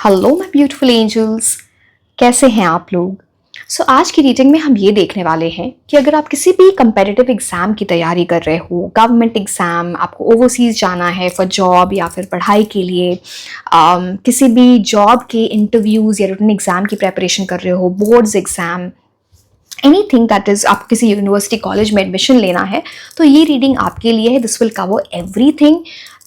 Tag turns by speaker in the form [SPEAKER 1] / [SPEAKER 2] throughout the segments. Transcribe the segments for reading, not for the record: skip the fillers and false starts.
[SPEAKER 1] Hello my beautiful angels. कैसे हैं आप लोग? आज की रीडिंग में हम ये देखने वाले हैं कि अगर आप किसी भी कंपेटिटिव एग्जाम की तैयारी कर रहे हो, गवर्नमेंट एग्जाम, आपको ओवरसीज जाना है फॉर जॉब या फिर पढ़ाई के लिए, किसी भी जॉब के इंटरव्यूज या रिटन एग्जाम की प्रेपरेशन कर रहे हो, boards exam, anything that is, आपको किसी यूनिवर्सिटी कॉलेज में एडमिशन लेना है, तो ये रीडिंग आपके लिए है। This will cover everything.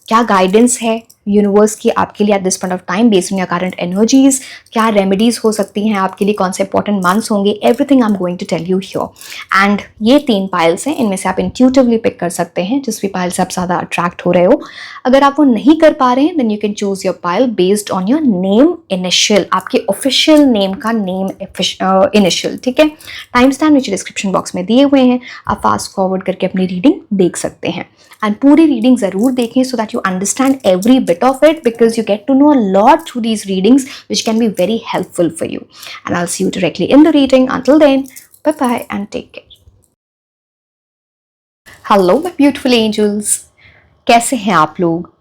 [SPEAKER 1] क्या गाइडेंस है यूनिवर्स की आपके लिए at this point of time based on your current energies, क्या रेमेडीज हो सकती हैं आपके लिए, कौन से इंपॉर्टेंट मंथ्स होंगे, everything I am going to tell you here. And ये 3 पाइल्स हैं, इनमें से आप इंट्यूटिवली पिक कर सकते हैं जिस भी पाइल से आप ज़्यादा अट्रैक्ट हो रहे हो। अगर आप वो नहीं कर पा रहे हैं then you can choose your pile based on your name initial, आपके ऑफिशियल नेम का नेम इनिशियल। ठीक है, टाइम स्टैम्प नीचे डिस्क्रिप्शन बॉक्स में दिए हुए हैं, आप फास्ट फॉरवर्ड करके अपनी रीडिंग देख सकते हैं। एंड पूरी रीडिंग ज़रूर देखें so that you understand every bit of it, because you get to know a lot through these readings which can be very helpful for you. And I'll see you directly in the reading. Until then, bye bye and take care. Hello my beautiful angels. कैसे हैं आप लोग?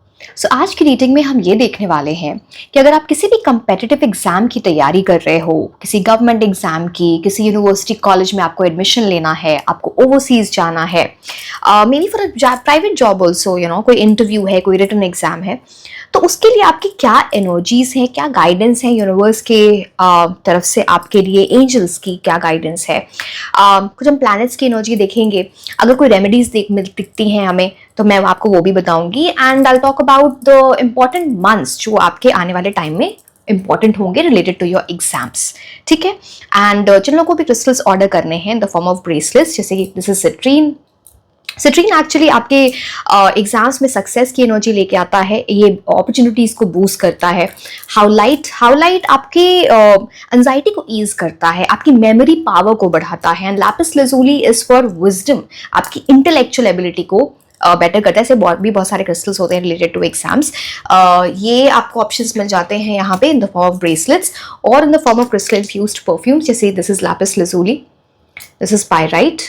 [SPEAKER 1] आज की reading में हम ये देखने वाले हैं कि अगर आप किसी भी कंपेटिटिव एग्जाम की तैयारी कर रहे हो, किसी गवर्नमेंट एग्जाम की, किसी यूनिवर्सिटी कॉलेज में आपको एडमिशन लेना है, आपको ओवरसीज जाना है, may be for private job also, कोई इंटरव्यू है, कोई रिटन एग्जाम है, तो उसके लिए आपकी क्या एनर्जीज है, क्या गाइडेंस है यूनिवर्स के तरफ से आपके लिए, एंजल्स की क्या गाइडेंस है। कुछ हम प्लैनेट्स की एनर्जी देखेंगे, अगर कोई रेमेडीज दिखती हैं हमें तो मैं आपको वो भी बताऊंगी। And I talk about the important months जो आपके आने वाले टाइम में इंपॉर्टेंट होंगे रिलेटेड टू योर एग्जाम्स। ठीक है, एंड जिन लोगों को भी क्रिस्टल्स ऑर्डर करने हैं in the form of bracelets, जैसे कि this is citrine. Citrine actually आपके एग्जाम्स में सक्सेस की एनर्जी लेके आता है, ये अपॉर्चुनिटीज को बूस्ट करता है। हाउलाइट आपके एंजाइटी को ईज करता है, आपकी मेमोरी पावर को बढ़ाता है। And lapis lazuli is for wisdom, आपकी इंटेलेक्चुअल एबिलिटी को बेटर करता है। ऐसे बहुत सारे क्रिस्टल्स होते हैं रिलेटेड टू एग्जाम्स। ये आपको ऑप्शंस मिल जाते हैं यहाँ पे in the form of bracelets और in the form of crystal infused perfumes, जैसे this is lapis lazuli, this is pyrite,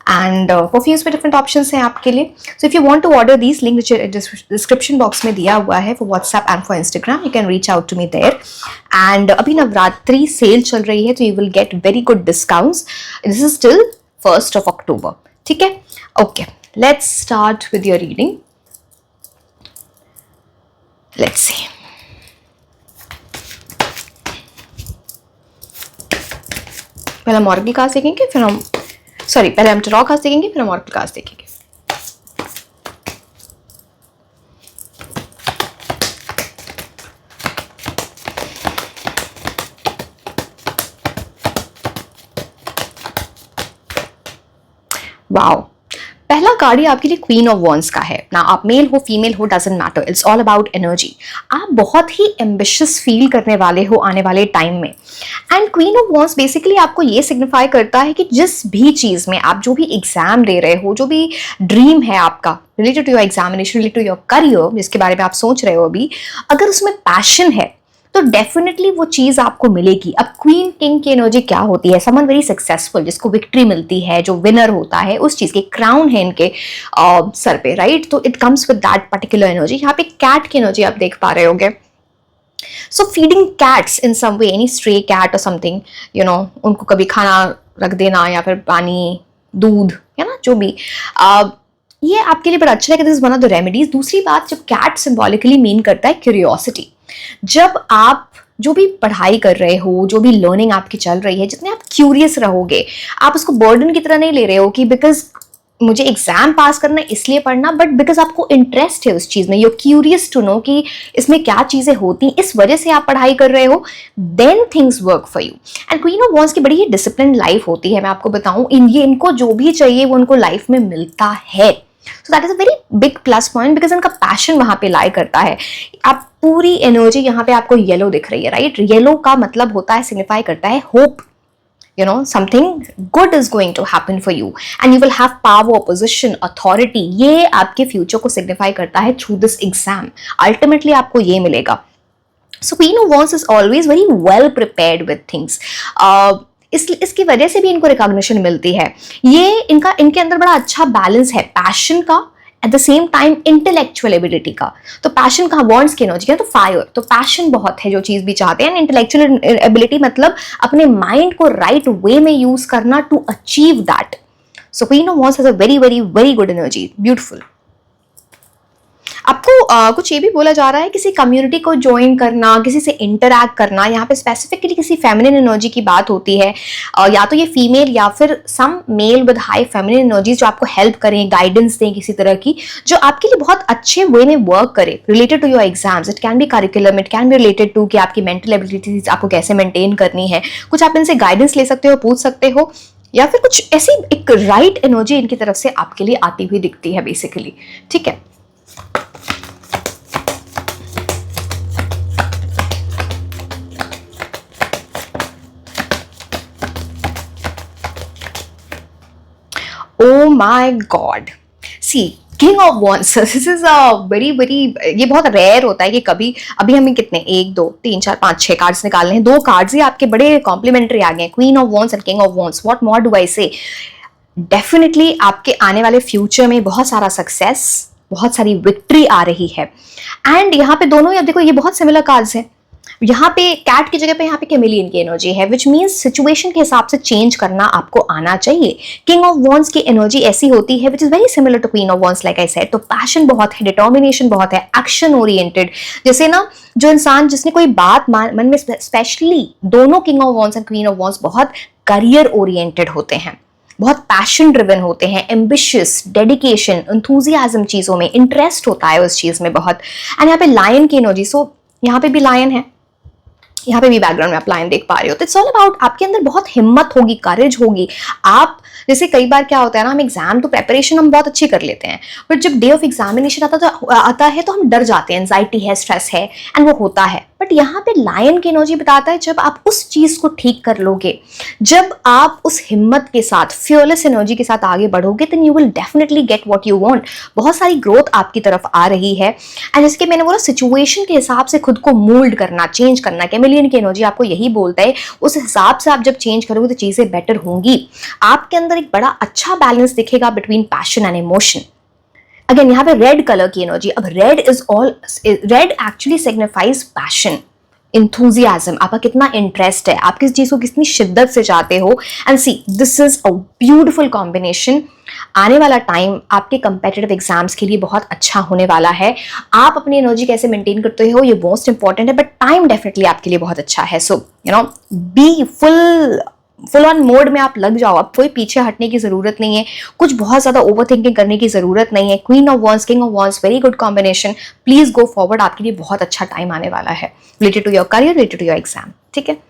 [SPEAKER 1] and perfumes में डिफरेंट ऑप्शंस हैं आपके लिए। So if you want to order these, link description box में दिया हुआ है for WhatsApp and for Instagram, you can reach out to me there. And अभी Navratri sale चल रही है तो you will get very good discounts. This is till 1st of October. ठीक है, okay, let's start with your reading. Let's see. पहले हम oracle cards देखेंगे, फिर हम पहले हम टैरो कार्ड्स देखेंगे, फिर हम ऑरेकल कार्ड्स देखेंगे। वाओ, पहला कार्ड ही आपके लिए क्वीन ऑफ वॉन्ड्स का है ना। आप मेल हो फीमेल हो doesn't matter, it's all about energy. आप बहुत ही एम्बिशियस फील करने वाले हो आने वाले टाइम में। And queen of wands basically आपको ये सिग्निफाई करता है कि जिस भी चीज में आप जो भी एग्जाम दे रहे हो, जो भी ड्रीम है आपका related to your examination, related to your career, जिसके बारे में आप सोच रहे हो अभी, अगर उसमें पैशन है तो डेफिनेटली वो चीज आपको मिलेगी। अब क्वीन किंग की एनर्जी क्या होती है? समवन वेरी सक्सेसफुल, जिसको विक्ट्री मिलती है, जो विनर होता है, उस चीज के क्राउन है इनके सर पे, राइट? तो it comes with that particular energy. यहाँ पे कैट की एनर्जी आप देख पा रहे होगे। सो फीडिंग कैट्स इन सम वे, एनी स्ट्रे कैट और समथिंग, उनको कभी खाना रख देना या फिर पानी, दूध, है ना, जो भी, ये आपके लिए बड़ा अच्छा है। This is one of the remedies. दूसरी बात, जब कैट सिंबॉलिकली मीन करता है क्यूरियोसिटी। जब आप जो भी पढ़ाई कर रहे हो, जो भी लर्निंग आपकी चल रही है, जितने आप क्यूरियस रहोगे, आप उसको बर्डन की तरह नहीं ले रहे हो कि बिकॉज मुझे एग्जाम पास करना है इसलिए पढ़ना, बट बिकॉज आपको इंटरेस्ट है उस चीज में, यू क्यूरियस टू नो कि इसमें क्या चीजें होती हैं, इस वजह से आप पढ़ाई कर रहे हो, then things work for you. And queen of wands की बड़ी ही डिसिप्लिन लाइफ होती है। मैं आपको बताऊं, इनको जो भी चाहिए वो उनको लाइफ में मिलता है। सो that is a very big plus point, because इनका पैशन वहां पे लाई करता है। आप पूरी एनर्जी यहाँ पे आपको येलो दिख रही है, राइट? येलो का मतलब होता है, सिग्निफाई करता है hope, something good is going to happen for you and you will have power, position, authority. ये आपके फ्यूचर को सिग्निफाई करता है थ्रू दिस एग्जाम। अल्टीमेटली आपको ये मिलेगा। सो queen of wands is always very well prepared with things. इसकी वजह से भी इनको रिकॉग्निशन मिलती है। ये इनके अंदर बड़ा अच्छा बैलेंस है पैशन का at the same time intellectual ability का। तो पैशन का वॉन्ट्स की एनर्जी है तो फायर, तो पैशन बहुत है जो चीज भी चाहते हैं। इंटेलेक्चुअल एबिलिटी मतलब अपने माइंड को राइट वे में यूज करना to achieve that. So queen of wands has a very very very good energy, beautiful. आपको कुछ ये भी बोला जा रहा है किसी कम्युनिटी को ज्वाइन करना, किसी से इंटरैक्ट करना। यहाँ पे स्पेसिफिकली किसी फेमिनिन एनर्जी की बात होती है, या तो ये फीमेल या फिर some male with high feminine energy जो आपको हेल्प करें, गाइडेंस दें किसी तरह की, जो आपके लिए बहुत अच्छे वे में वर्क करे related to your exams. It can be curriculum, it can be related to कि आपकी मेंटल एबिलिटीज आपको कैसे मेंटेन करनी है। कुछ आप इनसे गाइडेंस ले सकते हो, पूछ सकते हो, या फिर कुछ ऐसी एक राइट एनर्जी इनकी तरफ से आपके लिए आती हुई दिखती है बेसिकली। ठीक है, Oh my God. See, king of wands, this is a very very, ये बहुत रेयर होता है कि कभी, अभी हमें कितने 1 2 3 4 5 6 कार्ड्स निकालने हैं, 2 कार्ड्स ही आपके बड़े कॉम्प्लीमेंट्री आ गए, queen of wands and king of wands. What more do I से। डेफिनेटली आपके आने वाले फ्यूचर में बहुत सारा सक्सेस, बहुत सारी विक्ट्री आ रही है। एंड यहाँ पे दोनों, अब देखो ये बहुत सिमिलर कार्ड्स हैं। यहाँ पे कैट की जगह पे यहाँ पे कैमेलियन की एनर्जी है, विच मीन्स सिचुएशन के हिसाब से चेंज करना आपको आना चाहिए। किंग ऑफ वॉन्ड्स की एनर्जी ऐसी होती है which is very similar to queen of wands, like I said. तो पैशन बहुत है, डिटर्मिनेशन बहुत है, एक्शन ओरिएंटेड। जैसे ना जो इंसान जिसने कोई बात मन में, स्पेशली दोनों king of wands and queen of wands बहुत करियर ओरिएंटेड होते हैं, बहुत पैशन ड्रिवन होते हैं, एम्बिशियस, डेडिकेशन, एंथुसियाज्म, चीजों में इंटरेस्ट होता है उस चीज में बहुत। एंड यहाँ पे लायन की एनर्जी, सो यहाँ पे भी लायन है, यहाँ पे भी बैकग्राउंड में आप लाइन देख पा रहे हो। तो इट्स ऑल अबाउट आपके अंदर बहुत हिम्मत होगी, करेज होगी। आप जैसे कई बार क्या होता है ना, हम एग्जाम तो प्रेपरेशन हम बहुत अच्छी कर लेते हैं, बट जब डे ऑफ एग्जामिनेशन आता है तो हम डर जाते हैं, एंजाइटी है, स्ट्रेस है, एंड वो होता है। बट यहाँ पे लायन की एनर्जी बताता है जब आप उस चीज को ठीक कर लोगे, जब आप उस हिम्मत के साथ, फियरलेस एनर्जी के साथ आगे बढ़ोगे, then you will definitely get what you want. बहुत सारी ग्रोथ आपकी तरफ आ रही है। एंड जैसे मैंने बोला, सिचुएशन के हिसाब से खुद को मोल्ड करना, चेंज करना, कैमेलियन की एनर्जी आपको यही बोलता है। उस हिसाब से आप जब चेंज करोगे तो चीजें बेटर होंगी। आपके अंदर एक बड़ा अच्छा बैलेंस दिखेगा between passion and emotion. Again यहाँ पे रेड कलर की एनर्जी, अब red actually signifies passion, enthusiasm, आपका कितना इंटरेस्ट है, आप किस चीज को कितनी शिद्दत से चाहते हो। And see, this is a beautiful combination. आने वाला टाइम आपके कंपेटिटिव एग्जाम्स के लिए बहुत अच्छा होने वाला है। आप अपनी एनर्जी कैसे मेंटेन करते हो ये मोस्ट इंपॉर्टेंट है, बट टाइम डेफिनेटली आपके लिए बहुत अच्छा है। So you know, be full on mode में आप लग जाओ। अब कोई पीछे हटने की जरूरत नहीं है, कुछ बहुत ज्यादा ओवर थिंकिंग करने की जरूरत नहीं है। Queen of wands, king of wands, very good combination. Please go forward, आपके लिए बहुत अच्छा टाइम आने वाला है related to your career, related to your exam. ठीक है,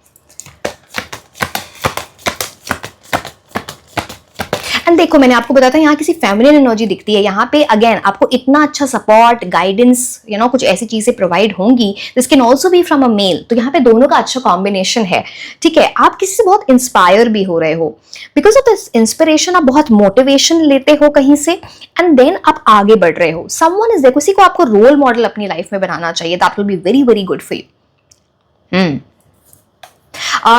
[SPEAKER 1] एंड देखो मैंने आपको बताया था यहाँ किसी फेमिनिन एनर्जी दिखती है। यहाँ पे अगेन आपको इतना अच्छा सपोर्ट, गाइडेंस, यू नो, कुछ ऐसी चीजें प्रोवाइड होंगी। This can also be from a mail. तो यहाँ पे दोनों का अच्छा कॉम्बिनेशन है। ठीक है, आप किसी से बहुत इंस्पायर भी हो रहे हो, बिकॉज ऑफ दिस इंस्पिरेशन आप बहुत मोटिवेशन लेते हो कहीं से, एंड देन आप आगे बढ़ रहे हो। समवन इज देयर, किसी को आपको रोल मॉडल अपनी लाइफ में बनाना चाहिए। That will be very very good for you.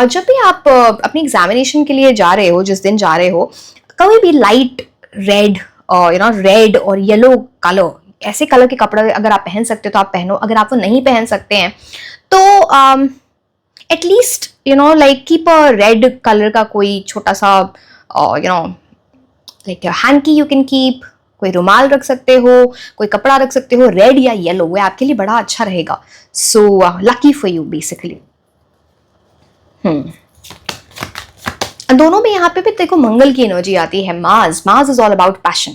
[SPEAKER 1] जब भी आप अपनी एग्जामिनेशन के लिए जा रहे हो, जिस दिन जा रहे हो, कभी भी लाइट रेड और रेड और येलो कलर, ऐसे कलर के कपड़े अगर आप पहन सकते हो तो आप पहनो। अगर आप वो नहीं पहन सकते हैं तो at least like keep a red colour का कोई छोटा सा like hanky you can keep, कोई रुमाल रख सकते हो, कोई कपड़ा रख सकते हो, रेड या येलो, वो आपके लिए बड़ा अच्छा रहेगा। So lucky for you basically. दोनों में यहाँ पे भी देखो मंगल की एनर्जी आती है। Mars is all about passion.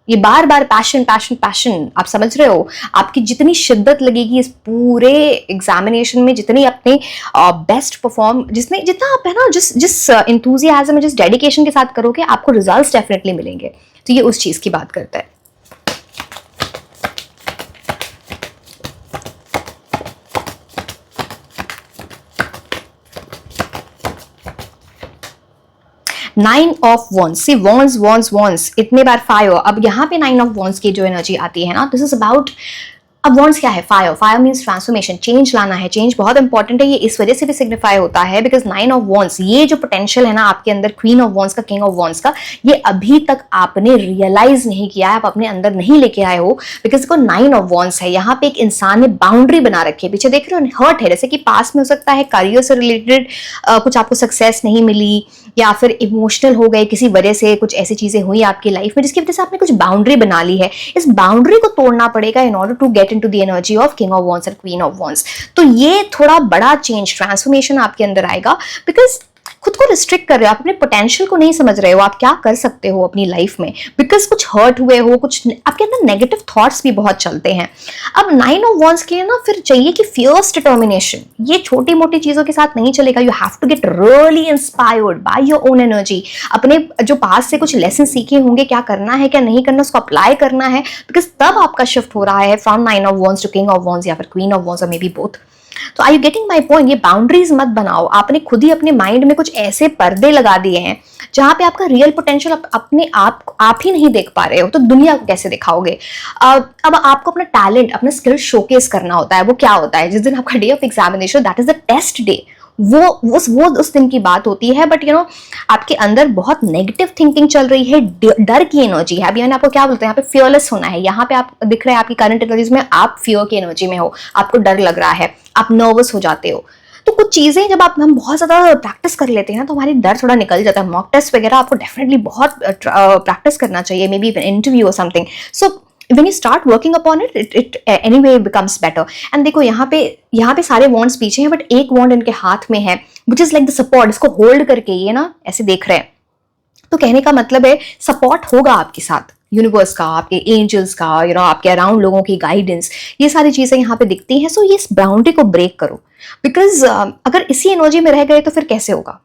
[SPEAKER 1] ये बार बार पैशन पैशन पैशन, आप समझ रहे हो, आपकी जितनी शिद्दत लगेगी इस पूरे एग्जामिनेशन में, जितनी अपने बेस्ट परफॉर्म, जितना आप है ना, जिस इंथुजियाज्म, जिस डेडिकेशन के साथ करोगे, आपको रिजल्ट्स डेफिनेटली मिलेंगे। तो ये उस चीज की बात करता है। Nine of wands, see wands इतने बार फायर। अब यहाँ पे नाइन ऑफ वॉन्ड्स की जो एनर्जी आती है ना, दिस इज अबाउट अब वॉन्ड्स क्या है? Fire. Fire means transformation, change लाना है। चेंज बहुत इंपॉर्टेंट है, ये इस वजह से भी सिग्निफाई होता है बिकॉज 9 ऑफ वॉन्ड्स, ये जो पोटेंशियल है ना आपके अंदर क्वीन ऑफ वॉन्ड्स का, किंग ऑफ वॉन्ड्स का, ये अभी तक आपने रियलाइज नहीं किया है, आप अपने अंदर नहीं लेके आए हो बिकॉज को 9 ऑफ वॉन्ड्स है। यहाँ पे एक इंसान ने बाउंड्री बना रखी है, पीछे देख रहे हो, हर्ट है, जैसे कि पास में हो सकता है करियर से रिलेटेड कुछ आपको सक्सेस नहीं मिली, या फिर इमोशनल हो गए किसी वजह से, कुछ ऐसी चीजें हुई आपकी लाइफ में जिसकी वजह से आपने कुछ बाउंड्री बना ली है। इस बाउंड्री को तोड़ना पड़ेगा in order to get into the energy of king of wands and queen of wands. तो ये थोड़ा बड़ा चेंज, ट्रांसफॉर्मेशन आपके अंदर आएगा बिकॉज खुद को रिस्ट्रिक्ट कर रहे हो, आप अपने पोटेंशियल को नहीं समझ रहे हो, आप क्या कर सकते हो अपनी लाइफ में बिकॉज कुछ हर्ट हुए हो, कुछ आपके अंदर नेगेटिव थॉट्स भी बहुत चलते हैं। अब 9 ऑफ वॉन्ड्स के लिए ना फिर चाहिए कि फियर्स डिटर्मिनेशन, ये छोटी मोटी चीजों के साथ नहीं चलेगा। You have to get really inspired by your own energy, अपने जो पास से कुछ लेसन सीखे होंगे, क्या करना है क्या नहीं करना, उसको अप्लाई करना है बिकॉज तब आपका शिफ्ट हो रहा है from 9 of wands to king of wands या फिर क्वीन ऑफ वॉन्ड्स, और मे बी बोथ। तो are you getting my point? ये बाउंड्रीज मत बनाओ, आपने खुद ही अपने माइंड में कुछ ऐसे पर्दे लगा दिए हैं जहां पे आपका रियल पोटेंशियल अपने आप ही नहीं देख पा रहे हो, तो दुनिया को कैसे दिखाओगे? अब आपको अपना टैलेंट, अपना स्किल शोकेस करना होता है। वो क्या होता है? जिस दिन आपका day of examination, that is the test day, वो उस दिन की बात होती है। बट आपके अंदर बहुत नेगेटिव थिंकिंग चल रही है, डर की एनर्जी है। अभी मैंने आपको क्या बोलते हैं, यहाँ पे फियरलेस होना है। यहाँ पे आप दिख रहे हैं आपकी करंट एनर्जीज में आप फियर की एनर्जी में हो, आपको डर लग रहा है, आप नर्वस हो जाते हो। तो कुछ चीजें जब हम बहुत ज्यादा प्रैक्टिस कर लेते हैं ना, तो हमारी डर थोड़ा निकल जाता है। मॉक टेस्ट वगैरह आपको डेफिनेटली बहुत प्रैक्टिस करना चाहिए, मे बी इंटरव्यू और something. So when you start working upon it, it anyway becomes better. And देखो यहाँ पे सारे वॉन्ड्स पीछे हैं, बट एक वॉन्ड इनके हाथ में है which is like the support, इसको होल्ड करके ये ना ऐसे देख रहे हैं। तो कहने का मतलब है सपोर्ट होगा आपके साथ, यूनिवर्स का, आपके एंजल्स का, आपके अराउंड लोगों की गाइडेंस, ये सारी चीजें यहाँ पे दिखती हैं। सो ये इस बाउंड्री को ब्रेक करो बिकॉज अगर इसी एनर्जी में रह गए तो फिर कैसे होगा?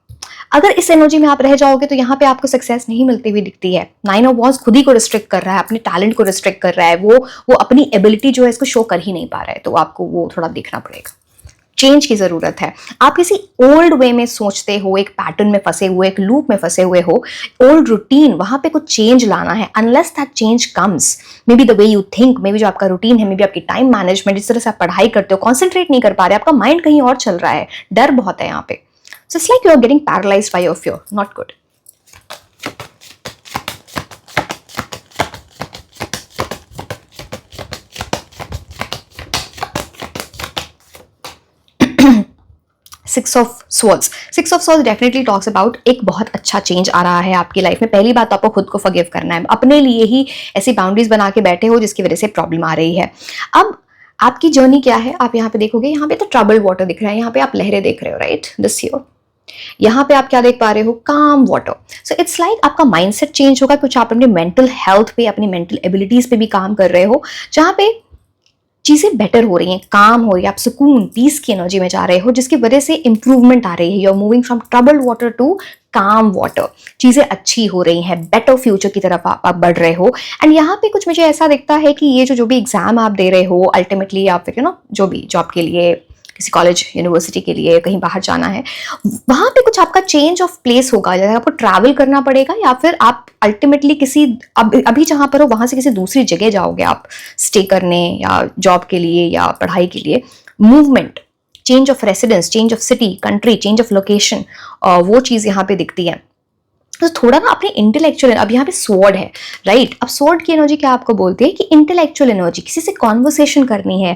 [SPEAKER 1] अगर इस एनर्जी में आप रह जाओगे तो यहाँ पे आपको सक्सेस नहीं मिलती हुई दिखती है। 9 ऑफ वॉन्ड्स खुद ही को रिस्ट्रिक्ट कर रहा है, अपने टैलेंट को रिस्ट्रिक्ट कर रहा है, वो अपनी एबिलिटी जो है इसको शो कर ही नहीं पा रहा है। तो आपको वो थोड़ा देखना पड़ेगा, चेंज की जरूरत है। आप किसी ओल्ड वे में सोचते हो, एक पैटर्न में फंसे हुए, एक लूप में फंसे हुए हो, ओल्ड रूटीन, वहां पे कुछ चेंज लाना है। Unless that change comes, may be the way you think, may be जो आपका रूटीन है, मे बी आपकी टाइम मैनेजमेंट, जिस तरह से आप पढ़ाई करते हो, कॉन्सेंट्रेट नहीं कर पा रहे, आपका माइंड कहीं और चल रहा है, डर बहुत है यहाँ पे। So it's like you are getting paralyzed by your fear. Not good. Six of Swords. Six of Swords definitely talks about एक बहुत अच्छा चेंज आ रहा है आपकी लाइफ में। पहली बात तो आपको खुद को फॉरगिव करना है, अपने लिए ही ऐसी बाउंड्रीज बना के बैठे हो जिसकी वजह से प्रॉब्लम आ रही है। अब आपकी जर्नी क्या है? आप यहाँ पे देखोगे, यहाँ पे तो ट्रबल्ड वाटर दिख रहा है, यहाँ पे आप लहरें देख रहे हो, राइट? दिस हियर, यहाँ पे आप क्या देख पा रहे हो? काम वाटर। सो इट्स लाइक आपका माइंडसेट चेंज होगा, कुछ आप अपने मेंटल हेल्थ पे, अपनी मेंटल एबिलिटीज पे भी काम कर रहे हो, जहां पे चीजें बेटर हो रही हैं, काम हो रही है, आप सुकून, पीस की एनर्जी में जा रहे हो, जिसकी वजह से इंप्रूवमेंट आ रही है। You are moving from troubled water to calm water, चीजें अच्छी हो रही हैं, बेटर फ्यूचर की तरफ आप बढ़ रहे हो। एंड यहाँ पे कुछ मुझे ऐसा दिखता है कि ये जो भी एग्जाम आप दे रहे हो, अल्टीमेटली आप फिर जो भी जॉब के लिए, किसी कॉलेज यूनिवर्सिटी के लिए कहीं बाहर जाना है, वहां पे कुछ आपका चेंज ऑफ प्लेस होगा, जैसे आपको ट्रैवल करना पड़ेगा, या फिर आप अल्टीमेटली किसी अभी जहां पर हो वहां से किसी दूसरी जगह जाओगे आप स्टे करने, या जॉब के लिए या पढ़ाई के लिए। Movement, change of residence, change of city, country, change of location, वो चीज यहाँ पे दिखती है। तो थोड़ा ना अपने इंटेलेक्चुअल, अब यहाँ पे स्वॉर्ड है, राइट? अब स्वॉर्ड की एनर्जी क्या आपको बोलती है कि इंटेलेक्चुअल एनर्जी, किसी से कॉन्वर्सेशन करनी है,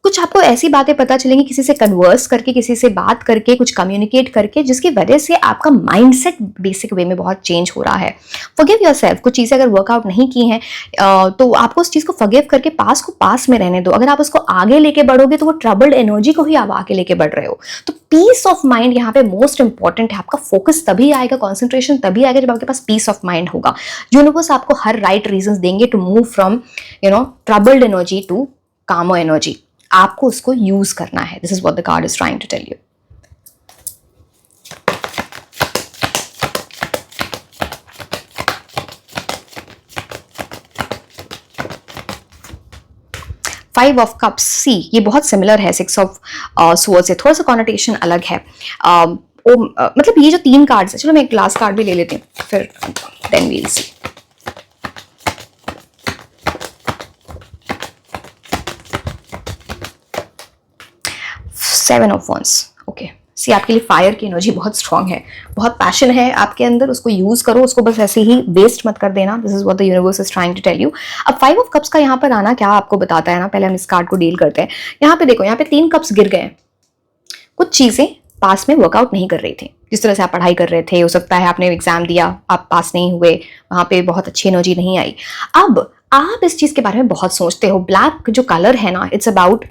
[SPEAKER 1] कुछ आपको ऐसी बातें पता चलेंगी, किसी से कन्वर्स करके, किसी से बात करके, कुछ कम्युनिकेट करके, जिसकी वजह से आपका माइंडसेट बेसिक वे में बहुत चेंज हो रहा है। फॉरगिव योरसेल्फ, कुछ चीज़ें अगर वर्कआउट नहीं की हैं तो आपको उस चीज़ को फॉरगिव करके पास को पास में रहने दो। अगर आप उसको आगे लेके बढ़ोगे तो वो ट्रबल्ड एनर्जी को ही आप आगे लेके बढ़ रहे हो। तो पीस ऑफ माइंड यहाँ पे मोस्ट इंपॉर्टेंट है। आपका फोकस तभी आएगा, कॉन्सेंट्रेशन तभी आएगा जब आपके पास पीस ऑफ माइंड होगा। यूनिवर्स आपको हर राइट रीजंस देंगे to move from troubled energy to calm energy. आपको उसको यूज करना है। This is what the card is trying to tell you. Five of cups, see, ये बहुत सिमिलर है सिक्स ऑफ स्वॉर्ड्स से, थोड़ा सा कॉनोटेशन अलग है। मतलब ये जो तीन कार्ड्स है, चलो मैं एक लास्ट कार्ड भी ले लेती हूँ, फिर then we will see. 7 of wands, okay. See आपके लिए फायर की एनर्जी बहुत स्ट्रांग है, बहुत पैशन है आपके अंदर, उसको यूज करो, उसको बस ऐसे ही वेस्ट मत कर देना। This is what the universe is trying to tell you. अब 5 ऑफ कप्स का यहाँ पर आना क्या आपको बताता है ना, पहले हम इस कार्ड को डील करते हैं। यहाँ पे देखो, यहाँ पे 3 कप्स गिर गए। कुछ चीजें पास में वर्कआउट नहीं कर रही थी, जिस तरह से आप पढ़ाई कर रहे थे, हो सकता है आपने एग्जाम दिया, आप पास नहीं हुए, वहां पे बहुत अच्छी एनर्जी नहीं आई। अब आप इस चीज के बारे में बहुत सोचते हो। ब्लैक जो कलर है ना, इट्स अबाउट,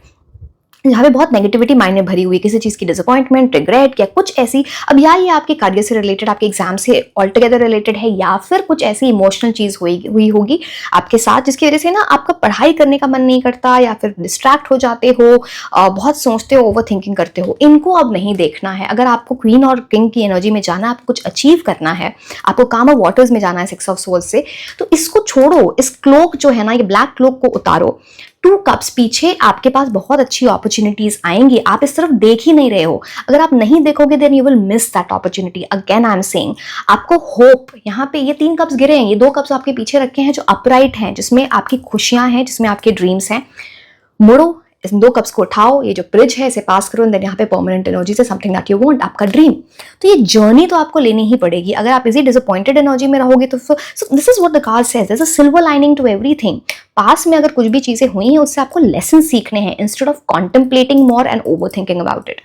[SPEAKER 1] यहाँ पे बहुत नेगेटिविटी माइंड में भरी हुई है, किसी चीज की डिसअपॉइंटमेंट, रिग्रेट या कुछ ऐसी। अब या ये आपके करियर से रिलेटेड, आपके एग्जाम से ऑल टुगेदर रिलेटेड है, या फिर कुछ ऐसी इमोशनल चीज हुई होगी आपके साथ, जिसकी वजह से ना आपका पढ़ाई करने का मन नहीं करता, या फिर डिस्ट्रैक्ट हो जाते हो, बहुत सोचते हो, ओवर थिंकिंग करते हो। इनको अब नहीं देखना है। अगर आपको क्वीन और किंग की एनर्जी में जाना है, आपको कुछ अचीव करना है, आपको काम ऑफ वाटर्स में जाना है 6 ऑफ सोल्स से, तो इसको छोड़ो। इस क्लोक जो है ना, ये ब्लैक क्लोक को उतारो। 2 कप्स पीछे आपके पास बहुत अच्छी अपॉर्चुनिटीज आएंगी, आप इस तरफ देख ही नहीं रहे हो। अगर आप नहीं देखोगे then you will miss that opportunity. Again I am saying, आपको होप, यहाँ पे ये 3 कप्स गिरे हैं, ये 2 कप्स आपके पीछे रखे हैं जो अपराइट हैं, जिसमें आपकी खुशियां हैं, जिसमें आपके ड्रीम्स हैं। मुड़ो, इस 2 कप्स को उठाओ, ये जो ब्रिज है इसे पास करो, देन यहाँ पे परमानेंट एनर्जी से समथिंग दैट यू वांट, आपका ड्रीम। तो ये जर्नी तो आपको लेनी ही पड़ेगी। अगर आप इसी डिसअपॉइंटेड एनर्जी में रहोगे तो this is what the card says, there is a silver lining to everything. पास में अगर कुछ भी चीजें हुई हैं, उससे आपको लेसन सीखने हैं, instead of contemplating more and over thinking about it.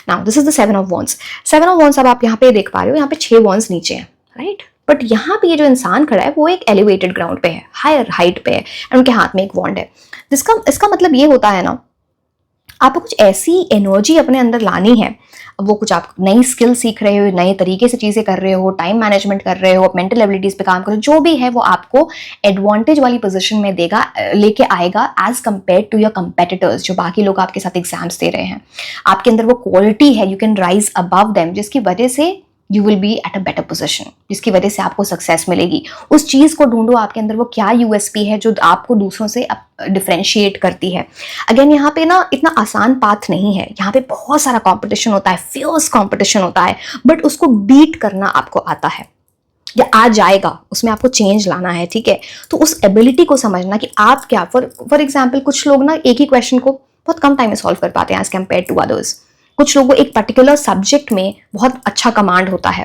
[SPEAKER 1] Now this is the 7 of wands. 7 of wands अब आप यहाँ पे देख पा रहे हो, यहाँ पे 6 वॉन्ड्स नीचे हैं, राइट। बट यहाँ पे ये जो इंसान खड़ा है वो एक एलिवेटेड ग्राउंड पे है, हायर हाइट पे है, एंड उनके हाथ में एक वॉन्ड है। इसका मतलब ये होता है ना, आपको कुछ ऐसी एनर्जी अपने अंदर लानी है। अब वो कुछ आप नई स्किल सीख रहे हो, नए तरीके से चीजें कर रहे हो, टाइम मैनेजमेंट कर रहे हो, मेंटल एबिलिटीज पे काम कर रहे हो, जो भी है वो आपको एडवांटेज वाली पोजीशन में देगा, लेके आएगा as compare to your competitors, जो बाकी लोग आपके साथ एग्जाम्स दे रहे हैं। आपके अंदर वो क्वालिटी है, you can rise above them, जिसकी वजह से you will be at a better position, जिसकी वजह से आपको सक्सेस मिलेगी। उस चीज को ढूंढो, आपके अंदर वो क्या यूएसपी है जो आपको दूसरों से डिफरेंशिएट करती है। अगेन यहाँ पे ना इतना आसान पाथ नहीं है, यहाँ पे बहुत सारा कंपटीशन होता है, फियर्स कंपटीशन होता है, बट उसको बीट करना आपको आता है या आ जाएगा, उसमें आपको चेंज लाना है, ठीक है। तो उस एबिलिटी को समझना कि आप क्या, फॉर एग्जाम्पल कुछ लोग ना एक ही क्वेश्चन को बहुत कम टाइम में सॉल्व कर पाते हैं एज कम्पेयर टू अदर्स। कुछ लोगों को एक पर्टिकुलर सब्जेक्ट में बहुत अच्छा कमांड होता है।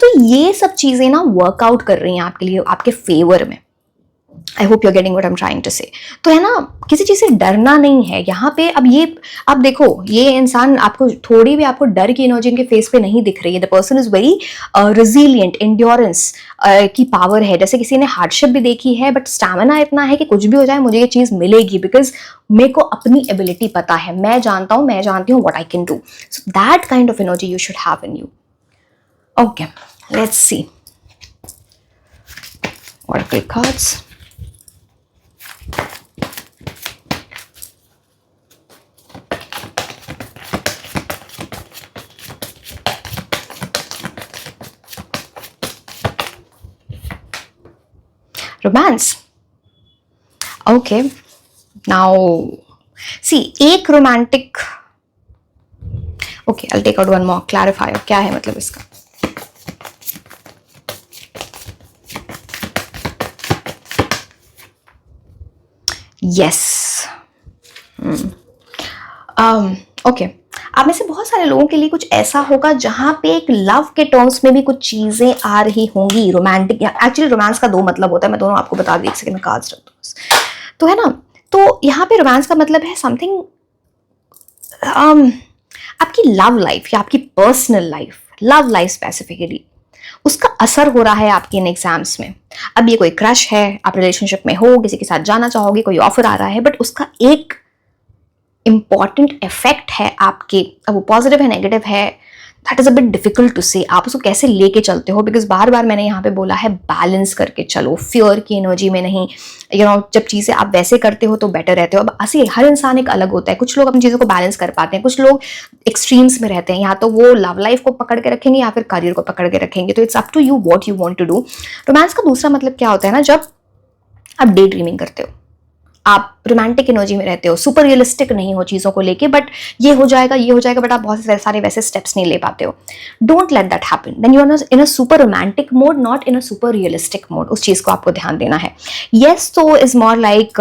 [SPEAKER 1] तो ये सब चीजें ना वर्कआउट कर रही हैं आपके लिए, आपके फेवर में। I hope you are getting what I am trying to say. तो है ना, किसी चीज से डरना नहीं है यहाँ पे। अब ये आप देखो, ये इंसान, आपको थोड़ी भी आपको डर की एनर्जी इनके फेस पे नहीं दिख रही है। The person is very resilient, endurance की पावर है। जैसे किसी ने हार्डशिप भी देखी है, बट स्टैमिना इतना है कि कुछ भी हो जाए मुझे ये चीज मिलेगी, बिकॉज मेरे को अपनी एबिलिटी पता है, मैं जानता हूँ, मैं जानती हूँ what I can do. So that kind of energy you should have in you. Okay, let's see oracle cards. Romance. Okay, now see, एक romantic. Okay, I'll take out one more clarifier. क्या है मतलब इसका? Yes. Okay. आप में से बहुत सारे लोगों के लिए कुछ ऐसा होगा जहां पे एक लव के टर्म्स में भी कुछ चीजें आ रही होंगी। रोमांटिक, एक्चुअली रोमांस का 2 मतलब होता है, मैं दोनों आपको बता दी। एक सेकंड में कार्ड्स रख दूं तो, है ना। तो यहाँ पे रोमांस का मतलब है समथिंग, आपकी लव लाइफ या आपकी personal life, love life specifically, उसका असर हो रहा है आपके इन एग्जाम्स में। अब ये कोई क्रश है, आप रिलेशनशिप में हो, किसी के साथ जाना चाहोगे, कोई ऑफर आ रहा है, बट उसका एक इंपॉर्टेंट इफेक्ट है आपके। अब वो पॉजिटिव है, नेगेटिव है, that is a bit difficult to say. आप उसको कैसे लेके चलते हो, बिकॉज बार बार मैंने यहाँ पे बोला है बैलेंस करके चलो, फियर की एनर्जी में नहीं। जब चीजें आप वैसे करते हो तो बेटर रहते हो। अब ऐसे हर इंसान एक अलग होता है, कुछ लोग अपनी चीजों को बैलेंस कर पाते हैं, कुछ लोग एक्सट्रीम्स में रहते हैं, या तो वो लव लाइफ को पकड़ के रखेंगे या फिर करियर को पकड़ के रखेंगे। तो it's up to you what you want to do. Romance का दूसरा मतलब क्या होता है ना, जब आप डे ड्रीमिंग करते हो, आप रोमांटिक एनर्जी में रहते हो, सुपर रियलिस्टिक नहीं हो चीजों को लेके, बट ये हो जाएगा, ये हो जाएगा, बट आप बहुत सारे वैसे स्टेप्स नहीं ले पाते हो। Don't let that happen, then you are in a super romantic mode, not in a super realistic mode. उस चीज को आपको ध्यान देना है। येस तो is more like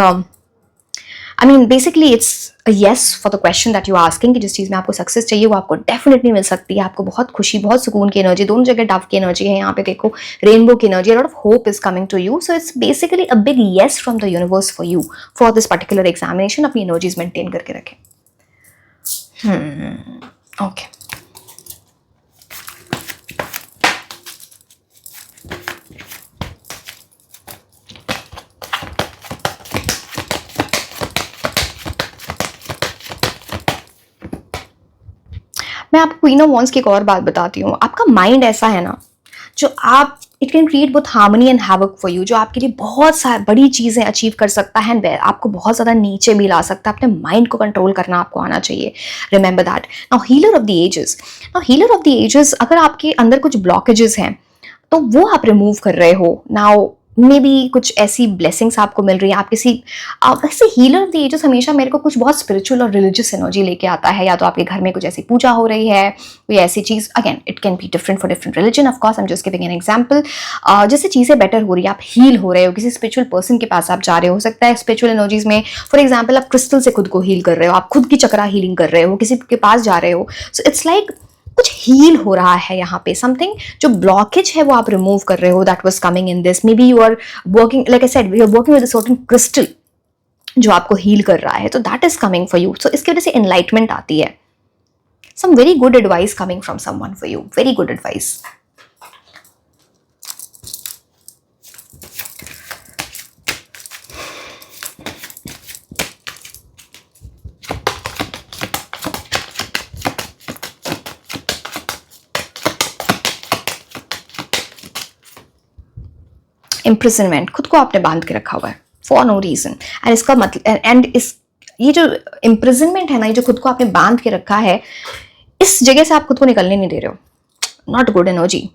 [SPEAKER 1] I mean basically it's yes for the question that you asking कि जिस चीज़ में आपको सक्सेस चाहिए वो आपको डेफिनेटली मिल सकती है. आपको बहुत खुशी, बहुत सुकून की एनर्जी, दोनों जगह डव की एनर्जी है. यहाँ पे देखो रेनबो की energy, lot of hope is coming to you. So it's basically a big yes from the universe for you for this particular examination. अपनी एनर्जीज मेंटेन करके रखें. ओके. मैं आपको क्वीन ऑफ वॉन्ड्स की एक और बात बताती हूँ. आपका माइंड ऐसा है ना जो आप it can create both harmony and havoc for you, जो आपके लिए बहुत सारी बड़ी चीज़ें अचीव कर सकता है एंड आपको बहुत ज़्यादा नीचे भी ला सकता है. अपने माइंड को कंट्रोल करना आपको आना चाहिए. Remember that. Now healer of the ages, अगर आपके अंदर कुछ ब्लॉकेजेस हैं तो वो आप रिमूव कर रहे हो. नाउ मे बी कुछ ऐसी ब्लेसिंग्स आपको मिल रही है. आप किसी ऐसे हीलर ऑफ द एजेस हमेशा मेरे को कुछ बहुत स्पिरिचुअल और रिलीजियस एनर्जी लेके आता है. या तो आपके घर में कुछ ऐसी पूजा हो रही है, कोई ऐसी चीज़. Again it can be different for different religion, of course I am just giving an example. जैसे चीज़ें बेटर हो रही है, आप हील हो रहे हो, किसी स्पिरिचुअल पर्सन के पास आप जा रहे हो सकता है स्पिरिचुअल एनर्जीज में. फॉर एग्जाम्पल आप क्रिस्टल से खुद को हील कर रहे हो, आप खुद की चक्रा हीलिंग कर रहे हो, किसी के पास जा रहे हो. सो इट्स लाइक कुछ हील हो रहा है यहाँ पे. समथिंग जो ब्लॉकेज है वो आप रिमूव कर रहे हो. That was coming in this. Maybe you are working, like I said, you are working with a certain crystal जो आपको हील कर रहा है. तो that is coming for you. So इसकी वजह से एनलाइटमेंट आती है. Some very good advice coming from someone for you. Very good advice. Imprisonment, खुद को आपने बांध के रखा हुआ है फॉर नो रीजन. एंड इसका मतलब ये जो इम्प्रिजनमेंट है ना, ये जो खुद को आपने बांध के रखा है, इस जगह से आप खुद को निकलने नहीं दे रहे हो. Not good energy.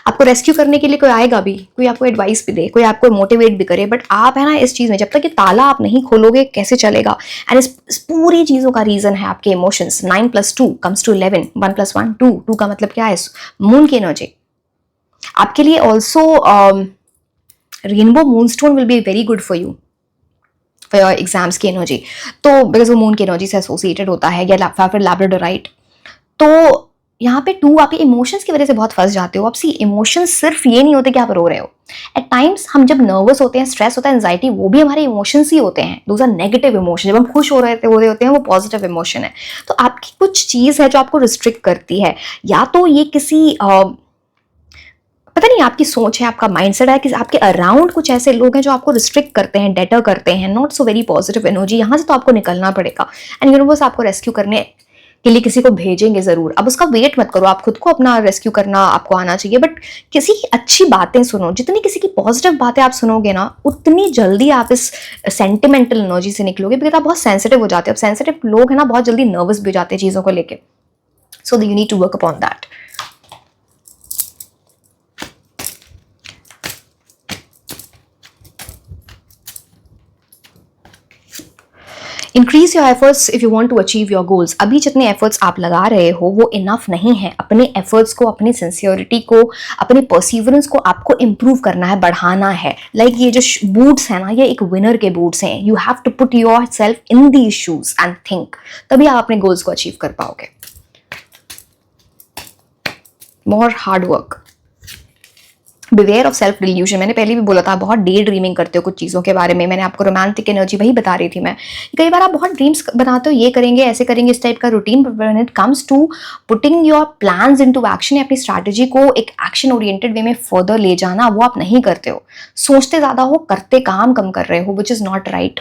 [SPEAKER 1] आपको रेस्क्यू करने के लिए कोई आएगा भी, कोई आपको एडवाइस भी दे, कोई आपको मोटिवेट भी करे, बट आप है ना इस चीज में जब तक ये ताला आप नहीं खोलोगे कैसे चलेगा. एंड इस पूरी चीजों का रीजन है आपके इमोशंस. 9+2 comes to 11. 1+1 2. 2 का मतलब क्या है? मून की एनर्जी. आपके लिए also rainbow moonstone will be very good for you for your exams की एनर्जी. तो बिकॉज वो मून की एनर्जी से एसोसिएटेड होता है, या फिर लैब्राडोराइट. तो यहाँ पे 2 आपके इमोशंस की वजह से बहुत फंस जाते हो. अब सी इमोशंस सिर्फ ये नहीं होते कि आप रो रहे हो. एट टाइम्स हम जब नर्वस होते हैं, स्ट्रेस होता है, एंजाइटी, वो भी हमारे इमोशंस ही होते हैं. Those are negative emotion. जब हम खुश हो रहे होते हैं वो पॉजिटिव इमोशन है. तो आपकी कुछ चीज़ है जो आपको रिस्ट्रिक्ट करती है. या तो ये किसी पता नहीं आपकी सोच है, आपका माइंडसेट है कि आपके अराउंड कुछ ऐसे लोग हैं जो आपको रिस्ट्रिक्ट करते हैं, डेटर करते हैं, not so very positive energy. यहाँ से तो आपको निकलना पड़ेगा. एंड यूनिवर्स आपको रेस्क्यू करने के लिए किसी को भेजेंगे जरूर. अब उसका वेट मत करो, आप खुद को अपना रेस्क्यू करना आपको आना चाहिए. बट किसी की अच्छी बातें सुनो. जितनी किसी की पॉजिटिव बातें आप सुनोगे ना, उतनी जल्दी आप इस सेंटिमेंटल एनर्जी से निकलोगे. बिकॉज आप बहुत सेंसिटिव हो जाते हो. अब सेंसिटिव लोग है ना बहुत जल्दी नर्वस भी हो जाते हैं चीज़ों को लेकर. So you need to work upon that. Increase your efforts if you want to achieve your goals. अभी जितने एफर्ट्स आप लगा रहे हो वो इनफ नहीं है. अपने एफर्ट्स को, अपनी सिंसियरिटी को, अपने परसिवरेंस को आपको इंप्रूव करना है, बढ़ाना है. लाइक ये जो बूट्स हैं ना, ये एक विनर के बूट्स हैं. You have to put your self in these shoes and think. तभी आप अपने गोल्स को अचीव कर पाओगे. More hard work. Beware of self delusion. मैंने पहले भी बोला था, बहुत डे ड्रीमिंग करते हो कुछ चीज़ों के बारे में. मैंने आपको रोमांटिक एनर्जी वही बता रही थी मैं. कई बार आप बहुत ड्रीम्स बनाते हो, ये करेंगे, ऐसे करेंगे, इस टाइप का routine. When it comes to putting your plans into action, अपनी स्ट्रैटेजी को एक एक्शन ओरिएंटेड वे में फर्दर ले जाना, वो आप नहीं करते हो. सोचते ज़्यादा हो, करते काम कम कर रहे हो, विच इज़ नॉट राइट.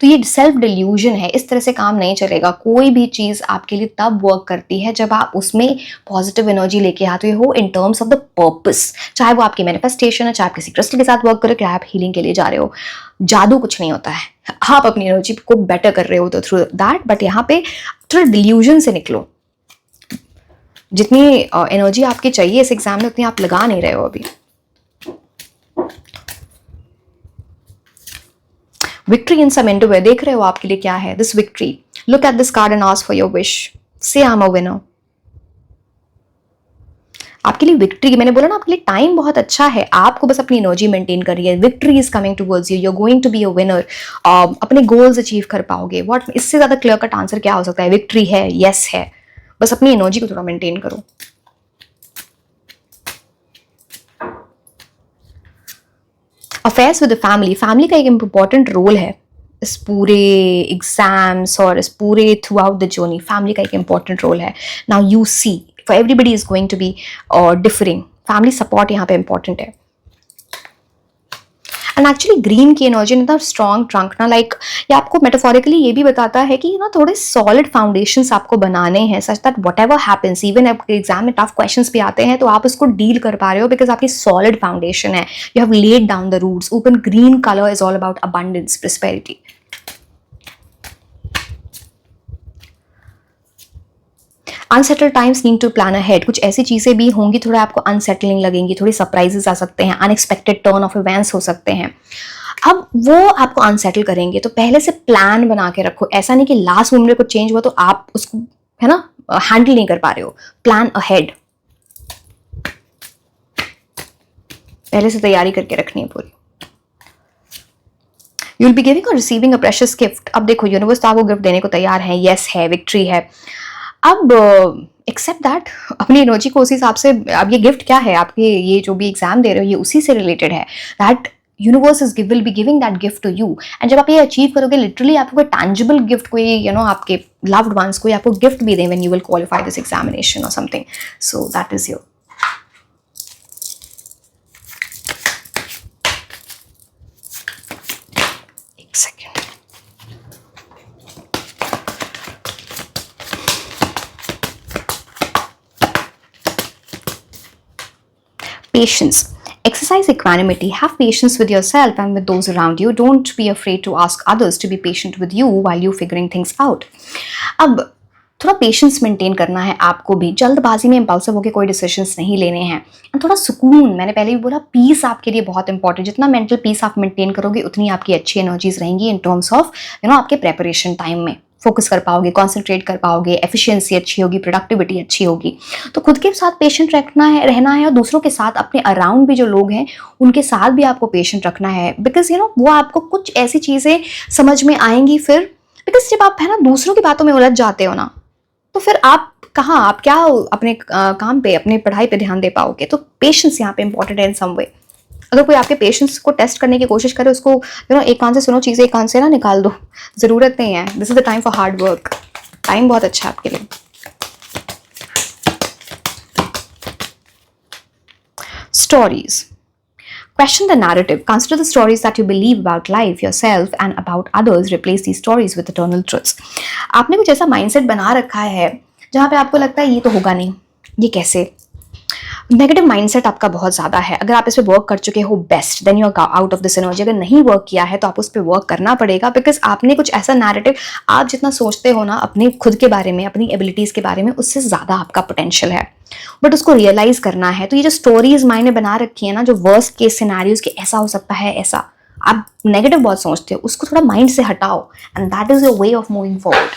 [SPEAKER 1] तो ये सेल्फ डिल्यूजन है. इस तरह से काम नहीं चलेगा. कोई भी चीज़ आपके लिए तब वर्क करती है जब आप उसमें पॉजिटिव एनर्जी लेके आते हो in terms of the purpose. चाहे वो आपकी मैनिफेस्टेशन है, चाहे आप किसी क्रिस्टल के साथ वर्क करो, चाहे आप हीलिंग के लिए जा रहे हो. जादू कुछ नहीं होता है. आप अपनी एनर्जी को बेटर कर रहे हो तो थ्रू दैट. बट यहाँ पे थोड़ा डिल्यूजन से निकलो. जितनी एनर्जी आपकी चाहिए इस एग्जाम में, उतनी आप लगा नहीं रहे हो अभी. विक्ट्री इन सम एंडोवेयर. देख रहे हो आपके लिए क्या है this victory. Look at this card and ask for your wish. से आई एम अ विनर. आपके लिए विक्ट्री, मैंने बोला ना आपके लिए टाइम बहुत अच्छा है, आपको बस अपनी एनर्जी मेंटेन करिए, victory is coming towards you, you are going to be a winner, अपने गोल्स अचीव कर पाओगे। व्हाट, इससे ज्यादा क्लियर कट आंसर क्या हो सकता है? विक्ट्री है, यस है, बस अपनी एनर्जी को थोड़ा मेंटेन करो। Affairs with the family, family का एक इंपॉर्टेंट रोल है इस पूरे एग्जाम्स और इस पूरे throughout the journey, family का एक इंपॉर्टेंट रोल है। Now you see for everybody is going to be differing, family support यहाँ पे इंपॉर्टेंट है। एंड एक्चुअली ग्रीन की एनर्जी इतना स्ट्रॉन्ग ट्रंक ना, लाइक ये आपको मेटाफोरिकली ये भी बताता है कि ना थोड़े सॉलिड फाउंडेशंस आपको बनाने हैं, such that what ever happens, even आपके एग्जाम में टफ क्वेश्चंस भी आते हैं तो आप उसको डील कर पा रहे हो बिकॉज आपकी सॉलिड फाउंडेशन है, you have laid down the roots. Open green colour is all about abundance, prosperity. Unsettled times need to plan ahead, कुछ ऐसी चीजें भी होंगी थोड़ा आपको अनसेटलिंग लगेंगी, थोड़ी सरप्राइजेस आ सकते हैं, अनएक्सपेक्टेड टर्न ऑफ इवेंट्स हो सकते हैं। अब वो आपको अनसेटल करेंगे तो पहले से प्लान बना के रखो, ऐसा नहीं कि लास्ट मोमेंट में कुछ चेंज हुआ तो आप उसको है ना हैंडल नहीं कर पा रहे हो। प्लान अहेड, पहले से तैयारी करके रखनी है पूरी। यू विल बी गिविंग और रिसीविंग अ प्रेशियस गिफ्ट। अब देखो यूनिवर्स तो आपको गिफ्ट देने को तैयार है, यस है, विक्ट्री है। अब एक्सेप्ट दैट, अपनी एनर्जी को उसी हिसाब से, अब ये गिफ्ट क्या है, आपके ये जो भी एग्जाम दे रहे हो ये उसी से रिलेटेड है, that universe is will be giving that gift to you. And जब आप ये अचीव करोगे, लिटरली आपको कोई टैंजिबल गिफ्ट, कोई यू नो आपके लव्ड वंस कोई आपको गिफ्ट भी दे when you will qualify this examination और something, so that is your. एक second, patience. Exercise equanimity. Have patience with yourself and with those around you. Don't be afraid to ask others to be patient with you while you're figuring things out. अब थोड़ा patience maintain करना है आपको भी, जल्दबाजी में impulsive होकर कोई डिसीजंस नहीं लेने हैं। थोड़ा सुकून, मैंने पहले भी बोला पीस आपके लिए बहुत इंपॉर्टेंट, जितना मेंटल पीस आप मेंटेन करोगे उतनी आपकी अच्छी एनर्जीज रहेंगी इन टर्म्स ऑफ आपके प्रेपरेशन टाइम में, फोकस कर पाओगे, कॉन्सेंट्रेट कर पाओगे, एफिशिएंसी अच्छी होगी, प्रोडक्टिविटी अच्छी होगी। तो खुद के साथ पेशेंट रहना है और दूसरों के साथ, अपने अराउंड भी जो लोग हैं उनके साथ भी आपको पेशेंट रखना है, बिकॉज वो आपको कुछ ऐसी चीज़ें समझ में आएंगी फिर, बिकॉज जब आप है ना दूसरों की बातों में उलझ जाते हो ना तो फिर आप कहाँ, आप क्या अपने काम पे, अपने पढ़ाई पे ध्यान दे पाओगे। तो पेशेंस यहाँ पे इंपॉर्टेंट है इन सम वे। अगर कोई आपके पेशेंस को टेस्ट करने की कोशिश करे, उसको एक कान से सुनो चीज़ें, एक कान से ना निकाल दो, ज़रूरत नहीं है। This is the time for hard work, time बहुत अच्छा है आपके लिए। Stories, question the narrative, consider the stories that you believe about life, yourself and about others, replace these stories with eternal truths। आपने कुछ ऐसा माइंडसेट बना रखा है जहाँ पे आपको लगता है ये तो होगा नहीं, ये कैसे, नेगेटिव माइंडसेट आपका बहुत ज़्यादा है। अगर आप इस पर वर्क कर चुके हो best, then you are out of this energy. अगर नहीं वर्क किया है तो आप उस पर वर्क करना पड़ेगा, बिकॉज आपने कुछ ऐसा नैरेटिव, आप जितना सोचते हो ना अपने खुद के बारे में, अपनी एबिलिटीज़ के बारे में, उससे ज़्यादा आपका पोटेंशियल है, बट उसको रियलाइज करना है। तो ये जो स्टोरीज माइंड में बना रखी है ना, जो वर्स्ट केस सिनेरियोज के ऐसा हो सकता है, ऐसा आप नेगेटिव बहुत सोचते हो, उसको थोड़ा माइंड से हटाओ, and that is your way of moving forward.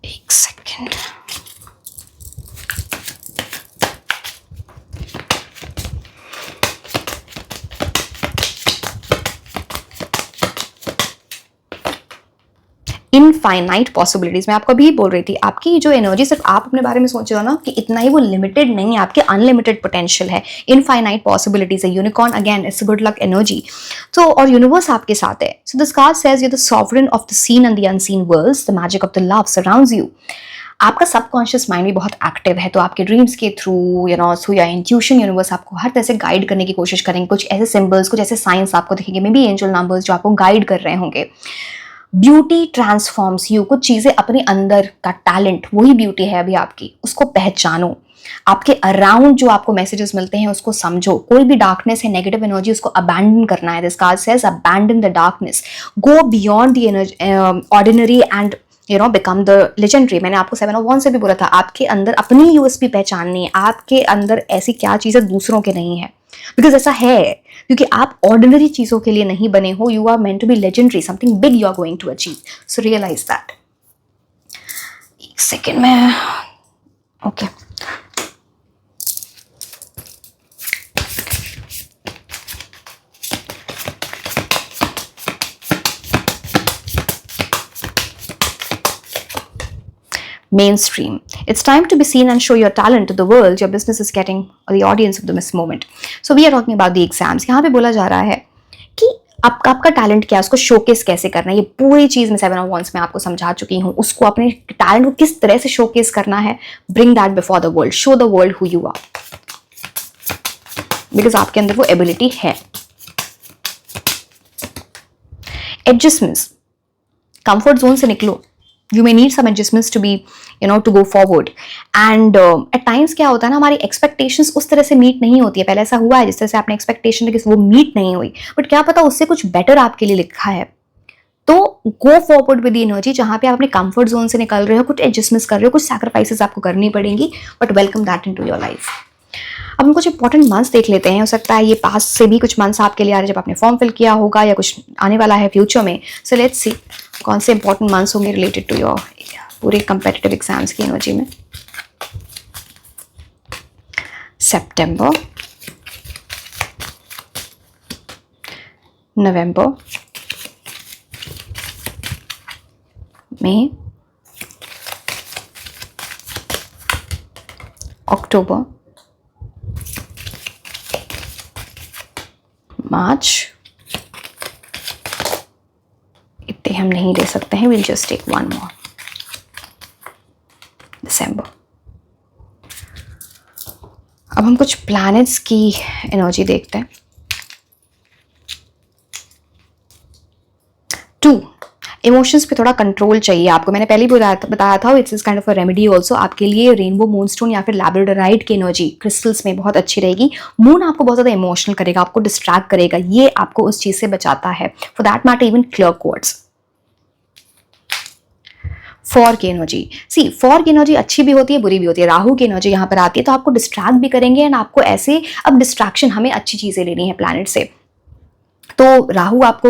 [SPEAKER 1] एक सेकेंड, इनफाइनाइट पॉसिबिलिटीज, मैं आपको अभी बोल रही थी, आपकी जो एनर्जी सिर्फ आप अपने बारे में सोच रहे हो ना कि इतना ही, वो लिमिटेड नहीं है, आपके अनलिमिटेड पोटेंशियल है, इनफाइनाइट पॉसिबिलिटीज है। Unicorn again it's good luck energy. तो और यूनिवर्स आपके साथ है। So this card says you the sovereign of the seen and the unseen worlds, the magic of the love surrounds you. आपका subconscious mind भी बहुत active है, तो आपके ड्रीम्स के थ्रू थ्रू या इंट्यूशन यूनिवर्स आपको हर तरह से गाइड करने की कोशिश करेंगे। कुछ ऐसे सिंबल्स, कुछ ऐसे साइंस आपको दिखेंगे, मे बी एंजल नंबर्स जो आपको गाइड कर रहे होंगे। ब्यूटी ट्रांसफॉर्म्स यू, कुछ चीजें अपने अंदर का टैलेंट, वही ब्यूटी है अभी आपकी, उसको पहचानो। आपके अराउंड जो आपको मैसेजेस मिलते हैं उसको समझो। कोई भी डार्कनेस है, नेगेटिव एनर्जी, उसको अबैंडन करना है। This card says abandon the darkness, go beyond the energy ordinary and become the legendary. मैंने आपको 7 of Wands से भी बोला था, आपके अंदर अपनी यूएसपी पहचाननी है, आपके अंदर ऐसी क्या चीजें दूसरों के नहीं है, बिकॉज ऐसा है, क्योंकि आप ऑर्डिनरी चीजों के लिए नहीं बने हो, you are meant to be legendary, something big you are going to achieve, so realize that. एक सेकेंड में okay mainstream. It's time to be seen and show your talent to the world. Your business is getting the audience of this moment. So we are talking about the exams. यहाँ पे बोला जा रहा है कि आपका talent क्या है, उसको शोकेस कैसे करना है. ये पूरी चीज मैं 7 of Wands में आपको समझा चुकी हूँ. उसको अपने टैलेंट को किस तरह से शोकेस करना है. Bring that before the world. Show the world who you are. Because आपके अंदर वो एबिलिटी है. Adjustments. Comfort zone से निकलो. You may need some adjustments to be, to go forward. And at times क्या होता है ना, हमारी expectations उस तरह से meet नहीं होती है. पहले ऐसा हुआ है जिस तरह से आपने expectation रखी वो meet नहीं हुई, but क्या पता उससे कुछ better आपके लिए लिखा है. तो go forward with the energy. जहाँ पे आप अपने comfort zone से निकल रहे हो, कुछ adjustments कर रहे हो, कुछ sacrifices आपको करनी पड़ेंगी, but welcome that into your life. अब हम कुछ इंपॉर्टेंट मंथ्स देख लेते हैं. हो सकता है ये पास से भी कुछ मंथ्स आपके लिए आ रहे हैं जब आपने फॉर्म फिल किया होगा, या कुछ आने वाला है फ्यूचर में. सो लेट्स सी कौन से इंपॉर्टेंट मंथ्स होंगे रिलेटेड टू योर पूरे कंपेटिटिव एग्जाम्स की एनर्जी में. सितंबर, नवंबर, मई, अक्टूबर, मार्च. इतने हम नहीं ले सकते हैं. Will just take one more. दिसंबर. अब हम कुछ प्लैनेट्स की एनर्जी देखते हैं. 2. इमोशंस पे थोड़ा कंट्रोल चाहिए आपको. मैंने पहले ही बताया था it's is kind of a remedy also. आपके लिए रेनबो मूनस्टोन या फिर लैब्राडोराइट की एनर्जी क्रिस्टल्स में बहुत अच्छी रहेगी. मून आपको बहुत ज़्यादा इमोशनल करेगा, आपको डिस्ट्रैक्ट करेगा. ये आपको उस चीज़ से बचाता है. For that matter even clear codes. 4 की एनर्जी. फॉर की एनर्जी अच्छी भी होती है, बुरी भी होती है. राहु की एनर्जी यहाँ पर आती है तो आपको डिस्ट्रैक्ट भी करेंगे एंड आपको ऐसे अब डिस्ट्रैक्शन, हमें अच्छी चीज़ें लेनी है प्लैनेट से. तो राहु आपको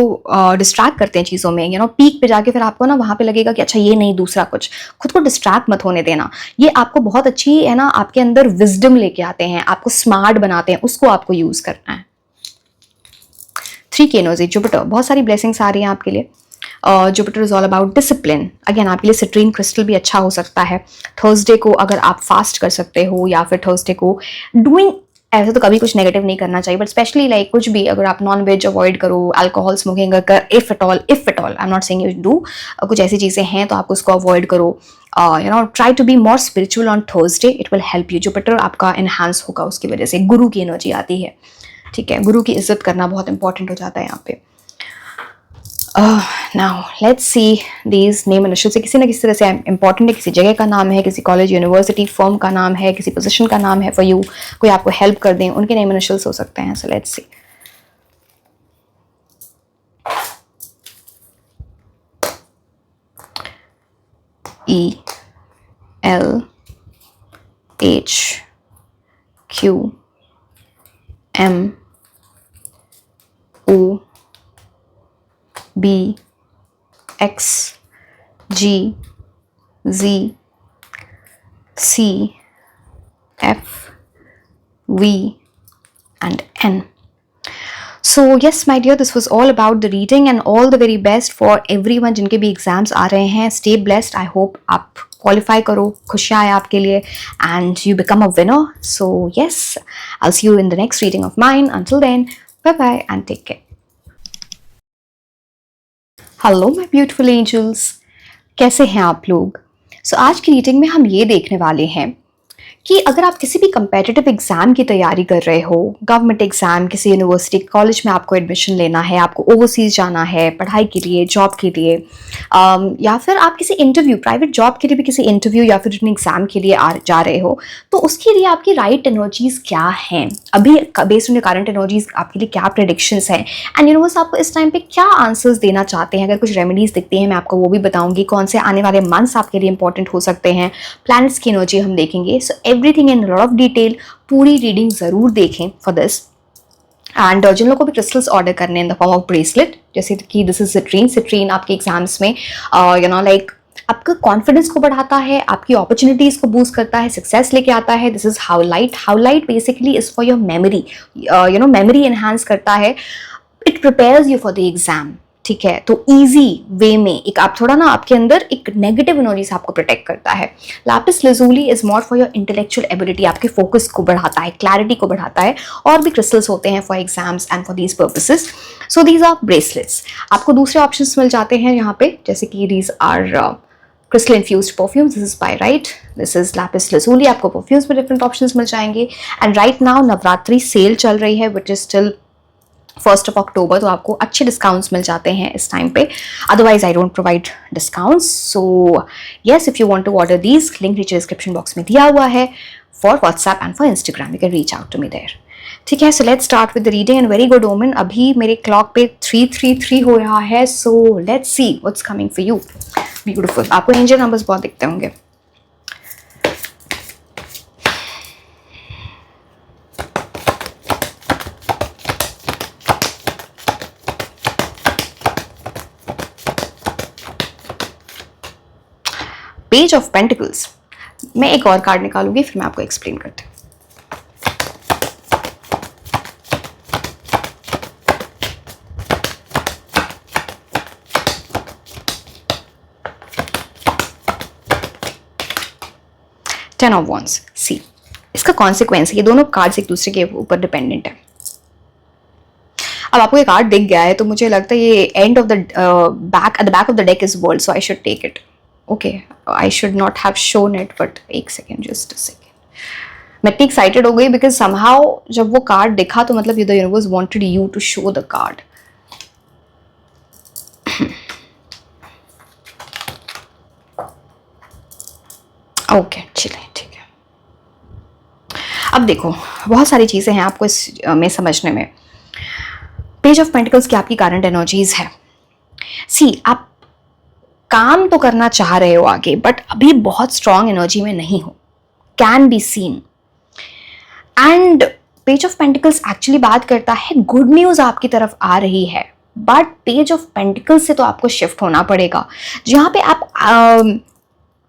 [SPEAKER 1] डिस्ट्रैक्ट करते हैं चीज़ों में. पीक पे जाके फिर आपको ना वहाँ पे लगेगा कि अच्छा ये नहीं दूसरा कुछ. खुद को डिस्ट्रैक्ट मत होने देना. ये आपको बहुत अच्छी है ना, आपके अंदर विजडम लेके आते हैं, आपको स्मार्ट बनाते हैं, उसको आपको यूज़ करना है. 3 की एनर्जी. जुपिटर. बहुत सारी ब्लेसिंग्स आ रही हैं आपके लिए. Jupiter is all about discipline. Again आपके लिए सिट्रीन क्रिस्टल भी अच्छा हो सकता है. थर्सडे को अगर आप फास्ट कर सकते हो, या फिर थर्सडे को डूइंग, ऐसे तो कभी कुछ नेगेटिव नहीं करना चाहिए, बट स्पेशली लाइक कुछ भी अगर आप नॉन वेज अवॉइड करो, अल्कोहल स्मोकिंग अगर if at all I am not saying you do, कुछ ऐसी चीज़ें हैं तो आप उसको अवॉइड करो. Try to be more spiritual on Thursday. It will help you. Jupiter आपका एनहांस होगा उसकी वजह से. गुरु की एनर्जी आती है. ठीक है, गुरु की इज्जत करना बहुत इंपॉर्टेंट हो जाता है यहाँ पे. Now let's see these name initial से किसी ना किसी तरह से इंपॉर्टेंट है. किसी जगह का नाम है, किसी कॉलेज, यूनिवर्सिटी, फर्म का नाम है, किसी पोजीशन का नाम है फॉर यू. कोई आपको हेल्प कर दें, उनके नेम इनिशियल्स हो सकते हैं. सो let's C. E, L, H, Q, M, O, B, X, G, Z, C, F, V, and N. So yes my dear, this was all about the reading and all the very best for everyone जिनके भी exams आ रहे हैं. Stay blessed. I hope आप qualify करो, खुशियाँ आए आपके लिए, and you become a winner. So yes, I'll see you in the next reading of mine. Until then, bye bye and take care. Hello my beautiful angels, कैसे हैं आप लोग. आज की रीडिंग में हम ये देखने वाले हैं कि अगर आप किसी भी कंपेटिटिव एग्जाम की तैयारी कर रहे हो, गवर्नमेंट एग्जाम, किसी यूनिवर्सिटी कॉलेज में आपको एडमिशन लेना है, आपको ओवरसीज जाना है पढ़ाई के लिए, जॉब के लिए, या फिर आप किसी इंटरव्यू, प्राइवेट जॉब के लिए भी किसी इंटरव्यू या फिर रिटन एग्जाम के लिए जा रहे हो, तो उसके लिए आपकी राइट एनर्जीज क्या हैं, अभी based on your current energies आपके लिए क्या प्रेडिक्शंस हैं, एंड यूनिवर्स आपको इस टाइम पे क्या आंसर्स देना चाहते हैं. अगर कुछ रेमेडीज दिखती हैं मैं आपको वो भी बताऊंगी. कौन से आने वाले मंथ्स आपके लिए इंपॉर्टेंट हो सकते हैं, प्लैनेट्स की एनर्जी हम देखेंगे. So everything in lot of detail. पूरी रीडिंग ज़रूर देखें फॉर दिस. एंड जिन लोगों को भी क्रिस्टल्स ऑर्डर करने इन द फॉर्म ऑफ ब्रेसलेट, जैसे कि दिस इज सिट्रीन. सिट्रीन आपके एग्जाम्स में लाइक आपका कॉन्फिडेंस को बढ़ाता है, आपकी अपॉर्चुनिटीज को बूस्ट करता है, सक्सेस लेके आता है। This is how light basically is for your memory, memory enhance करता है। It prepares you for the exam, ठीक है। तो इजी वे में एक आप थोड़ा ना आपके अंदर एक नेगेटिव एनर्जी से आपको प्रोटेक्ट करता है। Lapis lazuli is more for your intellectual ability, आपके फोकस को बढ़ाता है, क्लैरिटी को बढ़ाता है। और भी क्रिस्टल्स होते हैं for exams and for these purposes. So these are bracelets. आपको दूसरे ऑप्शंस मिल जाते हैं यहाँ पे, जैसे कि these are crystal infused perfumes. This is pyrite, this is lapis lazuli. आपको परफ्यूम्स में डिफरेंट ऑप्शंस मिल जाएंगे। And right now Navratri sale चल रही है विच इज स्टिल 1 अक्टूबर, तो आपको अच्छे डिस्काउंट्स मिल जाते हैं इस टाइम पे। Otherwise I don't provide discounts. So yes, if you want to order these, link नीचे डिस्क्रिप्शन बॉक्स में दिया हुआ है for WhatsApp and for Instagram. You can reach out to me there, ठीक है। So let's start with the reading and very good omen. अभी मेरे clock पे 333 हो रहा है। So let's see what's coming for you. Beautiful, आपको angel numbers बहुत दिखते होंगे। Page of pentacles. मैं एक और कार्ड निकालूंगी, फिर मैं आपको एक्सप्लेन करती हूँ। Ten of wands. सी, इसका कॉन्सिक्वेंस, ये दोनों कार्ड्स एक दूसरे के ऊपर डिपेंडेंट है। अब आपको एक कार्ड दिख गया है तो मुझे लगता है ये end of the back, at the back of the deck is world, so I should take it. Okay, I should not have shown it, but एक सेकेंड, जस्ट अ सेकेंड। मैं इतनी एक्साइटेड हो गई बिकॉज समहाउ जब वो card दिखा तो मतलब the universe wanted you to show the card. Okay, चलिए ठीक है। अब देखो, बहुत सारी चीजें हैं आपको इस में समझने में। पेज ऑफ पेंटिकल्स की आपकी करंट एनर्जीज है। सी, आप काम तो करना चाह रहे हो आगे, बट अभी बहुत स्ट्रॉन्ग एनर्जी में नहीं हो, can be seen. And page of pentacles actually बात करता है गुड न्यूज आपकी तरफ आ रही है, बट पेज ऑफ पेंटिकल्स से तो आपको शिफ्ट होना पड़ेगा। जहां पे आप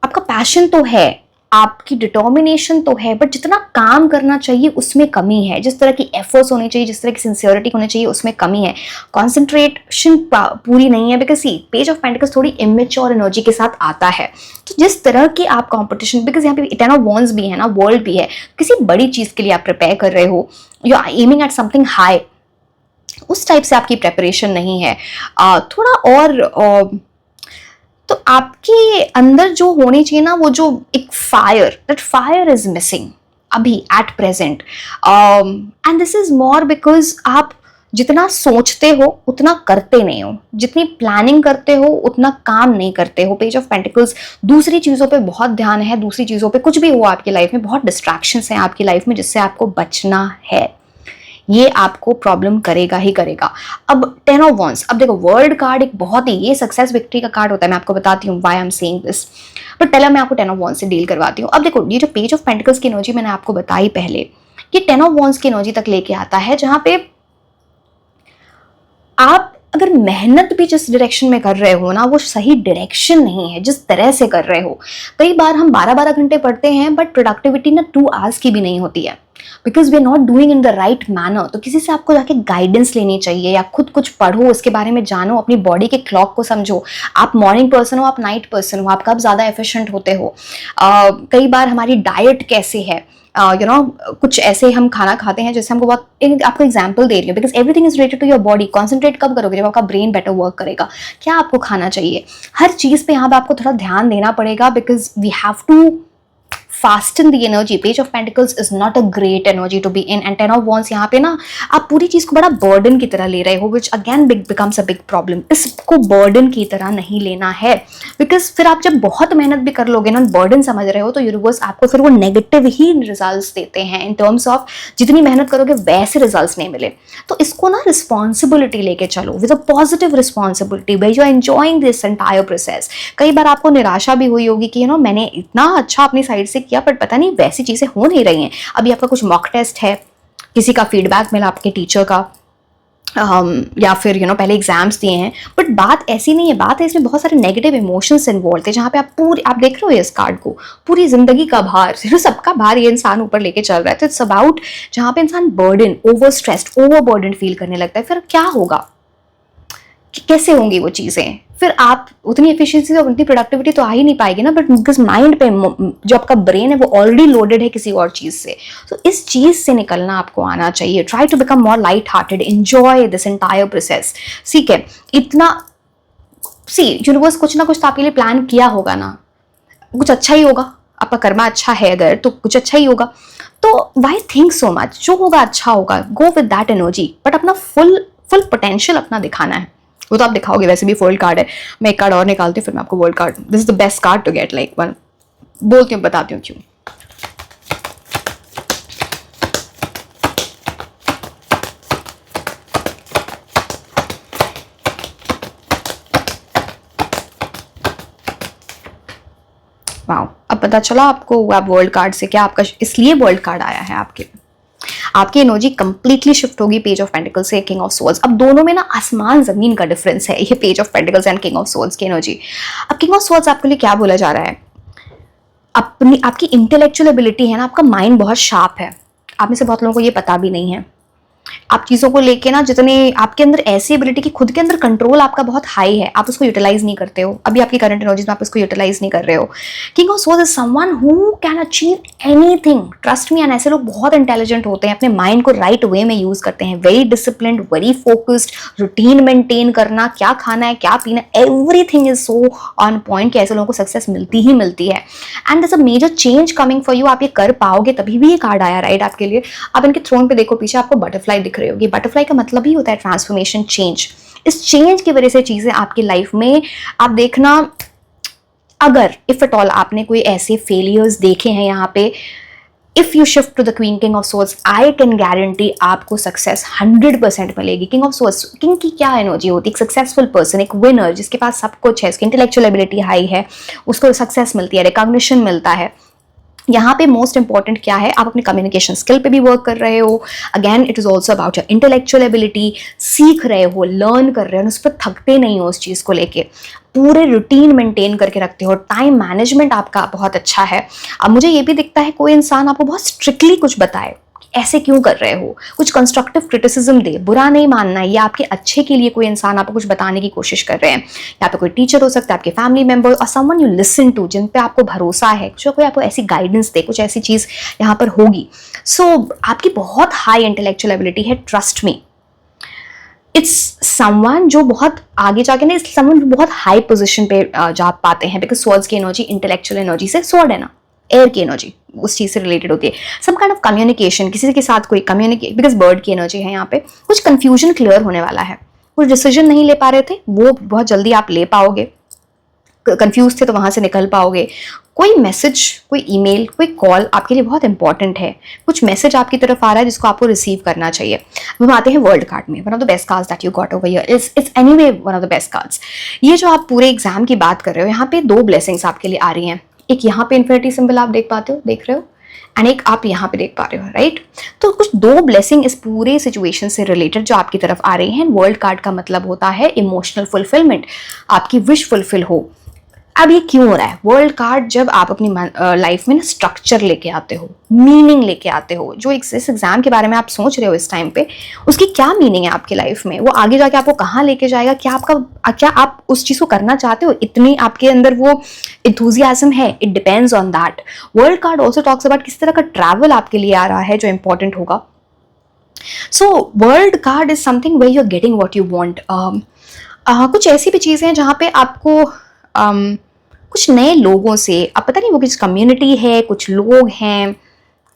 [SPEAKER 1] आपका पैशन तो है, आपकी डिटर्मिनेशन तो है, बट जितना काम करना चाहिए उसमें कमी है। जिस तरह की एफर्ट्स होनी चाहिए, जिस तरह की सिंसियरिटी होनी चाहिए, उसमें कमी है। कॉन्सेंट्रेशन पूरी नहीं है because see, page of pentacles थोड़ी इमेच्योर एनर्जी के साथ आता है। तो जिस तरह की आप कॉम्पिटिशन, बिकॉज यहाँ पे टेन ऑफ वॉन्ड्स भी है ना, वर्ल्ड भी है, किसी बड़ी चीज के लिए आप प्रिपेयर कर रहे हो, you are aiming at something high, उस टाइप से आपकी प्रेपरेशन नहीं है। थोड़ा और तो आपके अंदर जो होनी चाहिए ना, वो जो एक fire, that fire is missing अभी at present. And this is more because आप जितना सोचते हो उतना करते नहीं हो, जितनी प्लानिंग करते हो उतना काम नहीं करते हो। पेज ऑफ पेंटिकल्स दूसरी चीज़ों पे बहुत ध्यान है, दूसरी चीज़ों पे कुछ भी हुआ आपकी लाइफ में, बहुत डिस्ट्रैक्शंस हैं आपकी लाइफ में जिससे आपको बचना है। ये आपको प्रॉब्लम करेगा ही करेगा। अब टेन ऑफ वॉन्ड्स, अब देखो वर्ल्ड कार्ड एक बहुत ही, ये सक्सेस विक्ट्री का कार्ड होता है। मैं आपको बताती हूँ why I am saying this, but पहले मैं आपको टेन ऑफ वॉन्ड्स से डील करवाती हूँ। अब देखो, ये जो पेज ऑफ पेंटिकल्स की एनर्जी मैंने आपको बताई पहले, ये टेन ऑफ वॉन्ड्स की एनर्जी तक लेके आता है, जहां पे आप अगर मेहनत भी जिस डायरेक्शन में कर रहे हो ना, वो सही डायरेक्शन नहीं है जिस तरह से कर रहे हो। कई बार हम 12-12 घंटे पढ़ते हैं बट प्रोडक्टिविटी ना 2 आवर्स की भी नहीं होती है, because we are not doing in the right manner. तो किसी से आपको जाके गाइडेंस लेनी चाहिए, या खुद कुछ पढ़ो, उसके बारे में जानो, अपनी बॉडी के क्लॉक को समझो। आप मॉर्निंग पर्सन हो, आप नाइट पर्सन हो, आप कब ज़्यादा एफिशिएंट होते हो। कई बार हमारी डाइट कैसे है, कुछ ऐसे हम खाना खाते हैं जैसे हमको बहुत, आपको एग्जांपल दे रही हूँ because everything is related to your body. Concentrate कब करोगे, जब आपका ब्रेन बेटर वर्क करेगा। क्या आपको खाना चाहिए, हर चीज़ पे यहाँ पे आपको थोड़ा ध्यान देना पड़ेगा, because we have to fasten the energy. Page of Pentacles is not a great energy to be in, and Ten of Wands यहाँ पे ना आप पूरी चीज को बड़ा बर्डन की तरह ले रहे हो, which again becomes a big problem. इसको बर्डन की तरह नहीं लेना है, बिकॉज फिर आप जब बहुत मेहनत भी कर लोगे ना, बर्डन समझ रहे हो, तो यूनिवर्स आपको फिर वो नेगेटिव ही रिजल्ट्स देते हैं इन टर्म्स ऑफ जितनी मेहनत करोगे वैसे रिजल्ट्स नहीं मिले। तो इसको ना रिस्पॉन्सिबिलिटी लेके चलो, विद अ पॉजिटिव रिस्पॉन्सिबिलिटी, भाई you are enjoying this entire process. कई बार आपको निराशा भी हुई होगी कि मैंने इतना अच्छा अपनी साइड से किया बट पता नहीं वैसी चीजें हो नहीं रही हैं। अभी आपका कुछ मॉक टेस्ट है, किसी का फीडबैक मिला आपके टीचर का, या फिर पहले एग्जाम्स दिए हैं, बट बात ऐसी नहीं है, बात है इसमें बहुत सारे नेगेटिव इमोशंस इन्वॉल्व थे, जहाँ पे आप देख रहे हो इस कार्ड को, पूरी जिंदगी का भार, सबका भार ये इंसान ऊपर लेके चल रहा है। तो इट्स अबाउट जहाँ पे इंसान burden, over stressed, over burden feel करने लगता है। फिर क्या होगा, कैसे होंगी वो चीज़ें, फिर आप उतनी एफिशिएंसी और उतनी प्रोडक्टिविटी तो आ ही नहीं पाएगी ना। बट बिकॉज माइंड पे जो आपका ब्रेन है वो ऑलरेडी लोडेड है किसी और चीज़ से, तो इस चीज़ से निकलना आपको आना चाहिए। Try to become more light hearted, enjoy this entire process. ठीक है, इतना यूनिवर्स कुछ ना कुछ तो आपके लिए प्लान किया होगा ना, कुछ अच्छा ही होगा, आपका कर्मा अच्छा है अगर तो कुछ अच्छा ही होगा। तो वाई थिंक सो मच, जो होगा अच्छा होगा, go with that energy, but अपना फुल पोटेंशियल अपना दिखाना है। वो तो आप दिखाओगे, वैसे भी फोल्ड कार्ड है। मैं एक कार्ड और निकालती हूँ, फिर मैं आपको world card, this is the best card to get, like one बोलती हूँ, बताती हूँ क्यों। वाओ, अब पता चला आपको आप वर्ल्ड कार्ड से क्या आपका इसलिए वर्ल्ड कार्ड आया है आपके। आपकी एनर्जी कंप्लीटली शिफ्ट होगी पेज ऑफ पेंटिकल्स से किंग ऑफ सोर्ड्स। अब दोनों में ना आसमान जमीन का डिफरेंस है, ये page of pentacles and king of swords की एनर्जी। अब किंग ऑफ सोर्ड्स आपके लिए क्या बोला जा रहा है, आपकी इंटेलेक्चुअल एबिलिटी है ना, आपका माइंड बहुत शार्प है। आप में से बहुत लोगों को ये पता भी नहीं है। आप चीज़ों को लेके ना, जितने आपके अंदर ऐसी एबिलिटी कि खुद के अंदर कंट्रोल आपका बहुत हाई है, आप उसको यूटिलाइज नहीं करते हो। अभी आपकी करंट एनर्जीज में आप उसको यूटिलाइज नहीं कर रहे हो। King of swords is someone who can achieve anything, trust me. And ऐसे लोग बहुत इंटेलिजेंट होते हैं, अपने माइंड को राइट वे में यूज करते हैं, very disciplined, very focused, routine maintain करना, क्या खाना है क्या पीना, everything is so on point कि ऐसे लोगों को सक्सेस मिलती ही मिलती है। And this a major change coming for you, आप ये कर पाओगे तभी भी ये कार्ड आया राइट आपके लिए। आप इनके थ्रोन पे देखो, पीछे आपको बटरफ्लाई दिख रही होगी। बटरफ्लाई का मतलब ही होता है ट्रांसफॉर्मेशन, चेंज। इस चेंज की वजह से चीजें आपकी लाइफ में आप देखना, अगर इफ एट ऑल आपने कोई ऐसे फेलियर्स देखे हैं यहाँ पे, if you shift to the queen king of swords, I can guarantee आपको सक्सेस 100% मिलेगी। किंग ऑफ सोर्ड्स, किंग की क्या एनर्जी होती है, एक सक्सेसफुल पर्सन, एक विनर जिसके पास सब कुछ है, उसकी इंटेलेक्चुअल एबिलिटी हाई है, उसको सक्सेस मिलती है, रिकॉग्निशन मिलता है। यहाँ पे मोस्ट इंपॉर्टेंट क्या है, आप अपने कम्युनिकेशन स्किल पे भी वर्क कर रहे हो। Again it is also about your intellectual ability, सीख रहे हो, लर्न कर रहे हो, उस पर थकते नहीं हो, उस चीज़ को लेके पूरे रूटीन मेंटेन करके रखते हो, टाइम मैनेजमेंट आपका बहुत अच्छा है। अब मुझे ये भी दिखता है कोई इंसान आपको बहुत स्ट्रिक्टली कुछ बताए, ऐसे क्यों कर रहे हो, कुछ कंस्ट्रक्टिव क्रिटिसिज्म दे, बुरा नहीं मानना है, ये आपके अच्छे के लिए कोई इंसान आपको कुछ बताने की कोशिश कर रहे हैं। यहाँ पे कोई टीचर हो सकता है, आपके फैमिली मेंबर और समवन यू लिसन टू, जिन पे आपको भरोसा है, कुछ कोई आपको ऐसी गाइडेंस दे, कुछ ऐसी चीज़ यहाँ पर होगी। सो आपकी बहुत हाई इंटेलेक्चुअल एबिलिटी है, ट्रस्ट मी। इट्स समवन जो बहुत आगे जाके ना, समवन बहुत हाई पोजिशन पे जा पाते हैं, बिकॉज स्वर्ड्स की एनर्जी इंटेलेक्चुअल एनर्जी से, स्वॉर्ड है ना एयर की एनर्जी, उस चीज से रिलेटेड होती है। सम काइंड ऑफ कम्युनिकेशन, किसी के साथ कोई कम्युनिकेट, बिकॉज बर्ड की एनर्जी है यहाँ पे, कुछ कंफ्यूजन क्लियर होने वाला है। कुछ डिसीजन नहीं ले पा रहे थे, वो बहुत जल्दी आप ले पाओगे। कंफ्यूज थे तो वहां से निकल पाओगे। कोई मैसेज, कोई ईमेल, कोई कॉल आपके लिए बहुत इंपॉर्टेंट है, कुछ मैसेज आपकी तरफ आ रहा है जिसको आपको रिसीव करना चाहिए। हम आते हैं वर्ल्ड कार्ड में, one of the best cards that you got over here is anyway one of the best cards. ये जो आप पूरे एग्जाम की बात कर रहे हो, यहाँ पे दो ब्लेसिंग्स आपके लिए आ रही हैं। एक यहाँ पे इन्फिनिटी सिंबल आप देख पाते हो, देख रहे हो, एंड एक आप यहाँ पे देख पा रहे हो, राइट। तो कुछ दो ब्लेसिंग इस पूरे सिचुएशन से रिलेटेड जो आपकी तरफ आ रही हैं। वर्ल्ड कार्ड का मतलब होता है इमोशनल फुलफिलमेंट, आपकी विश फुलफिल हो। अब ये क्यों हो रहा है, वर्ल्ड कार्ड जब आप अपनी लाइफ में ना स्ट्रक्चर लेके आते हो, मीनिंग लेके आते हो, जो इस एग्जाम के बारे में आप सोच रहे हो इस टाइम पे, उसकी क्या मीनिंग है आपके लाइफ में, वो आगे जाके आपको कहाँ लेके जाएगा, क्या आप उस चीज को करना चाहते हो, इतनी आपके अंदर वो इंथुजियाज्म है, it depends on that. World card also talks about किस तरह का ट्रैवल आपके लिए आ रहा है जो इंपॉर्टेंट होगा। So world card is something where you are getting what you want. कुछ ऐसी भी चीजें हैं जहाँ पे आपको कुछ नए लोगों से, अब पता नहीं वो किस कम्युनिटी है, कुछ लोग हैं,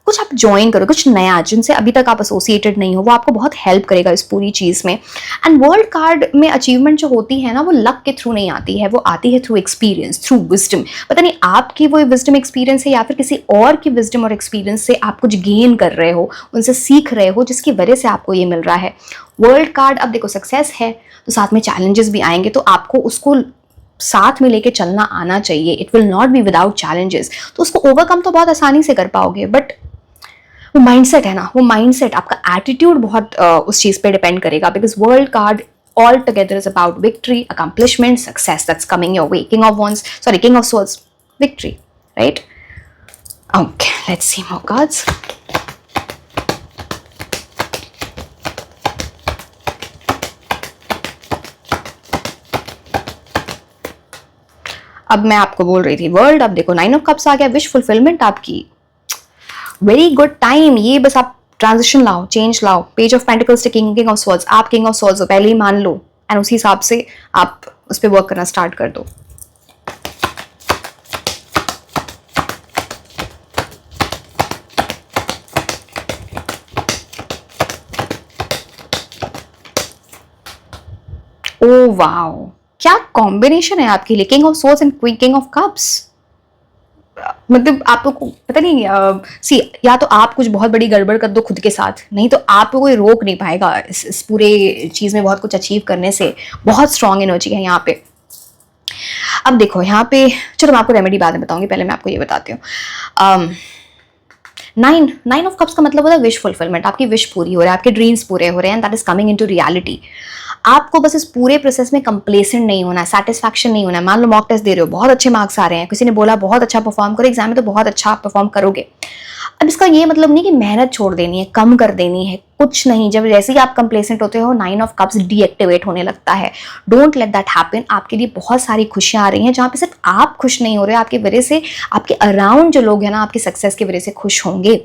[SPEAKER 1] कुछ आप ज्वाइन करो, कुछ नया जिनसे अभी तक आप एसोसिएटेड नहीं हो, वो आपको बहुत हेल्प करेगा इस पूरी चीज़ में। एंड वर्ल्ड कार्ड में अचीवमेंट जो होती है ना, वो लक के थ्रू नहीं आती है, वो आती है थ्रू एक्सपीरियंस, थ्रू विजडम। पता नहीं आपकी वो विजडम एक्सपीरियंस है या फिर किसी और की विजडम और एक्सपीरियंस से आप कुछ गेन कर रहे हो, उनसे सीख रहे हो, जिसकी वजह से आपको ये मिल रहा है। वर्ल्ड कार्ड, अब देखो सक्सेस है तो साथ में चैलेंजेस भी आएंगे, तो आपको उसको साथ में लेके चलना आना चाहिए। It will not be without challenges, तो उसको ओवरकम तो बहुत आसानी से कर पाओगे, बट वो माइंडसेट है ना, वो माइंडसेट, आपका एटीट्यूड बहुत उस चीज पे डिपेंड करेगा, because world card all together is about victory, accomplishment, success that's coming your way. King of swords, victory, right? Okay, let's see more cards. अब मैं आपको बोल रही थी वर्ल्ड, अब देखो 9 ऑफ कप्स आ गया, विश फुलफिलमेंट आपकी, वेरी गुड टाइम। ये बस आप ट्रांजिशन लाओ, चेंज लाओ। पेज ऑफ पेंटिकल्स से किंग ऑफ स्वॉर्ड्स, आप किंग ऑफ स्वॉर्ड्स हो पहले ही मान लो, एंड उसी हिसाब से आप उस पर वर्क करना स्टार्ट कर दो। ओ वाओ, क्या कॉम्बिनेशन है आपके लिए, king of swords and king of cups. मतलब आपको पता नहीं, सी या तो आप कुछ बहुत बड़ी गड़बड़ कर दो खुद के साथ, नहीं तो आपको कोई रोक नहीं पाएगा इस पूरे चीज में बहुत कुछ अचीव करने से। बहुत स्ट्रांग एनर्जी है यहाँ पे। अब देखो यहाँ पे, चलो मैं आपको रेमेडी बाद में बताऊंगी, पहले मैं आपको ये बताती हूँ। 9 ऑफ कप्स का मतलब होता है विश फुलफिलमेंट, आपकी विश पूरी हो रही है, आपके ड्रीम्स पूरे हो रहे हैं, that is coming into reality. आपको बस इस पूरे प्रोसेस में कंप्लेसेंट नहीं होना है, सेटिस्फैक्शन नहीं होना है। मान लो मॉक टेस्ट दे रहे हो, बहुत अच्छे मार्क्स आ रहे हैं, किसी ने बोला बहुत अच्छा परफॉर्म करो एग्जाम में, तो बहुत अच्छा परफॉर्म करोगे। अब इसका ये मतलब नहीं कि मेहनत छोड़ देनी है, कम कर देनी है, कुछ नहीं। जब जैसे ही आप कंप्लेसेंट होते हो, 9 ऑफ कप्स डीएक्टिवेट होने लगता है। Don't let that happen. आपके लिए बहुत सारी खुशियां आ रही हैं, जहां पे सिर्फ आप खुश नहीं हो रहे, आपकी वजह से आपके अराउंड जो लोग हैं ना, आपकी सक्सेस की वजह से खुश होंगे।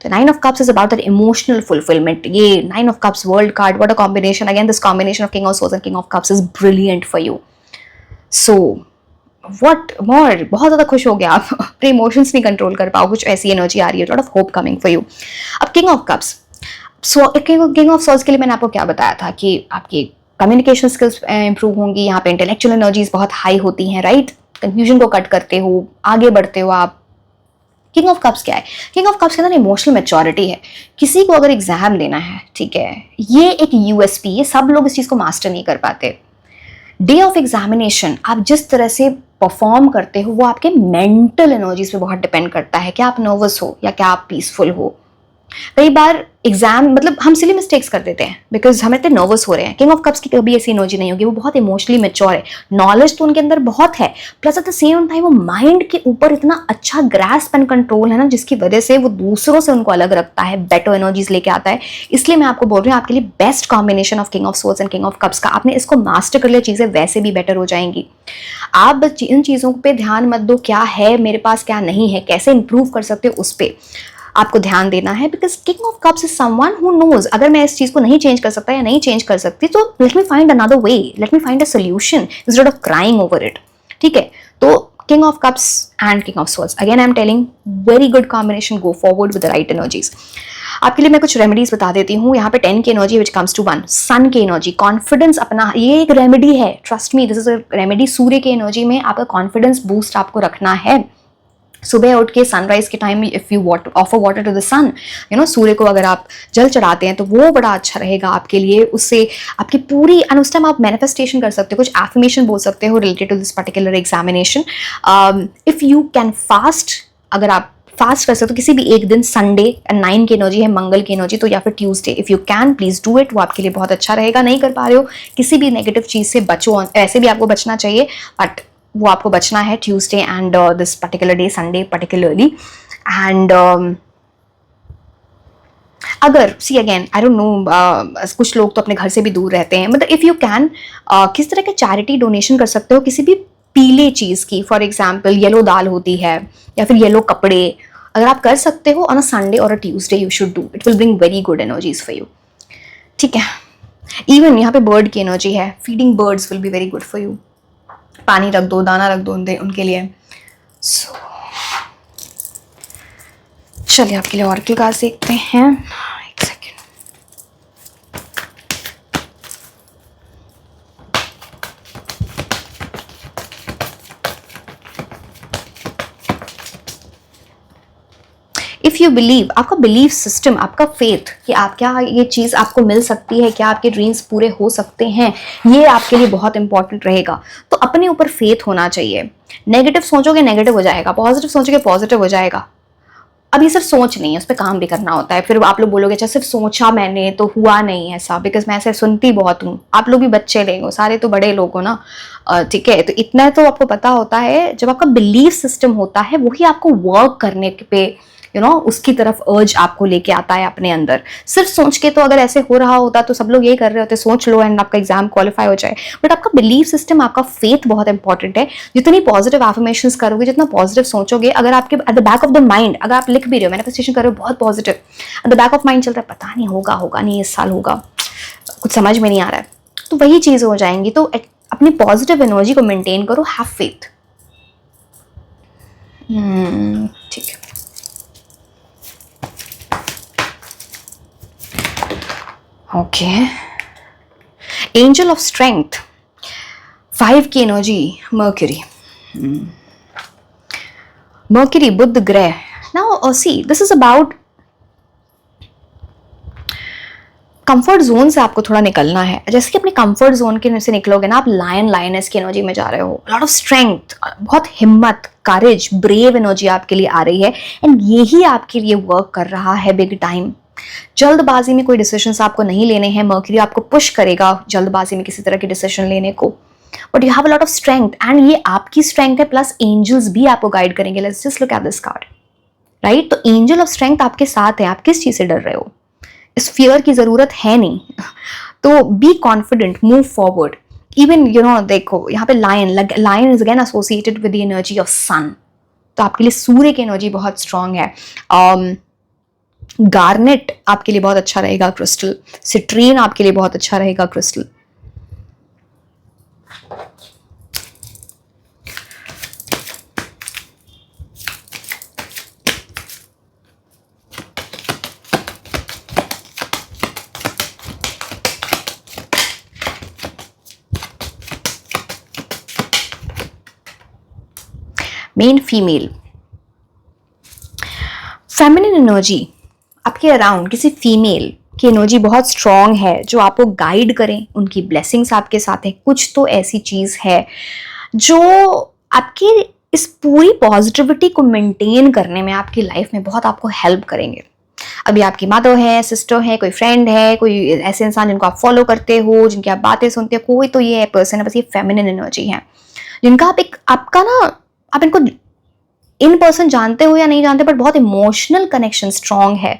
[SPEAKER 1] तो 9 of Cups is about that emotional fulfillment. ये 9 of Cups world card, what a combination. Again, this combination of King of Swords and King of Cups is brilliant for you. So, what more? बहुत ज़्यादा खुश हो गया आप, अपने emotions नहीं control कर पाओ, कुछ ऐसी एनर्जी आ रही है, lot of hope coming for you. अब King of Cups, King of Swords के लिए मैंने आपको क्या बताया था कि आपकी कम्युनिकेशन स्किल्स इंप्रूव होंगी, यहाँ पे इंटेलेक्चुअल एनर्जीज बहुत हाई होती हैं, राइट? कंफ्यूजन को कट करते हो, आगे बढ़ते हो आप। किंग ऑफ कप्स क्या है? किंग ऑफ कप्स के अंदर इमोशनल मैच्योरिटी है। किसी को अगर एग्जाम लेना है, ठीक है, ये एक यूएसपी, ये सब लोग इस चीज को मास्टर नहीं कर पाते। डे ऑफ एग्जामिनेशन आप जिस तरह से परफॉर्म करते हो, वो आपके मेंटल एनर्जीज पे बहुत डिपेंड करता है, क्या आप नर्वस हो या क्या आप पीसफुल हो। कई बार एग्जाम, मतलब हम सिली मिस्टेक्स कर देते हैं बिकॉज हम इतने नर्वस हो रहे हैं। किंग ऑफ कप्स की कभी ऐसी एनर्जी नहीं होगी, वो बहुत इमोशनली मैच्योर है, नॉलेज तो उनके अंदर बहुत है, plus at the same time वो माइंड के ऊपर इतना अच्छा ग्रास्प एंड कंट्रोल है ना, जिसकी वजह से वो दूसरों से उनको अलग रखता है, बेटर एनर्जीज लेके आता है। इसलिए मैं आपको बोल रही हूँ, आपके लिए best combination of king of swords and king of cups का। आपने इसको मास्टर कर लिया, चीजें वैसे भी बेटर हो जाएंगी। आप बस इन चीजों पे ध्यान मत दो, क्या है मेरे पास क्या नहीं है, कैसे इंप्रूव कर सकते हो, उस पर आपको ध्यान देना है। Because king of cups is someone who knows, अगर मैं इस चीज को नहीं चेंज कर सकता या नहीं चेंज कर सकती, तो let me find another way, let me find a solution instead of crying over it. ठीक है, तो king of cups and king of swords, again I am telling, very good combination, go forward with the right energies. आपके लिए मैं कुछ remedies बता देती हूँ। यहाँ पे 10 की energy which comes to 1, sun की एनर्जी, कॉन्फिडेंस अपना, ये एक रेमेडी है, trust me, this is a remedy. सूर्य की एनर्जी में आपका कॉन्फिडेंस बूस्ट आपको रखना है। सुबह उठ के सनराइज के टाइम में if you offer water to the sun, you know, सूर्य को अगर आप जल चढ़ाते हैं तो वो बड़ा अच्छा रहेगा आपके लिए। उससे आपकी पूरी, एंड उस टाइम आप मैनिफेस्टेशन कर सकते हो, कुछ एफर्मेशन बोल सकते हो related to this particular examination. If you can fast, अगर आप फास्ट कर सकते हो किसी भी एक दिन, संडे, 9 की एनर्जी है, मंगल की एनर्जी, तो या फिर Tuesday, if you can please do it, वो आपके लिए बहुत अच्छा रहेगा। नहीं कर पा रहे हो, किसी भी नेगेटिव चीज से बचो, ऐसे भी आपको बचना चाहिए, बट वो आपको बचना है Tuesday and this particular day, Sunday particularly. And अगर see again I don't know, कुछ लोग तो अपने घर से भी दूर रहते हैं, मतलब इफ यू कैन किस तरह के चैरिटी डोनेशन कर सकते हो किसी भी पीले चीज की, फॉर एग्जाम्पल येलो दाल होती है या फिर येलो कपड़े, अगर आप कर सकते हो ऑन अ संडे और a Tuesday, you should do, it will bring very good energies for you. ठीक है, इवन यहाँ पे बर्ड की एनर्जी है, feeding birds will be very good for you. पानी रख दो, दाना रख दो उनके लिए। सो चलिए आपके लिए ऑरेकल कार्ड्स देखते हैं, एक सेकेंड। इफ यू बिलीव, आपका बिलीफ सिस्टम, आपका फेथ कि आप क्या ये चीज आपको मिल सकती है, क्या आपके ड्रीम्स पूरे हो सकते हैं, ये आपके लिए बहुत इंपॉर्टेंट रहेगा। तो अपने ऊपर फेथ होना चाहिए। नेगेटिव सोचोगे नेगेटिव हो जाएगा, पॉजिटिव सोचोगे पॉजिटिव हो जाएगा। अभी सिर्फ सोच नहीं है, उस पर काम भी करना होता है। फिर आप लोग बोलोगे अच्छा सिर्फ सोचा मैंने तो हुआ नहीं ऐसा, बिकॉज मैं ऐसे सुनती बहुत हूँ। आप लोग भी बच्चे नहीं हो, सारे तो बड़े लोग हो ना, ठीक है। तो इतना तो आपको पता होता है, जब आपका बिलीफ सिस्टम होता है वही आपको वर्क करने पे उसकी तरफ अर्ज आपको लेके आता है अपने अंदर। सिर्फ सोच के तो अगर ऐसे हो रहा होता तो सब लोग ये कर रहे होते, सोच लो एंड आपका एग्जाम क्वालिफाई हो जाए। बट आपका बिलीफ सिस्टम, आपका फेथ बहुत इंपॉर्टेंट है। जितनी पॉजिटिव एफर्मेशंस करोगे, जितना पॉजिटिव सोचोगे, अगर आपके eight the back of the mind, अगर आप लिख भी रहे हो, मैनिफेस्टेशन कर रहे हो बहुत positive, eight the back of mind चल रहा है पता नहीं होगा होगा नहीं, इस साल होगा, कुछ समझ में नहीं आ रहा है, तो वही चीज़ हो जाएंगी। तो अपनी पॉजिटिव एनर्जी को मेंटेन करो, हैव फेथ। ठीक है। ओके, एंजल ऑफ स्ट्रेंथ, 5 की एनर्जी, मर्क्यूरी। मर्क्यूरी बुध ग्रह। Now see, this is about comfort zone से आपको थोड़ा निकलना है। जैसे कि अपने कंफर्ट जोन के से निकलोगे ना, आप लायन लायनेस की एनर्जी में जा रहे हो। लॉट ऑफ स्ट्रेंथ, बहुत हिम्मत, करेज, ब्रेव एनर्जी आपके लिए आ रही है, एंड यही आपके लिए वर्क कर रहा है बिग टाइम। जल्दबाजी में कोई डिसीजंस आपको नहीं लेने हैं। मर्क्यूरी आपको पुश करेगा जल्दबाजी में किसी तरह के डिसीजन लेने को, but you have a lot of strength, and ये आपकी स्ट्रेंथ है, प्लस एंजल्स भी आपको गाइड करेंगे। Let's just look at this card, right. तो एंजल ऑफ स्ट्रेंथ आपके साथ है। आप किस चीज से डर रहे हो? इस फियर की जरूरत है नहीं। तो be confident, move forward. Even देखो यहाँ पे lion is again associated with the energy of sun, तो आपके लिए सूर्य की एनर्जी बहुत स्ट्रांग है। गार्नेट आपके लिए बहुत अच्छा रहेगा क्रिस्टल। सिट्रीन आपके लिए बहुत अच्छा रहेगा crystal. Main female, feminine energy आपके अराउंड किसी फीमेल की एनर्जी बहुत स्ट्रांग है, जो आपको गाइड करें, उनकी ब्लेसिंग्स आपके साथ है। कुछ तो ऐसी चीज है जो आपकी इस पूरी पॉजिटिविटी को मेंटेन करने में आपकी लाइफ में बहुत आपको हेल्प करेंगे। अभी आपकी मदर है, सिस्टर है, कोई फ्रेंड है, कोई ऐसे इंसान जिनको आप फॉलो करते हो, जिनकी आप बातें सुनते हो, कोई तो ये पर्सन है, बस ये फेमिनिन एनर्जी है, जिनका आप इनको इन पर्सन जानते हो या नहीं जानते, बट बहुत इमोशनल कनेक्शन स्ट्रांग है।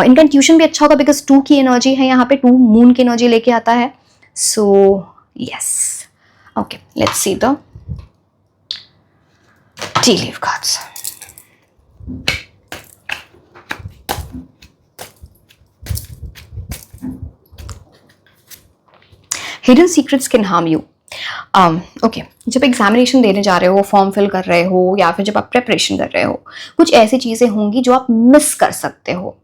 [SPEAKER 1] इनका इंट्यूशन भी अच्छा होगा, बिकॉज 2 की एनर्जी है यहाँ पे, 2 मून की एनर्जी लेके आता है। So yes, okay, let's see the T leaf cards. Hidden secrets can harm you. Okay, जब एग्जामिनेशन देने जा रहे हो, फॉर्म फिल कर रहे हो, या फिर जब आप प्रेपरेशन कर रहे हो, कुछ ऐसी चीज़ें होंगी जो आप मिस कर सकते हो,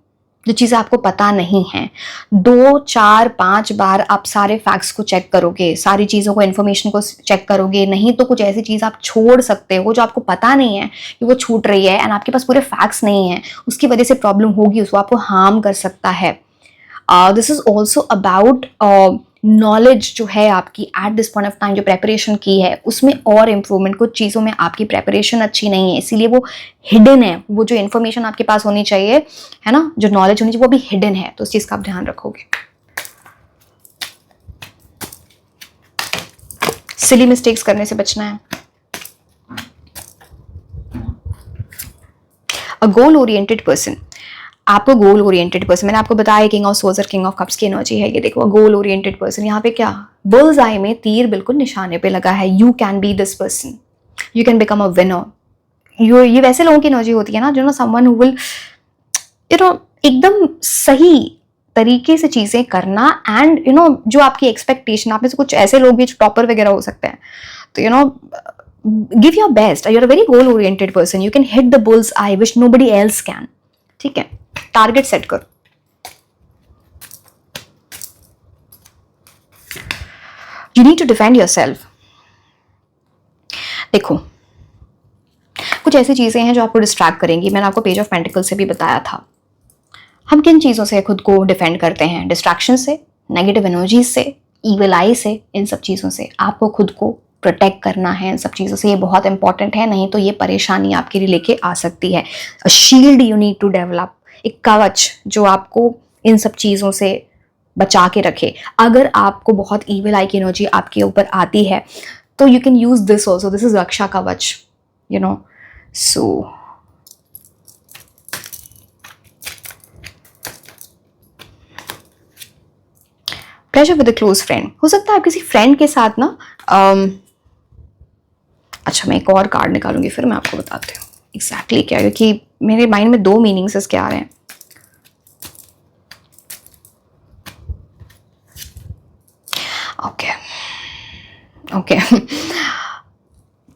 [SPEAKER 1] जो चीज़ें आपको पता नहीं है। 2, 4, 5 बार आप सारे फैक्ट्स को चेक करोगे, सारी चीज़ों को, इन्फॉर्मेशन को चेक करोगे, नहीं तो कुछ ऐसी चीज़ आप छोड़ सकते हो जो आपको पता नहीं है कि वो छूट रही है, एंड आपके पास पूरे फैक्ट्स नहीं है, उसकी वजह से प्रॉब्लम होगी, उसको आपको हार्म कर सकता है। This is also about knowledge जो है आपकी eight this point of time, जो प्रेपरेशन की है उसमें और इम्प्रूवमेंट। कुछ चीज़ों में आपकी प्रेपरेशन अच्छी नहीं है, इसीलिए वो हिडन है। वो जो इन्फॉर्मेशन आपके पास होनी चाहिए, है ना, जो नॉलेज होनी चाहिए, वो भी हिडन है, तो उस चीज़ का आप ध्यान रखोगे। सिली मिस्टेक्स करने से बचना है। अ गोल ओरिएंटेड पर्सन, आपको गोल ओरिएंटेड पर्सन, मैंने आपको बताया किंग ऑफ सोल्स और किंग ऑफ कप्स की एनर्जी है ये। देखो, गोल ओरिएंटेड पर्सन, यहाँ पे क्या, बुल्स आई में तीर बिल्कुल निशाने पे लगा है। You can be this person, you can become a winner. ये वैसे लोगों की एनर्जी होती है ना, जो समवन हु विल एकदम सही तरीके से चीजें करना, एंड जो आपकी एक्सपेक्टेशन, आप में से कुछ ऐसे लोग भी जो टॉपर वगैरह हो सकते हैं, तो give your best. You are a very goal oriented person, you can hit the bull's eye which nobody else can. ठीक है, टारगेट सेट करो। You need to defend yourself. देखो, कुछ ऐसी चीजें हैं जो आपको डिस्ट्रैक्ट करेंगी। मैंने आपको पेज ऑफ पेंटिकल से भी बताया था। हम किन चीजों से खुद को डिफेंड करते हैं? डिस्ट्रैक्शन से, नेगेटिव एनर्जी से, ईविल आई से, इन सब चीजों से आपको खुद को प्रोटेक्ट करना है इन सब चीज़ों से, ये बहुत इंपॉर्टेंट है, नहीं तो ये परेशानी आपके लिए लेके आ सकती है। Shield you need to develop, एक कवच जो आपको इन सब चीज़ों से बचा के रखे। अगर आपको बहुत ईविल आई की एनर्जी आपके ऊपर आती है तो you can use this also, this is रक्षा कवच, you know. So pleasure with a close friend, हो सकता है आप किसी फ्रेंड के साथ ना अच्छा मैं एक और कार्ड निकालूंगी फिर मैं आपको बताती हूँ एग्जैक्टली क्या, क्योंकि मेरे माइंड में 2 मीनिंग्स इसके आ रहे हैं। ओके ओके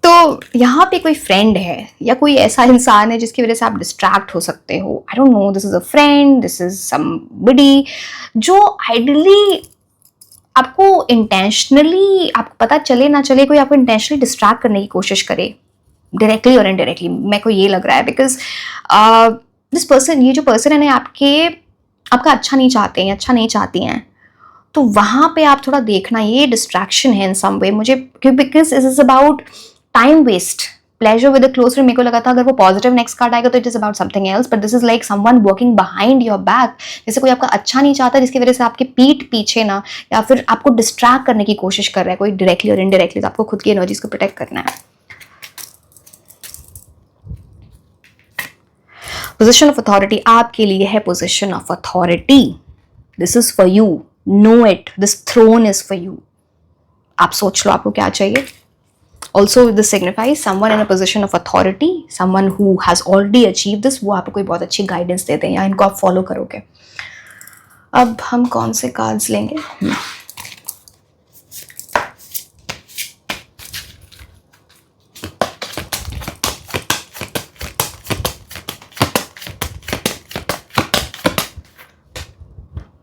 [SPEAKER 1] तो यहाँ पे कोई फ्रेंड है या कोई ऐसा इंसान है जिसकी वजह से आप डिस्ट्रैक्ट हो सकते हो। I don't know, this is a friend, this is somebody जो आइडली आपको इंटेंशनली, आपको पता चले ना चले, कोई आपको इंटेंशनली डिस्ट्रैक्ट करने की कोशिश करे, डायरेक्टली और इनडायरेक्टली। मेरे को ये लग रहा है बिकॉज दिस पर्सन, ये जो पर्सन है ना आपका अच्छा नहीं चाहते हैं, अच्छा नहीं चाहती हैं, तो वहां पे आप थोड़ा देखना, ये डिस्ट्रैक्शन है इन सम वे मुझे, because it is about time waste. Pleasure with a close friend, मेरे को लगा था अगर वो पॉजिटिव नेक्स्ट कार्ड आएगा तो it is about something else, but this is like someone working behind your back. जैसे कोई आपका अच्छा नहीं चाहता जिसकी वजह से आपकी पीठ पीछे ना, या फिर आपको डिस्ट्रैक्ट करने की कोशिश कर रहा है कोई डायरेक्टली और इनडायरेक्टली, तो आपको खुद की एनर्जीज को प्रोटेक्ट करना है। पोजिशन ऑफ अथॉरिटी आपके लिए है, position of authority, this is for you, know it, this throne is for you. आप सोच लो आपको क्या चाहिए। Also this signifies someone in a position of authority, someone who has already achieved this, वो आपको कोई बहुत अच्छी गाइडेंस देते हैं या इनको आप फॉलो करोगे। अब हम कौन से कार्ड्स लेंगे?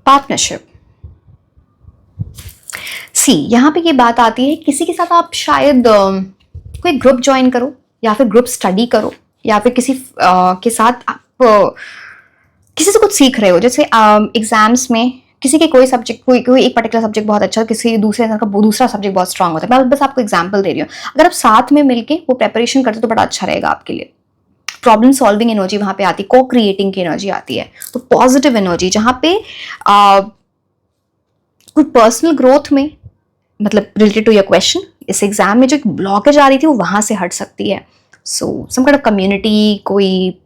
[SPEAKER 1] पार्टनरशिप। सी यहाँ पे ये बात आती है, किसी के साथ आप शायद कोई ग्रुप ज्वाइन करो या फिर ग्रुप स्टडी करो या फिर किसी के साथ आप किसी से कुछ सीख रहे हो। जैसे एग्जाम्स में किसी के कोई सब्जेक्ट, कोई एक पर्टिकुलर सब्जेक्ट बहुत अच्छा, किसी दूसरे इंसान का दूसरा सब्जेक्ट बहुत स्ट्रांग होता है। मैं बस आपको एग्जाम्पल दे रही हूँ। अगर आप साथ में मिलके वो प्रेपरेशन करते तो बड़ा अच्छा रहेगा आपके लिए। प्रॉब्लम सॉल्विंग एनर्जी वहां पे आती है, को क्रिएटिंग की एनर्जी आती है। तो पॉजिटिव एनर्जी जहाँ पे कोई पर्सनल ग्रोथ में, मतलब रिलेटेड टू योर क्वेश्चन, इस एग्जाम में जो ब्लॉकेज आ रही थी वो वहां से हट सकती है। सो सम काइंड ऑफ कम्युनिटी, कोई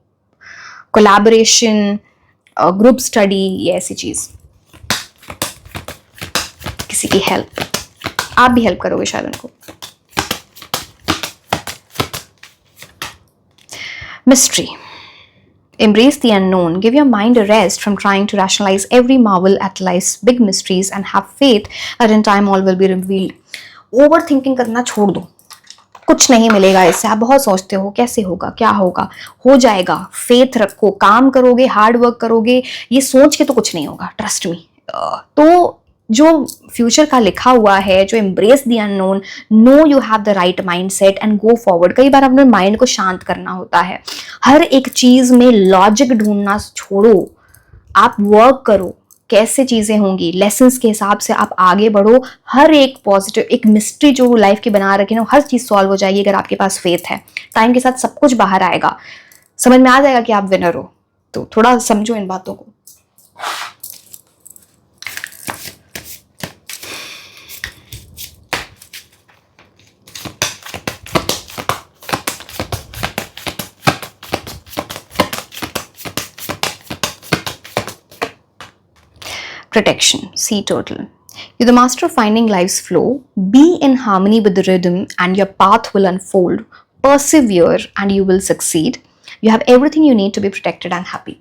[SPEAKER 1] कोलैबोरेशन, ग्रुप स्टडी, ये ऐसी चीज, किसी की हेल्प, आप भी हेल्प करोगे शायद उनको। Mystery. Embrace the unknown. Give your mind a rest from trying to rationalize every marvel at life's big mysteries and have faith that in time all will be revealed. Overthinking करना छोड़ दो, कुछ नहीं मिलेगा इससे। आप बहुत सोचते हो कैसे होगा, क्या होगा, हो जाएगा। फेथ रखो, काम करोगे, हार्ड वर्क करोगे, ये सोच के तो कुछ नहीं होगा, ट्रस्ट मी। तो जो फ्यूचर का लिखा हुआ है, जो embrace the unknown, know you have the right mindset and go forward. कई बार अपने माइंड को शांत करना होता है, हर एक चीज में लॉजिक ढूंढना छोड़ो, आप वर्क करो, कैसे चीजें होंगी, लेसन्स के हिसाब से आप आगे बढ़ो। हर एक पॉजिटिव, एक मिस्ट्री जो लाइफ की बना रखी ना, हर चीज सॉल्व हो जाएगी अगर आपके पास फेथ है। टाइम के साथ सब कुछ बाहर आएगा, समझ में आ जाएगा कि आप विनर हो। तो थोड़ा समझो इन बातों को। Protection, sea turtle. You're the master of finding life's flow. Be in harmony with the rhythm and your path will unfold. Persevere and you will succeed. You have everything you need to be protected and happy.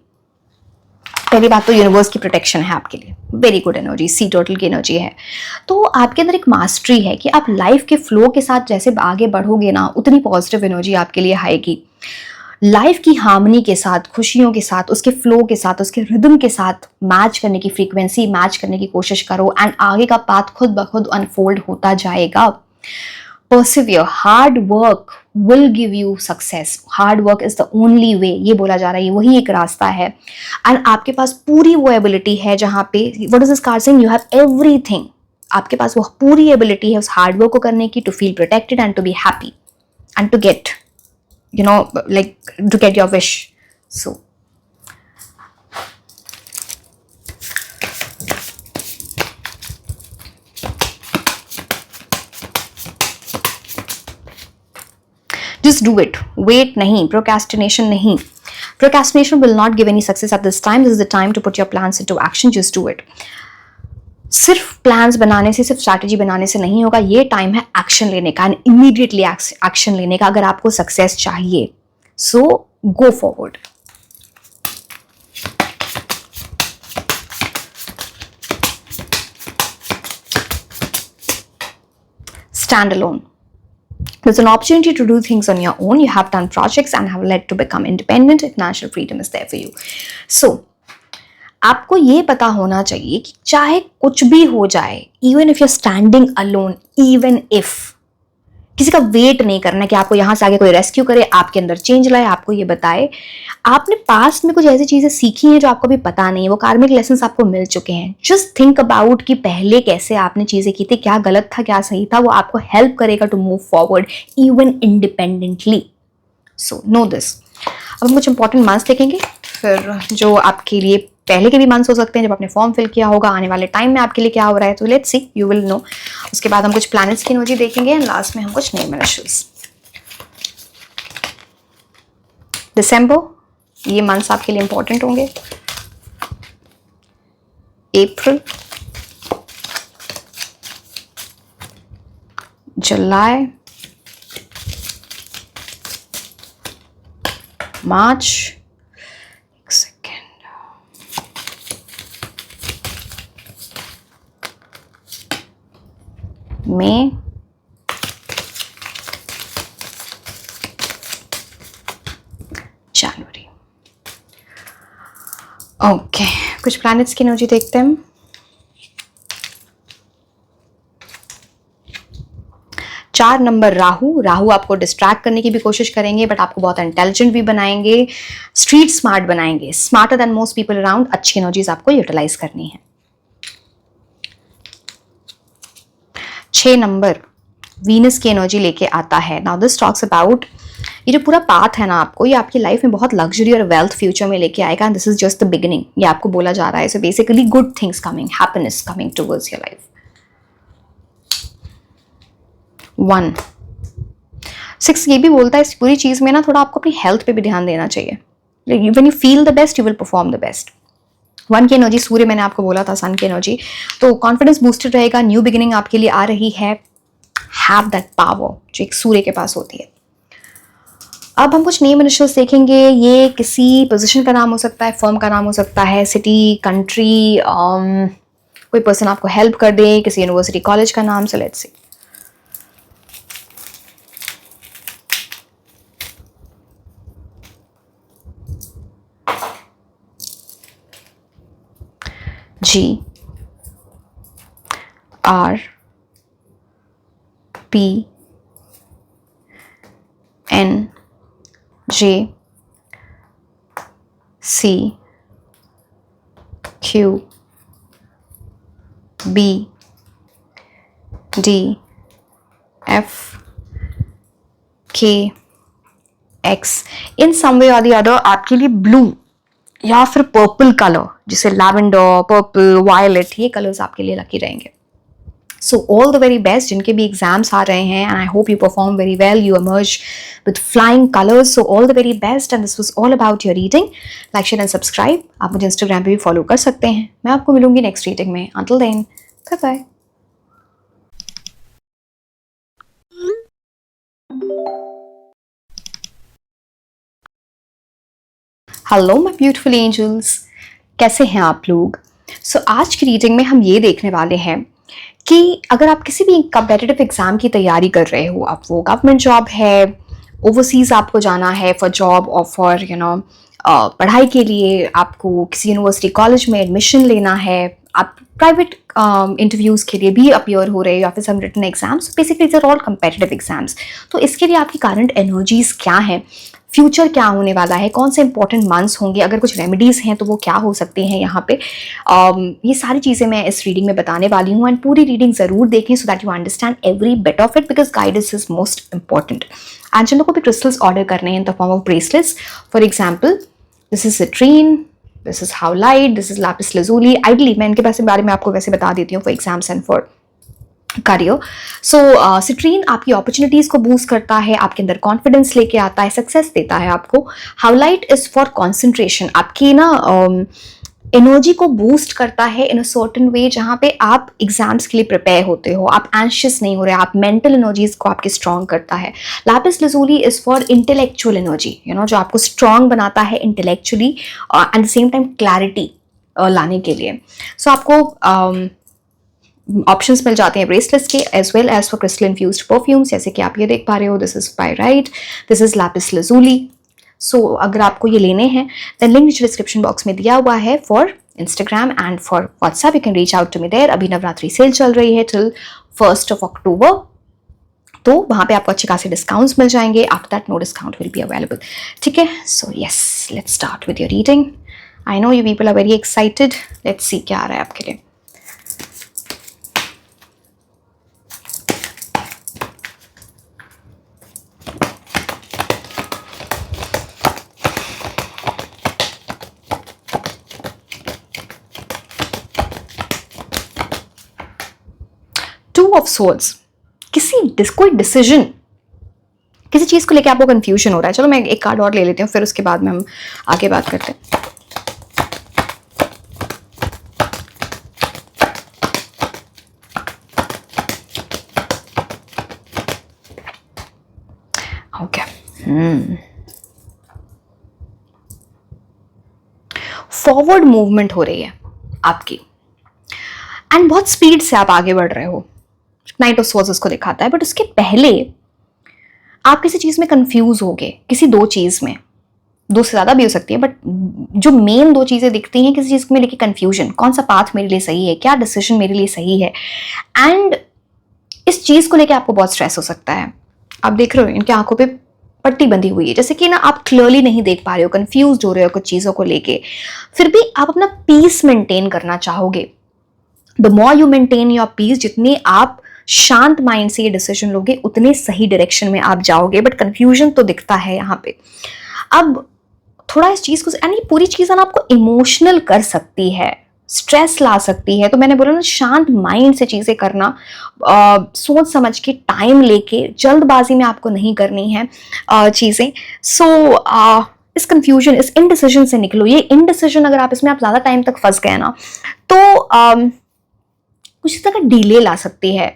[SPEAKER 1] पहली बात तो universe की protection है आपके लिए, very good energy, sea turtle की energy है। तो आपके अंदर एक मास्टरी है कि आप लाइफ के फ्लो के साथ जैसे आगे बढ़ोगे ना, उतनी पॉजिटिव एनर्जी आपके लिए आएगी। लाइफ की हार्मनी के साथ, खुशियों के साथ, उसके फ्लो के साथ, उसके रिदम के साथ मैच करने की, फ्रीक्वेंसी मैच करने की कोशिश करो एंड आगे का पाथ खुद ब खुद अनफोल्ड होता जाएगा। Persevere, hard work will give you success. Hard work is the only way, ये बोला जा रहा है, वही एक रास्ता है। एंड आपके पास पूरी वो एबिलिटी है जहाँ पे, what is this card saying? You have everything. आपके पास वो पूरी एबिलिटी है उस हार्डवर्क को करने की, to feel protected and to be happy and to get like to get your wish. So just do it. Wait nahi, procrastination nahi. Procrastination will not give any success at this time. This is the time to put your plans into action. Just do it. सिर्फ plans बनाने से, सिर्फ strategy बनाने से नहीं होगा. ये time है एक्शन लेने का, एंड इमीडिएटली एक्शन लेने का अगर आपको सक्सेस चाहिए. So go forward. Stand alone. There's an opportunity to do things on your own. You have done projects and have led to become independent. Financial freedom is there for you. So, आपको ये पता होना चाहिए कि चाहे कुछ भी हो जाए, even if you are standing alone, even if, किसी का वेट नहीं करना कि आपको यहां से आगे कोई रेस्क्यू करे, आपके अंदर चेंज लाए, आपको ये बताए. आपने पास्ट में कुछ ऐसी चीजें सीखी हैं जो आपको भी पता नहीं है, वो कार्मिक लेसन्स आपको मिल चुके हैं. जस्ट थिंक अबाउट कि पहले कैसे आपने चीजें की थी, क्या गलत था क्या सही था. वो आपको हेल्प करेगा to move forward even independently. So know this. अब हम कुछ इंपॉर्टेंट मंथ्स देखेंगे, फिर जो आपके लिए पहले के भी मंथ्स हो सकते हैं जब आपने फॉर्म फिल किया होगा, आने वाले टाइम में आपके लिए क्या हो रहा है. तो let's see, you will know. उसके बाद हम कुछ प्लैनेट्स की एनर्जी देखेंगे एंड लास्ट में हम कुछ नेम इनिशियल्स. दिसंबर, ये मंथ्स आपके लिए इंपॉर्टेंट होंगे. अप्रैल, जुलाई, मार्च, एक सेकेंड, मई, जनवरी. ओके, कुछ प्लैनेट्स की एनर्जी देखते हैं. चार नंबर राहु. राहु आपको डिस्ट्रैक्ट करने की भी कोशिश करेंगे, बट आपको बहुत इंटेलिजेंट भी बनाएंगे, स्ट्रीट स्मार्ट बनाएंगे, smarter than most people around. अच्छी एनर्जीज आपको यूटिलाइज करनी है. 6 नंबर वीनस की एनर्जी लेके आता है. नाउ दिस टॉक्स अबाउट, ये जो पूरा पाथ है ना आपको, ये आपकी लाइफ में बहुत लग्जरी और वेल्थ फ्यूचर में लेके आएगा. And this is just the beginning. ये आपको बोला जा रहा है. So basically good things coming, happiness coming towards your life. 1 6 ये भी बोलता है इस पूरी चीज में ना, थोड़ा आपको अपनी हेल्थ पे भी ध्यान देना चाहिए. When you feel the best you will perform the best. 1 की एनर्जी सूर्य, मैंने आपको बोला था सन की एनर्जी, तो कॉन्फिडेंस बूस्टेड रहेगा. न्यू बिगिनिंग आपके लिए आ रही है. हैव दैट पावर जो एक सूर्य के पास होती है. अब हम कुछ नेम इनिशियल्स देखेंगे. ये किसी पोजीशन का नाम हो सकता है, फर्म का नाम हो सकता है, सिटी, कंट्री, कोई पर्सन आपको हेल्प कर दे, किसी यूनिवर्सिटी कॉलेज का नाम. सो let's C. G R P N J C Q B D F K X. In some वे और द अदर आपके लिए ब्लू या फिर पर्पल कलर, जिसे लैवेंडर, पर्पल, वायलेट, ये कलर्स आपके लिए लकी रहेंगे. So all the very best जिनके भी एग्जाम्स आ रहे हैं, and I hope you perform very well, you emerge with flying colors. So all the very best, and this was all about your reading. Like, share and subscribe. आप मुझे Instagram पे भी follow कर सकते हैं. मैं आपको मिलूंगी नेक्स्ट रीडिंग में. Until then, bye bye. Hello my beautiful angels, कैसे हैं आप लोग. सो आज की रीडिंग में हम ये देखने वाले हैं कि अगर आप किसी भी कम्पिटिटिव एग्जाम की तैयारी कर रहे हो, आप वो गवर्नमेंट जॉब है, ओवरसीज आपको जाना है फॉर जॉब और फॉर पढ़ाई के लिए, आपको किसी यूनिवर्सिटी कॉलेज में एडमिशन लेना है, आप प्राइवेट इंटरव्यूज़ के लिए भी अपीयर हो रहे हो, या फिर some written exams. Basically is are all competitive exams. तो इसके लिए आपकी करंट एनर्जीज क्या हैं, फ्यूचर क्या होने वाला है, कौन से इंपॉर्टेंट मंथ्स होंगे, अगर कुछ रेमेडीज़ हैं तो वो क्या हो सकते हैं यहाँ पे। ये सारी चीज़ें मैं इस रीडिंग में बताने वाली हूँ, एंड पूरी रीडिंग ज़रूर देखें so that you understand every bit of it, because guidance is most important. And जिन लोगों को भी क्रिस्टल्स ऑर्डर करने हैं in the form of bracelets, for example this is citrine, this is howlite, this is lapis lazuli। Ideally मैं इनके बारे में आपको वैसे बता देती हूँ for exams and for career. So citrine आपकी अपॉर्चुनिटीज को बूस्ट करता है, आपके अंदर कॉन्फिडेंस लेके आता है, सक्सेस देता है आपको। हाउलाइट इज फॉर कॉन्सेंट्रेशन, आपकी ना एनर्जी को बूस्ट करता है इन अ सर्टेन वे, जहाँ पे आप एग्जाम्स के लिए प्रिपेयर होते हो, आप एंशियस नहीं हो रहे, आप मेंटल एनर्जीज को आपके स्ट्रॉन्ग करता है। Lapis lazuli is for intellectual energy, जो आपको स्ट्रॉन्ग बनाता है intellectually, at the same time clarity लाने के लिए। सो आपको ऑप्शंस मिल जाते हैं ब्रेसलेट्स के, as well as for crystal infused perfumes, जैसे कि आप ये देख पा रहे हो, this is pyrite, this is lapis lazuli। So अगर आपको ये लेने हैं देन लिंक नीचे डिस्क्रिप्शन बॉक्स में दिया हुआ है for Instagram and for WhatsApp, you can reach out to me there. अभी नवरात्रि सेल चल रही है टिल 1 अक्टूबर, तो वहाँ पे आपको अच्छे खासे डिस्काउंट्स मिल जाएंगे। After that no discount will be available, ठीक है। So yes, let's start with your reading. I know you people are very excited, let's see क्या आ रहा है आपके लिए। टू ऑफ सोर्ड्स, कोई डिसीजन, किसी चीज को लेके आपको कंफ्यूजन हो रहा है। चलो मैं एक कार्ड और ले लेती हूँ, फिर उसके बाद में हम आगे बात करते हैं। ओके, फॉरवर्ड मूवमेंट हो रही है आपकी, एंड बहुत स्पीड से आप आगे बढ़ रहे हो, नाइट ऑफ सोर्ड्स उसको दिखाता है। बट उसके पहले आप किसी चीज में कंफ्यूज हो गए, किसी दो चीज में, दो से ज्यादा भी हो सकती है, बट जो मेन दो चीजें दिखती हैं, किसी चीज में लेके कंफ्यूजन, कौन सा पाथ मेरे लिए सही है, क्या डिसीजन मेरे लिए सही है, एंड इस चीज को लेके आपको बहुत स्ट्रेस हो सकता है। आप देख रहे हो इनकी आंखों पे पट्टी बंधी हुई है, जैसे कि ना आप क्लियरली नहीं देख पा रहे हो, कंफ्यूज हो रहे हो कुछ चीजों को लेके, फिर भी आप अपना पीस मेंटेन करना चाहोगे। The more you maintain your peace, जितने आप शांत माइंड से ये डिसीजन लोगे उतने सही डायरेक्शन में आप जाओगे, बट कंफ्यूजन तो दिखता है यहाँ पे। अब थोड़ा इस चीज को, यानी पूरी चीज ना आपको इमोशनल कर सकती है, स्ट्रेस ला सकती है, तो मैंने बोला ना शांत माइंड से चीजें करना, सोच समझ के, टाइम लेके, जल्दबाजी में आपको नहीं करनी है चीजें। सो इस कंफ्यूजन, इस इनडिसीजन से निकलो। ये इनडिसीजन अगर आप इसमें आप ज्यादा टाइम तक फंस गए ना, तो कुछ इस तरह का डिले ला सकती है।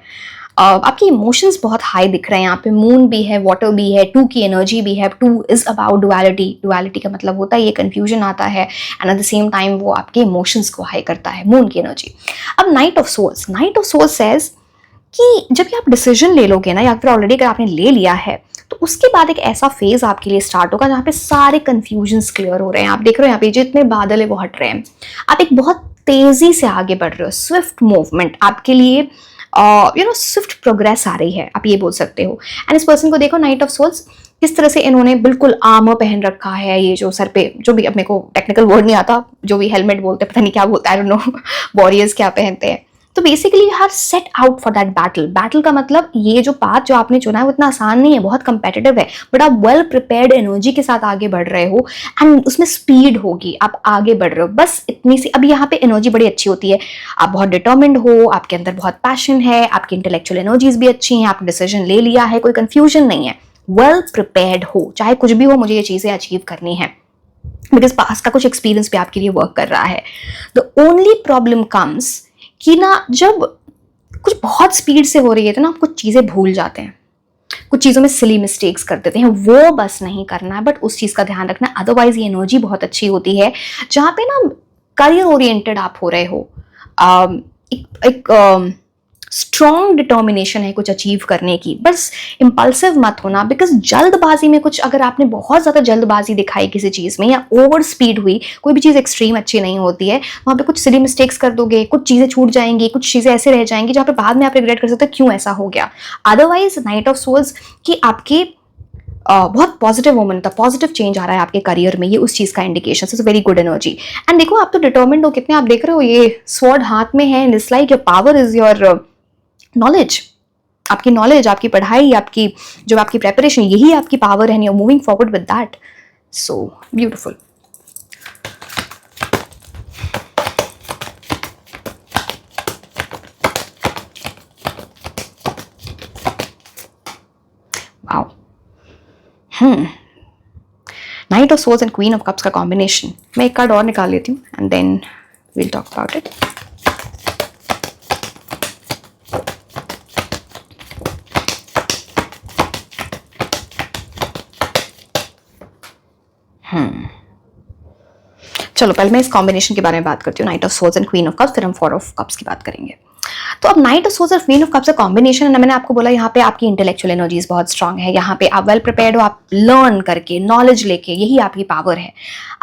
[SPEAKER 1] आपके इमोशंस बहुत हाई दिख रहे हैं यहाँ पे, मून भी है, वाटर भी है, टू की एनर्जी भी है। Two is about duality, duality का मतलब होता है ये कंफ्यूजन आता है, and at the same time वो आपके इमोशंस को हाई करता है, मून की एनर्जी। अब knight of souls, knight of souls says कि जब भी आप डिसीजन ले लोगे ना, या फिर ऑलरेडी अगर आपने ले लिया है, तो उसके बाद एक ऐसा फेज आपके लिए स्टार्ट होगा जहाँ पे सारे कंफ्यूजन्स क्लियर हो रहे हैं। आप देख रहे हो यहाँ पे जितने बादल है वो हट रहे हैं, आप एक बहुत तेजी से आगे बढ़ रहे हो, स्विफ्ट मूवमेंट आपके लिए, स्विफ्ट प्रोग्रेस आ रही है, आप ये बोल सकते हो। एंड इस पर्सन को देखो, नाइट ऑफ सोल्स किस तरह से इन्होंने बिल्कुल आर्मर पहन रखा है, ये जो सर पे, जो भी अपने को टेक्निकल वर्ड नहीं आता, जो भी हेलमेट बोलते हैं, पता नहीं क्या बोलता है, आई डोंट नो वॉरियर्स क्या पहनते हैं। तो basically you have set out for that battle. Battle का मतलब ये जो पाथ जो आपने चुना है वो इतना आसान नहीं है, बहुत कंपेटिटिव है, बट आप वेल प्रिपेयर्ड एनर्जी के साथ आगे बढ़ रहे हो, एंड उसमें स्पीड होगी, आप आगे बढ़ रहे हो, बस इतनी सी। अब यहाँ पे एनर्जी बड़ी अच्छी होती है, आप बहुत डिटर्मिन्ड हो, आपके अंदर बहुत पैशन है, आपकी इंटेलेक्चुअल एनर्जीज भी अच्छी हैं, आपने डिसीजन ले लिया है, कोई कंफ्यूजन नहीं है, वेल प्रिपेयर्ड हो, चाहे कुछ भी हो, मुझे ये चीजें अचीव करनी है, बिकॉज पास का कुछ एक्सपीरियंस भी आपके लिए वर्क कर रहा है। द ओनली प्रॉब्लम कम्स कि ना जब कुछ बहुत स्पीड से हो रही है तो ना आप कुछ चीजें भूल जाते हैं, कुछ चीजों में सिली मिस्टेक्स कर देते हैं, वो बस नहीं करना है, बट उस चीज का ध्यान रखना। अदरवाइज ये एनर्जी बहुत अच्छी होती है जहां पे ना करियर ओरिएंटेड आप हो रहे हो, एक स्ट्रॉन्ग डिटर्मिनेशन है कुछ अचीव करने की, बस इंपल्सिव मत होना, बिकॉज जल्दबाजी में कुछ, अगर आपने बहुत ज्यादा जल्दबाजी दिखाई किसी चीज में, या ओवर स्पीड हुई, कोई भी चीज एक्सट्रीम अच्छी नहीं होती है, वहां पे कुछ सिली मिस्टेक्स कर दोगे, कुछ चीजें छूट जाएंगी, कुछ चीजें ऐसे रह जाएंगी जहां पे बाद में आप रिग्रेट कर सकते हो क्यों ऐसा हो गया। अदरवाइज नाइट ऑफ सोल्स कि आपके बहुत पॉजिटिव मोमेंट था, पॉजिटिव चेंज आ रहा है आपके करियर में, ये उस चीज़ का indication, it's very good energy. And देखो आप तो डिटर्मिन्ड हो कितने, आप देख रहे हो ये स्वॉर्ड हाथ में है, and it's like your power is your knowledge, आपकी नॉलेज, आपकी पढ़ाई, आपकी जो आपकी प्रेपरेशन, यही आपकी पावर है, you're moving forward with that. So beautiful. Wow. Knight of Swords and Queen of Cups का कॉम्बिनेशन, मैं एक कार्ड और निकाल लेती हूँ and then we'll talk about it. चलो पहले मैं इस कॉम्बिनेशन के बारे में बात करती हूँ, night of swords and queen of cups, फिर हम फोर ऑफ कप्स की बात करेंगे। तो अब नाइट ऑफ सोर्ड्स और क्वीन ऑफ कप्स का कॉम्बिनेशन है, मैंने आपको बोला यहाँ पे आपकी इंटेलेक्चुअल एनर्जीज बहुत स्ट्रांग है, यहाँ पे आप वेल प्रिपेयर्ड हो, आप लर्न करके नॉलेज लेके, यही आपकी पावर है।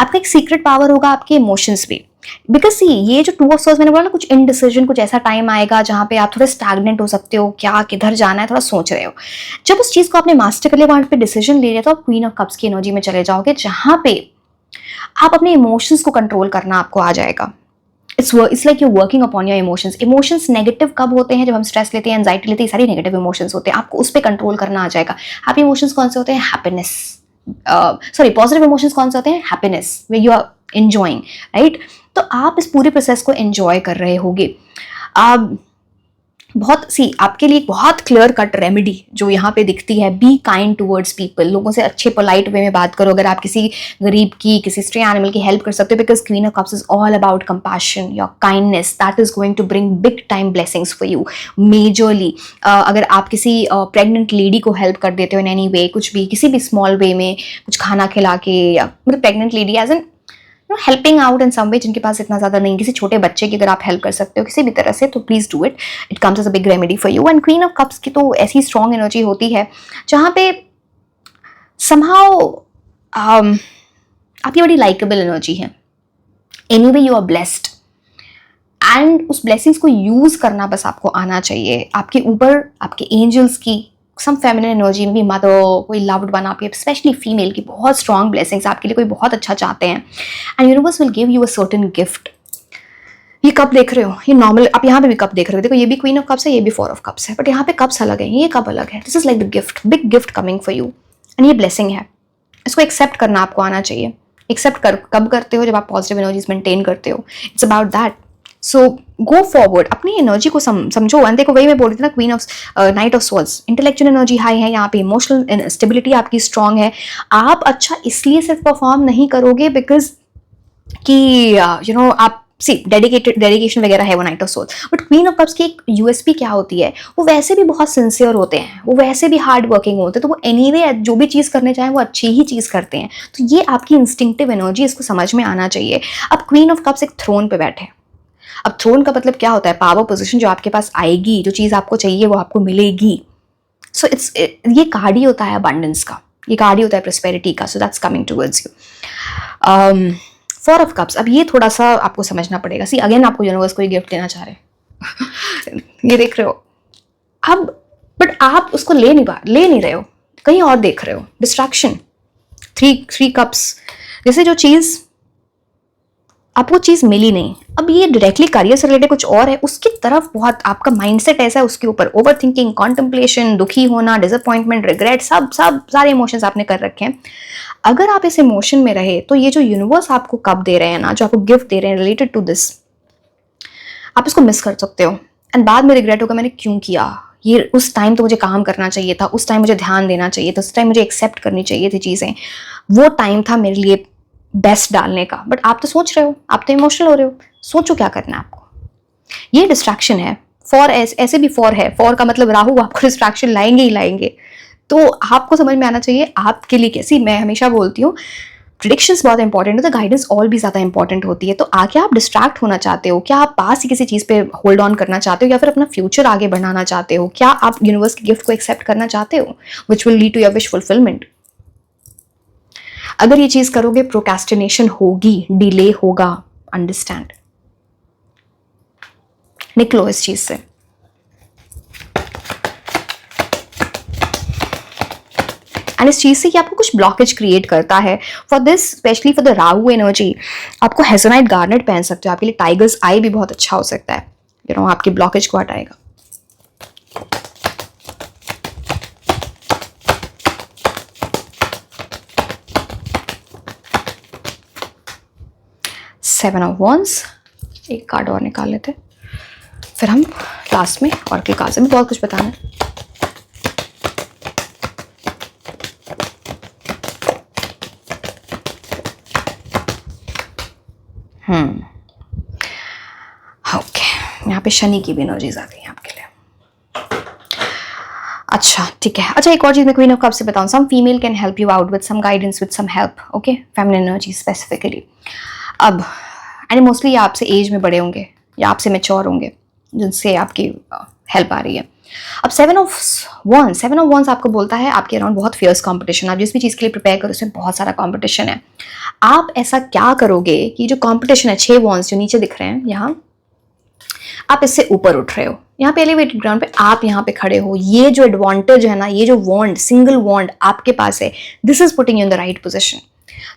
[SPEAKER 1] आपका एक सीक्रेट पावर होगा आपके इमोशंस पे, बिकॉज सी ये जो टू ऑफ सोर्ड्स मैंने बोला ना, कुछ इनडिसीजन, कुछ ऐसा टाइम आएगा जहाँ पे आप थोड़े स्टैग्नेंट हो सकते हो, क्या किधर जाना है थोड़ा सोच रहे हो। जब उस चीज को आपने मास्टर कर लिया, वहां पे डिसीजन ले लिया, तो आप क्वीन ऑफ कप्स की एनर्जी में चले जाओगे, जहां पे आप अपने इमोशंस को कंट्रोल करना आपको आ जाएगा। It's like you working upon your emotions. Emotions negative कब होते हैं? जब हम स्ट्रेस लेते हैं, एंजाइटी लेते हैं, सारी नेगेटिव इमोशंस होते हैं, आपको उस पर कंट्रोल करना आ जाएगा। हैप्पी इमोशंस कौन से होते हैं? हैप्पीनेस, सॉरी पॉजिटिव इमोशंस कौन से होते हैं? Happiness, way you are enjoying, right. तो आप इस पूरे प्रोसेस को एंजॉय कर रहे होगे। बहुत सी आपके लिए बहुत क्लियर कट रेमेडी जो यहाँ पे दिखती है, बी काइंड टूवर्ड्स पीपल, लोगों से अच्छे पोलाइट वे में बात करो। अगर आप किसी गरीब की, किसी स्ट्रे एनिमल की हेल्प कर सकते हो, because queen of cups is all about compassion, your kindness, that is going to bring big time blessings for you majorly. अगर आप किसी प्रेग्नेंट लेडी को हेल्प कर देते हो इन एनी वे, कुछ भी किसी भी स्मॉल वे में, कुछ खाना खिला के, या मतलब pregnant lady as an helping out in some way, जिनके पास इतना ज्यादा नहीं, किसी छोटे बच्चे की अगर आप हेल्प कर सकते हो किसी भी तरह से, तो please do it, it comes as a big remedy for you. And queen of cups की तो ऐसी स्ट्रॉन्ग एनर्जी होती है जहां पे समहाउ आपकी बड़ी लाइकेबल एनर्जी है, anyway you are blessed, and उस ब्लेसिंग्स को यूज करना बस आपको आना चाहिए। आपके ऊपर आपके एंजल्स की सम फेमिनिन एनर्जी में भी, मदर, कोई लव्ड वन, आपके स्पेशली फीमेल की बहुत स्ट्रॉन्ग ब्लेसिंग्स आपके लिए कोई बहुत अच्छा चाहते हैं, and universe will give you a certain gift. ये कप देख रहे हो, ये नॉर्मल, आप यहाँ पे भी कप देख रहे हो, देखो ये भी क्वीन ऑफ कप्स है, ये भी फोर ऑफ कप्स है, बट यहाँ पे कप्स अलग है, ये कप अलग है। This is like the gift, big gift coming for you, and ये ब्लेसिंग है, इसको एक्सेप्ट करना आपको आना चाहिए। एक्सेप्ट कब करते हो? जब आप पॉजिटिव एनर्जीज मेंटेन करते हो, it's about that. So go forward, अपनी एनर्जी को समझो। एंड देखो वही मैं बोल रही थी ना, queen of night of swords, intellectual energy high है, यहाँ पे इमोशनल स्टेबिलिटी आपकी स्ट्रांग है। आप अच्छा इसलिए सिर्फ परफॉर्म नहीं करोगे बिकॉज कि यू नो आप डेडिकेशन वगैरह है वो night of swords, but queen of cups की एक यूएसपी क्या होती है, वो वैसे भी बहुत सिंसियर होते हैं, वो वैसे भी हार्ड वर्किंग होते हैं, तो वो एनीवे जो भी चीज़ करने चाहें वो अच्छी ही चीज़ करते हैं। तो ये आपकी इंस्टिंक्टिव एनर्जी, इसको समझ में आना चाहिए। अब क्वीन ऑफ कप्स एक थ्रोन पे बैठे, अब थ्रोन का मतलब क्या होता है? पावर पोजीशन जो आपके पास आएगी, जो चीज़ आपको चाहिए वो आपको मिलेगी। सो ये कार्ड ही होता है अबंडेंस का, ये कार्ड ही होता है प्रोस्पेरिटी का। So that's coming towards you. Four of cups, अब ये थोड़ा सा आपको समझना पड़ेगा। सी अगेन आपको यूनिवर्स को ये गिफ्ट देना चाह रहे हैं ये देख रहे हो अब, बट आप उसको ले नहीं रहे हो, कहीं और देख रहे हो, डिस्ट्रैक्शन। थ्री कप्स, जैसे जो चीज़ आपको चीज़ मिली नहीं, अब ये डायरेक्टली करियर से रिलेटेड कुछ और है, उसकी तरफ बहुत आपका माइंडसेट ऐसा है, उसके ऊपर ओवर थिंकिंग, कॉन्टेम्पलेशन, दुखी होना, डिसअपॉइंटमेंट, रिग्रेट, सब सारे इमोशंस आपने कर रखे हैं। अगर आप इस इमोशन में रहे, तो ये जो यूनिवर्स आपको कब दे रहे हैं ना, जो आपको गिफ्ट दे रहे हैं रिलेटेड टू दिस, आप इसको मिस कर सकते हो, एंड बाद में रिग्रेट होगा मैंने क्यों किया ये, उस टाइम तो मुझे काम करना चाहिए था, उस टाइम मुझे ध्यान देना चाहिए था, उस टाइम मुझे एक्सेप्ट करनी चाहिए थी चीज़ें, वो टाइम था मेरे लिए बेस्ट डालने का। बट आप तो सोच रहे हो, आप तो इमोशनल हो रहे हो, सोचो क्या करना है आपको। ये डिस्ट्रैक्शन है। फॉर ऐसे भी फॉर है, फॉर का मतलब राहु आपको डिस्ट्रैक्शन लाएंगे ही लाएंगे। तो आपको समझ में आना चाहिए आपके लिए कैसी, मैं हमेशा बोलती हूँ प्रेडिक्शंस बहुत इंपॉर्टेंट होता है, गाइडेंस और भी ज़्यादा इंपॉर्टेंट होती है। तो आगे आप डिस्ट्रैक्ट होना चाहते हो क्या? आप पास ही किसी चीज़ पे होल्ड ऑन करना चाहते हो, या फिर अपना फ्यूचर आगे बढ़ाना चाहते हो? क्या आप यूनिवर्स के गिफ्ट को एक्सेप्ट करना चाहते हो, which will lead to your wish fulfilment? अगर ये चीज करोगे प्रोक्रेस्टिनेशन होगी, डिले होगा, अंडरस्टैंड, निकलो इस चीज से। एंड इस चीज़ से कि आपको कुछ ब्लॉकेज क्रिएट करता है। For this specially for the Rahu energy आपको हेजोनाइट गार्नेट पहन सकते हो, आपके लिए टाइगर्स आई भी बहुत अच्छा हो सकता है, आपकी ब्लॉकेज को हटाएगा। सेवन ऑफ वॉन्ड्स, एक कार्ड और निकाल लेते, फिर हम लास्ट में ऑरेकल कार्ड से भी बहुत कुछ बताना है। ओके, यहाँ पे शनि की भी एनर्जीज आ गई आपके लिए। अच्छा ठीक है। अच्छा, एक और चीज मैं क्वीन ऑफ कप्स से बताऊं, some female can help you out with some guidance, with some help, okay, feminine energy specifically. अब एंड मोस्टली ये आपसे एज में बड़े होंगे या आपसे मैच्योर होंगे जिनसे आपकी हेल्प आ रही है। अब सेवन ऑफ वॉन्स आपको बोलता है आपके अराउंड बहुत फियर्स कंपटीशन, आप जिस भी चीज़ के लिए प्रिपेयर करो उसमें बहुत सारा कंपटीशन है। आप ऐसा क्या करोगे कि जो कंपटीशन है, 6 वॉन्स जो नीचे दिख रहे हैं यहाँ, आप इससे ऊपर उठ रहे हो, यहाँ पे एलिवेटेड ग्राउंड पे आप यहाँ पे खड़े हो। ये जो एडवांटेज है ना, ये जो वॉन्ड, सिंगल वॉन्ड आपके पास है, this is putting you in the right position.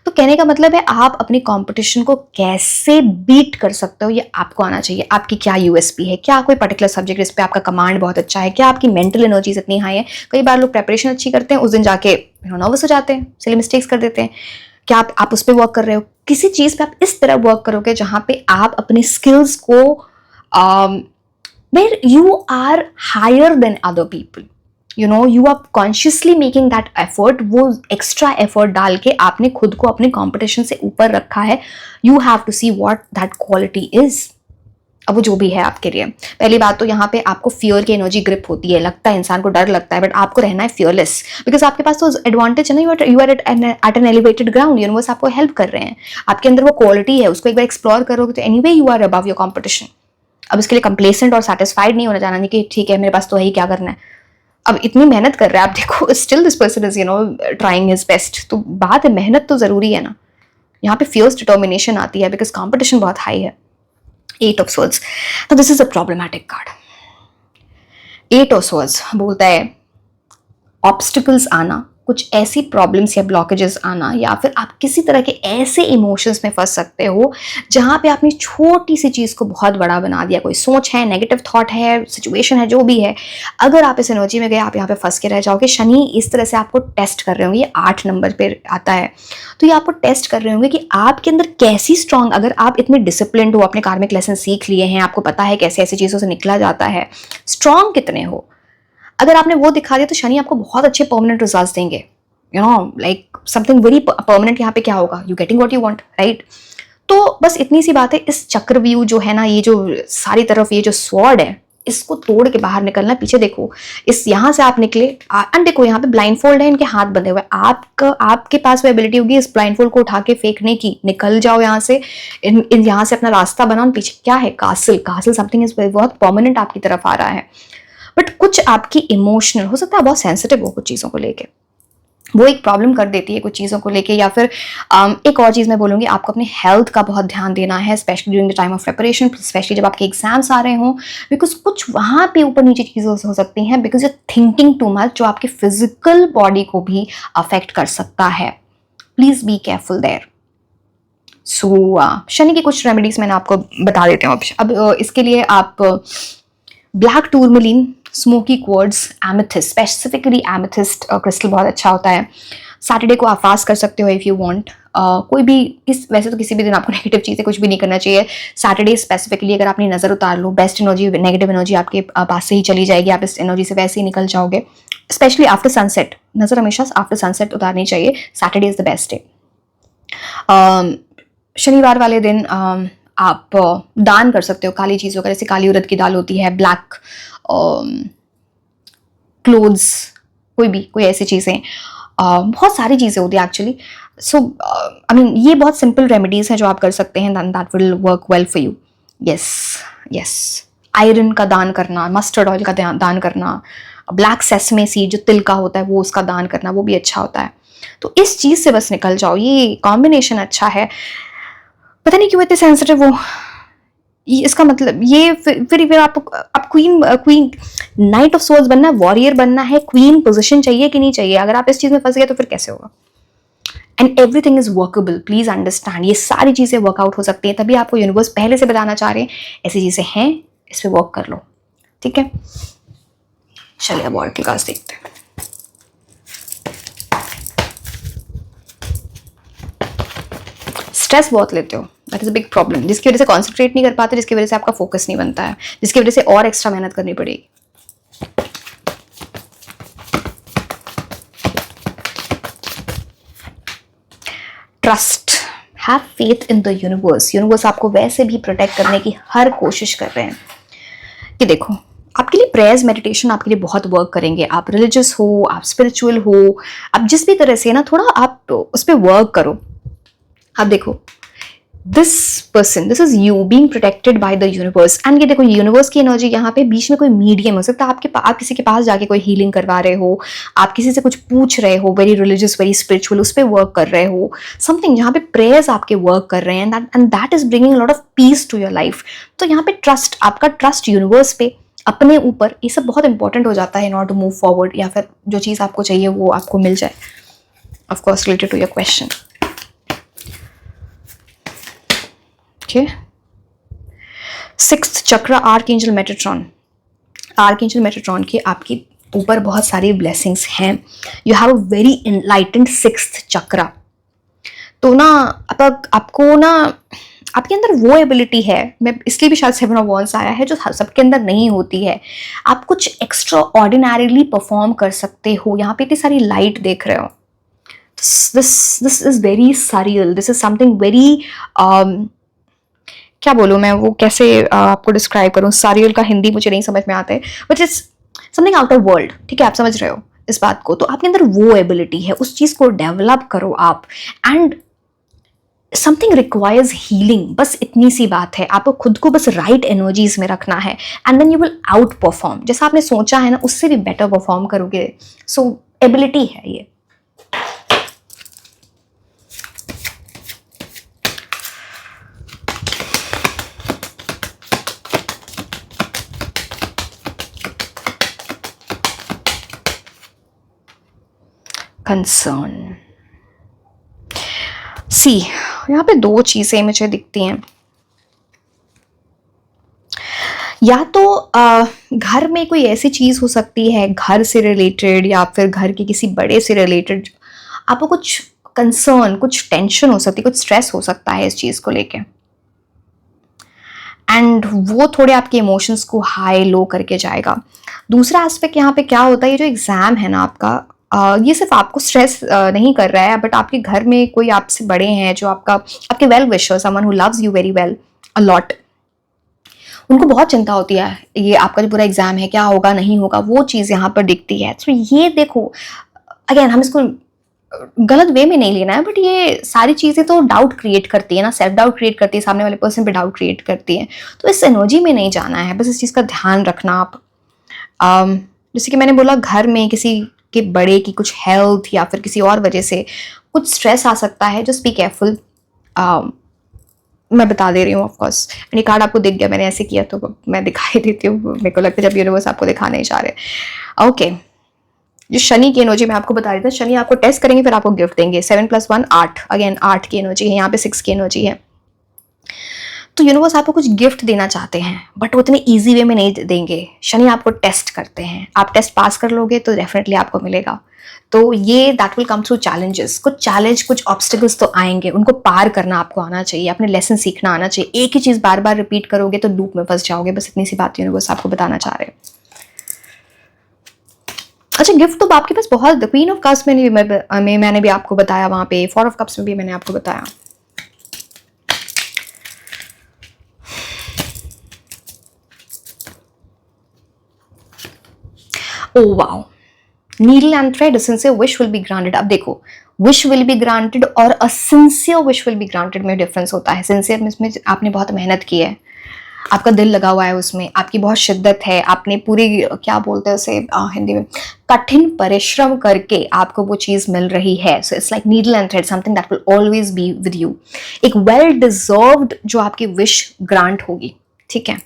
[SPEAKER 1] तो कहने का मतलब है आप अपनी कंपटीशन को कैसे बीट कर सकते हो ये आपको आना चाहिए। आपकी क्या यूएसपी है, क्या कोई पर्टिकुलर सब्जेक्ट जिस पे आपका कमांड बहुत अच्छा है, क्या आपकी मेंटल एनर्जीज इतनी हाई है। कई बार लोग प्रेपरेशन अच्छी करते हैं, उस दिन जाके नर्वस हो जाते हैं, सिली मिस्टेक्स कर देते हैं। क्या आप उस पर वर्क कर रहे हो? किसी चीज़ पे आप इस तरह वर्क करोगे जहाँ पे आप अपने स्किल्स को where you are higher than other people, you are consciously making that effort, वो extra effort डाल के आपने खुद को अपने competition से ऊपर रखा है। You have to see what that quality is। अब वो जो भी है आपके लिए, पहली बात तो यहाँ पे आपको फियर की एनर्जी ग्रिप होती है, लगता है इंसान को डर लगता है, बट आपको रहना है फियरलेस, बिकॉज आपके पास तो एडवांटेज है ना, you are at an elevated ground, universe आपको हेल्प कर रहे हैं, आपके अंदर वो क्वालिटी है, उसको एक बार एक्सप्लोर करोगे तो anyway you are above your competition. अब इसके लिए कंप्लेसेंट और सेटिस्फाइड नहीं होना जाना, नहीं कि ठीक है मेरे पास तो है ही, क्या करना है, अब इतनी मेहनत कर रहा है, आप देखो still this person is trying his best. तो बात है, मेहनत तो जरूरी है ना, यहाँ पे फियर्स डिटर्मिनेशन आती है बिकॉज कॉम्पिटिशन बहुत हाई है। 8 of Swords, तो this is a problematic card. 8 of Swords बोलता है ऑब्स्टिकल्स आना, कुछ ऐसी प्रॉब्लम्स या ब्लॉकेजेस आना, या फिर आप किसी तरह के ऐसे इमोशंस में फंस सकते हो जहां पे आपने छोटी सी चीज़ को बहुत बड़ा बना दिया। कोई सोच है, नेगेटिव थॉट है, सिचुएशन है, जो भी है, अगर आप इस एनर्जी में गए आप यहाँ पे फंस के रह जाओगे। शनि इस तरह से आपको टेस्ट कर रहे होंगे, ये 8 नंबर पे आता है, तो ये आपको टेस्ट कर रहे होंगे कि आपके अंदर कैसी स्ट्रांग, अगर आप इतने डिसिप्लिन हो, अपने कार्मिक लेसन सीख लिए हैं, आपको पता है कैसे ऐसी चीज़ों से निकला जाता है, स्ट्रांग कितने हो, अगर आपने वो दिखा दिया तो शनि आपको बहुत अच्छे परमानेंट रिजल्ट्स देंगे। Like something very permanent. यहाँ पे क्या होगा, you getting what you want, right. तो बस इतनी सी बात है, इस चक्रव्यूह जो है ना, ये जो सारी तरफ ये जो स्वॉर्ड है, इसको तोड़ के बाहर निकलना। पीछे देखो, इस यहाँ से आप निकले, एंड देखो यहाँ पे ब्लाइंड फोल्ड है, इनके हाथ बंधे हुए, आपके पास वो एबिलिटी होगी इस ब्लाइंड फोल्ड को उठा के फेंकने की, निकल जाओ यहाँ से, यहाँ से अपना रास्ता बनाओ। पीछे क्या है, कासल समथिंग इज बहुत परमानेंट आपकी तरफ आ रहा है। बट कुछ आपकी इमोशनल हो सकता है, बहुत सेंसिटिव हो कुछ चीज़ों को लेके, वो एक प्रॉब्लम कर देती है कुछ चीज़ों को लेके। या फिर एक और चीज़ मैं बोलूँगी, आपको अपने हेल्थ का बहुत ध्यान देना है, specially during the time of preparation, specially जब आपके एग्जाम्स आ रहे हों, बिकॉज कुछ वहाँ पे ऊपर नीचे चीज़ें हो सकती हैं, because you thinking too much, जो आपकी फिजिकल बॉडी को भी अफेक्ट कर सकता है। Please be careful there. So Shani की कुछ रेमेडीज मैंने आपको बता देती हूँ। अब इसके लिए आप black tourmaline, smoky quartz, amethyst, specifically amethyst crystal बहुत अच्छा होता है। सैटरडे को आप फास्ट कर सकते हो इफ़ यू वांट। कोई भी वैसे तो किसी भी दिन आपको नेगेटिव चीज़ें कुछ भी नहीं करना चाहिए। सैटरडे स्पेसिफिकली अगर अपनी नज़र उतार लो, बेस्ट एनर्जी, नेगेटिव एनर्जी आपके पास से ही चली जाएगी, आप इस एनर्जी से वैसे ही निकल जाओगे। स्पेशली आफ्टर सनसेट, नज़र हमेशा आफ्टर सनसेट उतारनी चाहिए। Saturday is the best day. शनिवार वाले दिन आप दान कर सकते हो काली चीज़ों का, जैसे काली उड़द की दाल होती है, ब्लैक क्लोथ्स, कोई ऐसी चीज़ें, बहुत सारी चीज़ें होती है एक्चुअली। सो आई मीन ये बहुत सिंपल रेमेडीज़ हैं जो आप कर सकते हैं, that will work well for you. Yes, iron का दान करना, मस्टर्ड ऑयल का दान करना, ब्लैक सेसमे सीड जो तिल का होता है वो उसका दान करना, वो भी अच्छा होता है। तो इस चीज़ से बस निकल जाओ, ये कॉम्बिनेशन अच्छा है। पता नहीं क्यों इतने सेंसिटिव हो, इसका मतलब ये फिर आप क्वीन नाइट ऑफ सोल्स बनना है, वॉरियर बनना है, क्वीन पोजीशन चाहिए कि नहीं चाहिए? अगर आप इस चीज में फंस गए तो फिर कैसे होगा? And everything is workable, please understand, ये सारी चीजें वर्कआउट हो सकती हैं, तभी आपको यूनिवर्स पहले से बताना चाह रहे हैं ऐसी चीजें हैं, इस पर वर्क कर लो, ठीक है? चलिए अब और क्लास देखते हैं। स्ट्रेस बहुत लेते हो, that is a big problem, जिसकी वजह से कॉन्सेंट्रेट नहीं कर पाते, जिसकी वजह से आपका फोकस नहीं बनता है, जिसकी वजह से और एक्स्ट्रा मेहनत करनी पड़ेगी। Trust, have faith in the universe, universe आपको वैसे भी प्रोटेक्ट करने की हर कोशिश कर रहे हैं। कि देखो, आपके लिए प्रेयर्स मेडिटेशन आपके लिए बहुत वर्क करेंगे, आप रिलीजियस हो, आप स्पिरिचुअल हो, आप जिस भी तरह से ना थोड़ा आप उस पर वर्क करो। आप देखो, this person, this is you being protected by the universe. And ये देखो, यूनिवर्स की एनर्जी यहाँ पे बीच में कोई मीडियम हो सकता है, आप किसी के पास जाके कोई हीलिंग करवा रहे हो, आप किसी से कुछ पूछ रहे हो, वेरी रिलीजियस वेरी स्पिरिचुअल, उस पर वर्क कर रहे हो, समथिंग जहाँ पे प्रेयर्स आपके वर्क कर रहे हैं, and that is bringing lot of peace to your life. तो यहाँ पे ट्रस्ट, आपका ट्रस्ट यूनिवर्स पे, अपने ऊपर, ये सब बहुत इंपॉर्टेंट हो जाता है in order to move forward, या फिर जो चीज़ आपको चाहिए वो आपको मिल जाए। Of course related to your question. Okay. Sixth chakra, archangel Metatron. Archangel Metatron के आपके ऊपर बहुत सारी ब्लेसिंग्स हैं। You have a very enlightened sixth chakra. तो ना आपको ना आपके अंदर वो एबिलिटी है, मैं इसलिए भी शायद 7 ऑफ वॉन्ड्स आया है, जो सबके अंदर नहीं होती है। आप कुछ एक्स्ट्रा ऑर्डिनरीली परफॉर्म कर सकते हो। यहाँ पे इतनी सारी लाइट देख रहे हो। This is very surreal, this is something very क्या बोलूँ मैं, वो कैसे आपको डिस्क्राइब करूँ, सारियल का हिंदी मुझे नहीं समझ में आता है, but it's something out of world, ठीक है? आप समझ रहे हो इस बात को? तो आपके अंदर वो एबिलिटी है, उस चीज़ को डेवलप करो आप। एंड समथिंग रिक्वायर्स हीलिंग, बस इतनी सी बात है, आपको खुद को बस राइट एनर्जीज में रखना है, and then you will outperform. जैसा आपने सोचा है ना, उससे भी बेटर परफॉर्म करोगे। सो एबिलिटी है ये। कंसर्न, सी यहाँ पे दो चीजें मुझे दिखती हैं। या तो घर में कोई ऐसी चीज हो सकती है, घर से रिलेटेड या फिर घर के किसी बड़े से रिलेटेड, आपको कुछ कंसर्न, कुछ टेंशन हो सकती है, कुछ स्ट्रेस हो सकता है इस चीज को लेके, एंड वो थोड़े आपके इमोशंस को हाई लो करके जाएगा। दूसरा एस्पेक्ट यहाँ पे क्या होता है, ये जो एग्जाम है ना आपका, ये सिर्फ आपको स्ट्रेस नहीं कर रहा है, बट आपके घर में कोई आपसे बड़े हैं जो आपके well wisher, someone who loves you very well a lot, उनको बहुत चिंता होती है ये आपका जो पूरा एग्जाम है, क्या होगा नहीं होगा, वो चीज़ यहाँ पर दिखती है। तो ये देखो, अगेन हम इसको गलत वे में नहीं लेना है, बट ये सारी चीज़ें तो डाउट क्रिएट करती है ना, सेल्फ डाउट क्रिएट करती है, सामने वाले पर्सन पे डाउट क्रिएट करती है। तो इस एनर्जी में नहीं जाना है, बस इस चीज़ का ध्यान रखना आप। जैसे कि मैंने बोला, घर में किसी के बड़े की कुछ हेल्थ या फिर किसी और वजह से कुछ स्ट्रेस आ सकता है, जस्ट बी केयरफुल। मैं बता दे रही हूँ, ऑफकोर्स ये कार्ड आपको दिख गया, मैंने ऐसे किया तो मैं दिखाई देती हूँ, मेरे को लगता है जब यूनिवर्स आपको दिखाने ही चाह रहे। ओके, जो शनि की एनर्जी मैं आपको बता रही थी, शनि आपको टेस्ट करेंगे फिर आपको गिफ्ट देंगे। 7 + 1 8, अगेन 8 की एनर्जी है, यहाँ पे 6 की एनर्जी है। तो यूनिवर्स आपको कुछ गिफ्ट देना चाहते हैं, बट वो इतने ईजी वे में नहीं देंगे। शनि आपको टेस्ट करते हैं, आप टेस्ट पास कर लोगे तो डेफिनेटली आपको मिलेगा। तो ये that will come through challenges, कुछ ऑब्स्टिकल्स तो आएंगे, उनको पार करना आपको आना चाहिए, अपने लेसन सीखना आना चाहिए। एक ही चीज बार बार रिपीट करोगे तो लूप में फंस जाओगे, बस इतनी सी बात यूनिवर्स आपको बताना चाह रहे हैं। अच्छा, गिफ्ट तो आपके पास बहुत, क्वीन ऑफ कप्स में मैंने भी आपको बताया, वहां पे 4 ऑफ कप्स में भी मैंने आपको बताया। Oh wow, needle and thread, sincere wish will be granted. अब देखो, विश विल बी ग्रांटेड और अ sincere wish will be granted में डिफरेंस होता है। सिंसियर में आपने बहुत मेहनत की है, आपका दिल लगा हुआ है उसमें, आपकी बहुत शिद्दत है, आपने पूरी, क्या बोलते हैं उसे हिंदी में, कठिन परिश्रम करके आपको वो चीज मिल रही है। So it's like needle and thread, something that will always be with you. एक वेल डिजर्व्ड जो आपकी विश ग्रांट होगी, ठीक है,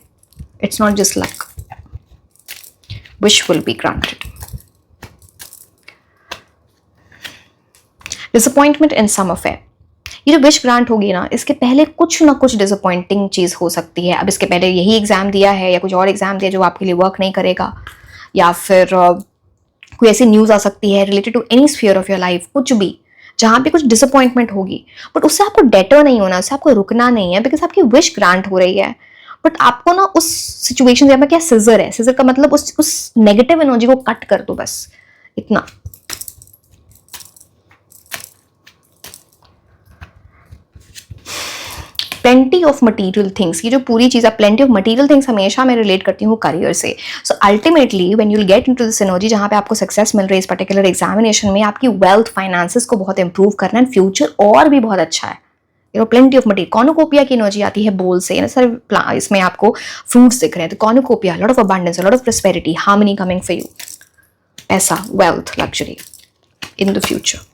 [SPEAKER 1] it's not just luck, wish will be granted. Disappointment in some affair, ये जो विश ग्रांट होगी ना, इसके पहले कुछ ना कुछ डिसअपॉइंटिंग चीज हो सकती है। अब इसके पहले यही एग्जाम दिया है या कुछ और एग्जाम दिया जो आपके लिए वर्क नहीं करेगा, या फिर कोई ऐसी न्यूज आ सकती है related to any sphere of your life, कुछ भी जहां पे कुछ डिसअपॉइंटमेंट होगी, बट उससे आपको डेटर नहीं होना, उससे आपको रुकना नहीं है, बिकॉज आपकी विश ग्रांट हो रही है। बट आपको ना उस सिचुएशन में, क्या सिजर है, सिजर का मतलब उस नेगेटिव एनर्जी को कट कर दो, बस इतना। प्लेंटी ऑफ मटीरियल थिंग्स, ये जो पूरी चीज है प्लेंटी ऑफ मटीरियल थिंग्स, हमेशा मैं रिलेट करती हूँ करियर से। So ultimately when you will get into this energy जहां पे आपको सक्सेस मिल रही है इस पर्टिकुलर एग्जामिनेशन में, आपकी वेल्थ फाइनेंसेस को बहुत इंप्रूव करना है, फ्यूचर और भी बहुत अच्छा है। You know, plenty of material, cornucopia की एनर्जी आती है बोल से, सर इसमें आपको फ्रूट्स दिख रहे हैं, तो cornucopia, lot of abundance, lot of prosperity, harmony coming for you, पैसा, wealth, luxury in the future.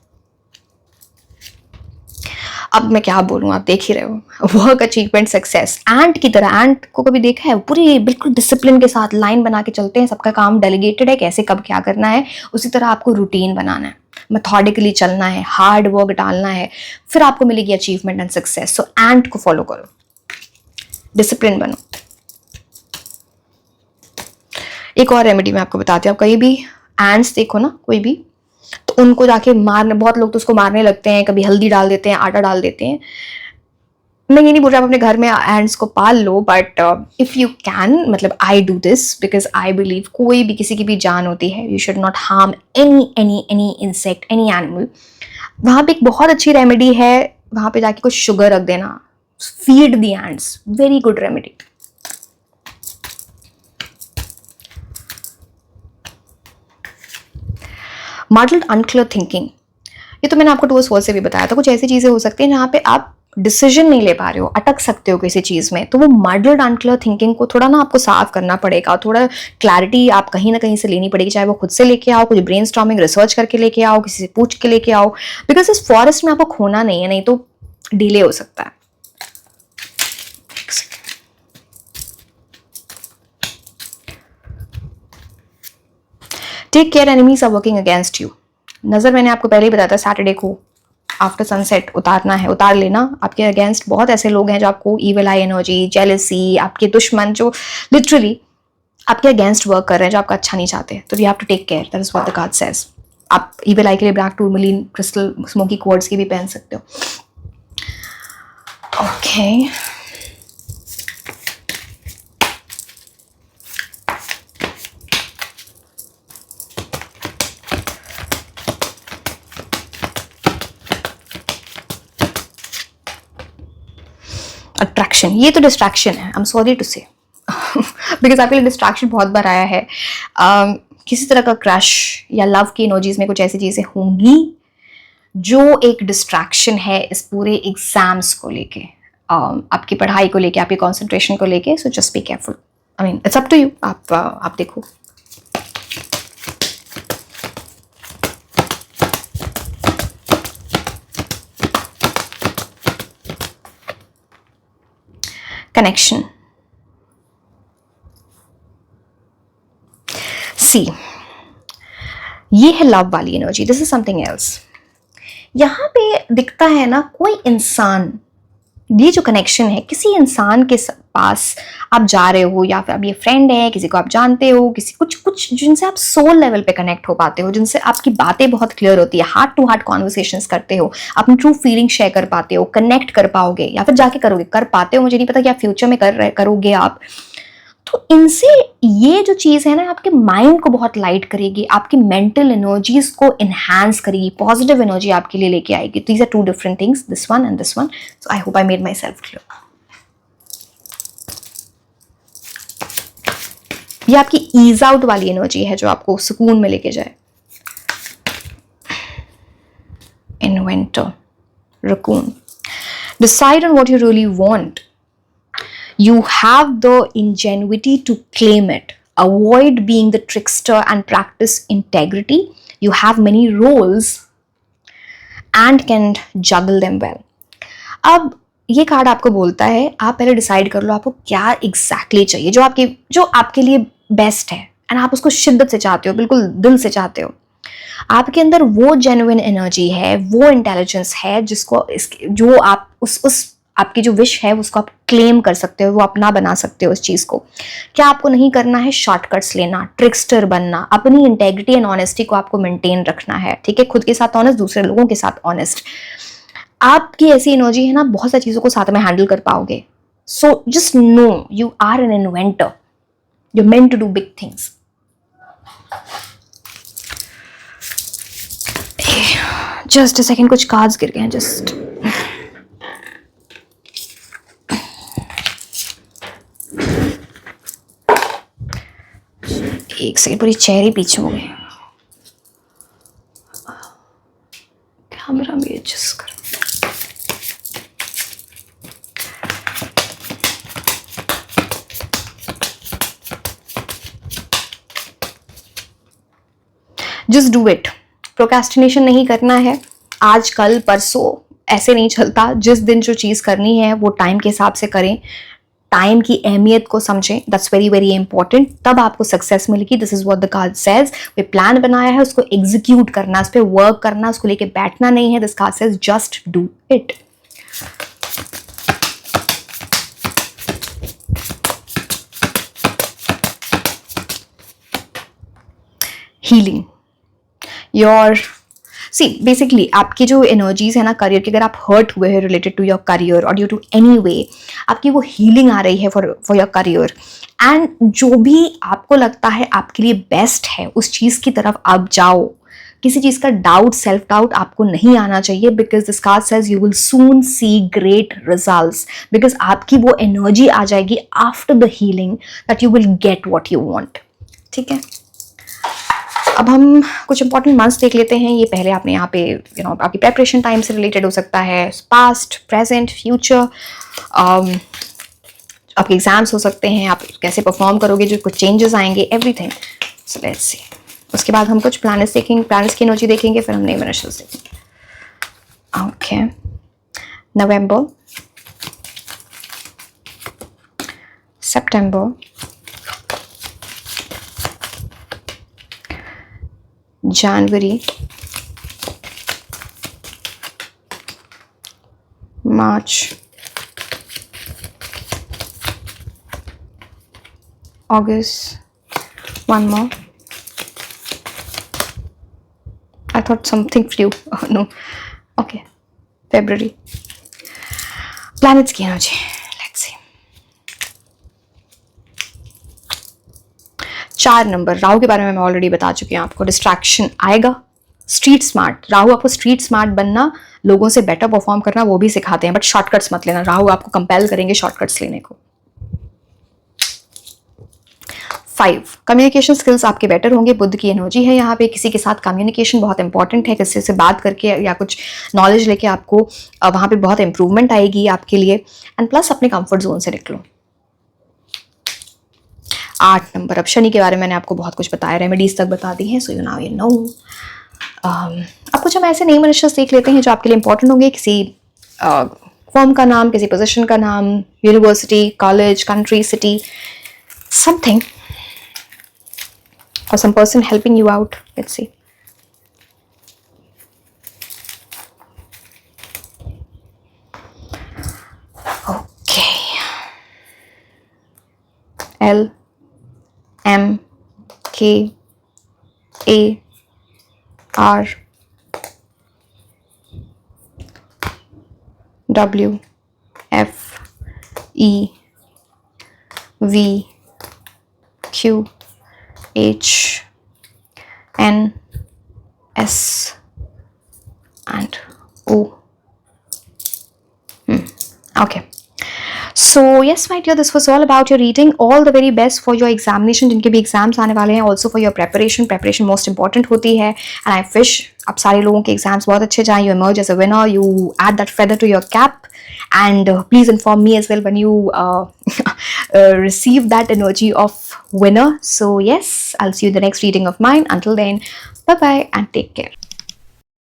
[SPEAKER 1] अब मैं क्या बोलूँ, आप देख ही रहे हो, वर्क अचीवमेंट सक्सेस, एंट की तरह। एंट को कभी देखा है, पूरी बिल्कुल डिसिप्लिन के साथ लाइन बना के चलते हैं, सबका काम डेलीगेटेड है, कैसे कब क्या करना है, उसी तरह आपको रूटीन बनाना है, मेथोडिकली चलना है, हार्ड वर्क डालना है, फिर आपको मिलेगी अचीवमेंट एंड सक्सेस। सो एंट को फॉलो करो, डिसिप्लिन बनो। एक और रेमेडी मैं आपको बताती हूँ, आप कहीं भी एंट्स देखो ना कोई भी, तो उनको जाके मारने, बहुत लोग तो उसको मारने लगते हैं, कभी हल्दी डाल देते हैं, आटा डाल देते हैं। मैं ये नहीं बोल रहा आप अपने घर में एंड्स को पाल लो, बट इफ यू कैन, मतलब I do this because I believe कोई भी, किसी की भी जान होती है, you should not harm any insect, any animal. वहाँ पे एक बहुत अच्छी रेमेडी है, वहाँ पे जाके कुछ शुगर रख देना, feed the ends, very good remedy. Modelled unclear thinking, ये तो मैंने आपको टूवर्ड्स वर्ड से भी बताया था, कुछ ऐसी चीजें हो सकती हैं जहाँ पे आप डिसीजन नहीं ले पा रहे हो, अटक सकते हो किसी चीज में, तो वो मॉडल्ड अनक्लियर थिंकिंग को थोड़ा ना आपको साफ करना पड़ेगा, थोड़ा क्लैरिटी आप कहीं ना कहीं से लेनी पड़ेगी, चाहे वो खुद से लेके आओ, कुछ ब्रेनस्टॉर्मिंग रिसर्च करके लेके आओ, किसी से पूछ के लेके आओ, बिकॉज इस फॉरेस्ट में आपको खोना नहीं है, नहीं तो डिले हो सकता है। Take care, enemies are working against you. नजर मैंने आपको पहले ही बताया था, सैटरडे को आफ्टर सनसेट उतारना है, उतार लेना। आपके अगेंस्ट बहुत ऐसे लोग हैं जो आपको ईविल आई एनर्जी, जेलसी, आपके दुश्मन जो लिटरली आपके अगेंस्ट वर्क कर रहे हैं, जो आपका अच्छा नहीं चाहते, तो you have to take care, that is what the card says. आप ईविल आई के लिए black tourmaline crystal smoky quartz की भी पहन सकते हो। ओके, अट्रैक्शन, ये तो डिस्ट्रैक्शन है, आई एम सॉरी टू से, बिकॉज आपके लिए डिस्ट्रैक्शन बहुत बार आया है। किसी तरह का क्रश या लव की एनर्जीज में कुछ ऐसी चीजें होंगी जो एक डिस्ट्रैक्शन है इस पूरे एग्जाम्स को लेके, आपकी पढ़ाई को लेके, आपकी कॉन्सेंट्रेशन को लेके। So just be careful, I mean it's up to you, आप देखो। कनेक्शन, सी, ये है लव वाली energy, this is something else. यहां पे दिखता है ना कोई इंसान, ये जो कनेक्शन है, किसी इंसान के पास आप जा रहे हो, या फिर अब ये फ्रेंड है, किसी को आप जानते हो, किसी कुछ जिनसे आप सोल लेवल पे कनेक्ट हो पाते हो, जिनसे आपकी बातें बहुत क्लियर होती है, हार्ट टू हार्ट कॉन्वर्सेशंस करते हो, अपनी ट्रू फीलिंग शेयर कर पाते हो, कनेक्ट कर पाओगे, या फिर जाके करोगे, कर पाते हो, मुझे नहीं पता कि आप फ्यूचर में करोगे आप। तो इनसे ये जो चीज है ना, आपके माइंड को बहुत लाइट करेगी, आपकी मेंटल एनर्जीज को एनहांस करेगी, पॉजिटिव एनर्जी आपके लिए लेके आएगी। These are two different things, this one and this one. So I hope I made myself clear. ये आपकी ईज आउट वाली एनर्जी है जो आपको सुकून में लेके जाए। Inventor, raccoon, decide on what you really want. You have the ingenuity to claim it. Avoid being the trickster and practice integrity. You have many roles and can juggle them well. अब ये card आपको बोलता है आप पहले decide कर लो आपको क्या एग्जैक्टली चाहिए, जो आपके लिए बेस्ट है, एंड आप उसको शिद्दत से चाहते हो, बिल्कुल दिल से चाहते हो। आपके अंदर वो जेन्युइन एनर्जी है, वो इंटेलिजेंस है जिसको जो आप उस आपकी जो विश है उसको आप क्लेम कर सकते हो, वो अपना बना सकते हो उस चीज को। क्या आपको नहीं करना है? शॉर्टकट्स लेना, ट्रिक्स्टर बनना, अपनी इंटेग्रिटी एंड ऑनेस्टी को आपको मेंटेन रखना है, ठीक है? खुद के साथ ऑनेस्ट, दूसरे लोगों के साथ ऑनेस्ट। आपकी ऐसी एनर्जी है ना, बहुत सारी चीजों को साथ में हैंडल कर पाओगे। So just know you are an inventor, you meant to do big things. Just a second, कुछ कार्ड्स गिर गए हैं, जस्ट एक सेकंड, पूरी चेहरे ही पीछे हो गए। कैमरा भी एडजस्ट कर। जस्ट डू इट, प्रोक्रेस्टिनेशन नहीं करना है। आज कल परसों ऐसे नहीं चलता, जिस दिन जो चीज़ करनी है वो टाइम के हिसाब से करें, टाइम की अहमियत को समझें, दैट्स वेरी वेरी इंपॉर्टेंट, तब आपको सक्सेस मिलेगी। This is what the card says. Way plan बनाया है, उसको एग्जीक्यूट करना, उस पर वर्क करना, उसको लेके बैठना नहीं है। This card says just do it. Healing your basically आपकी जो एनर्जीज है ना करियर की, अगर आप हर्ट हुए हैं रिलेटेड टू योर करियर और ड्यू टू एनी वे, आपकी वो हीलिंग आ रही है फॉर योर करियर। एंड जो भी आपको लगता है आपके लिए बेस्ट है उस चीज़ की तरफ आप जाओ। किसी चीज़ का डाउट, सेल्फ डाउट आपको नहीं आना चाहिए, because this card says you will soon see great results, because आपकी वो एनर्जी आ जाएगी after the healing that you will get what you want. ठीक है, अब हम कुछ इंपॉर्टेंट मंथ्स देख लेते हैं। ये पहले आपने यहाँ पे आपकी प्रेपरेशन टाइम से रिलेटेड हो सकता है, पास्ट, प्रेजेंट, फ्यूचर, आपके एग्जाम्स हो सकते हैं, आप कैसे परफॉर्म करोगे, जो कुछ चेंजेस आएंगे, एवरीथिंग। सो लेट्स सी। उसके बाद हम कुछ प्लैनेट्स देखेंगे, प्लैनेट्स की एनर्जी देखेंगे, फिर हम नए मिनिस्टर्स देखेंगे। Okay, November, September, January, March, August, one more. I thought something flew. Oh no. Okay, February. Planets की energy, let's see. 4 number, Rahu के बारे में मैं ऑलरेडी बता चुकी हूँ आपको। डिस्ट्रैक्शन आएगा। स्ट्रीट स्मार्ट, राहु आपको स्ट्रीट स्मार्ट बनना, लोगों से बेटर परफॉर्म करना वो भी सिखाते हैं, बट शॉर्टकट्स मत लेना। राहु आपको कंपेल करेंगे शॉर्टकट्स लेने को। 5, कम्युनिकेशन स्किल्स आपके बेटर होंगे। बुद्ध की एनर्जी है यहाँ पे। किसी के साथ कम्युनिकेशन बहुत इंपॉर्टेंट है, किसी से बात करके या कुछ नॉलेज लेके आपको वहाँ पे बहुत इंप्रूवमेंट आएगी आपके लिए। एंड प्लस अपने कंफर्ट जोन से निकलो। 8 नंबर, अब शनि के बारे में मैंने आपको बहुत कुछ बताया, रेमेडीज तक बता दी है, so you now you know. अब कुछ हम ऐसे नए मिनिस्टर्स देख लेते हैं जो आपके लिए इंपॉर्टेंट होंगे। किसी फर्म का नाम, किसी पोजीशन का नाम, university, college, country, city, something, or some person helping you out. Let's see. Okay. L M K A R W F E V Q H N S and O. Okay. So yes my dear, this was all about your reading. All the very best for your examination, जिनके भी exams आने वाले हैं, also for your preparation most important होती है, and I wish आप सारे लोगों के एग्जाम्स बहुत अच्छे जाएं, you emerge as a winner, you add that feather to your cap, and please inform me as well when you receive that energy of winner. So yes, I'll see you in the next reading of mine. Until then, bye bye and take care.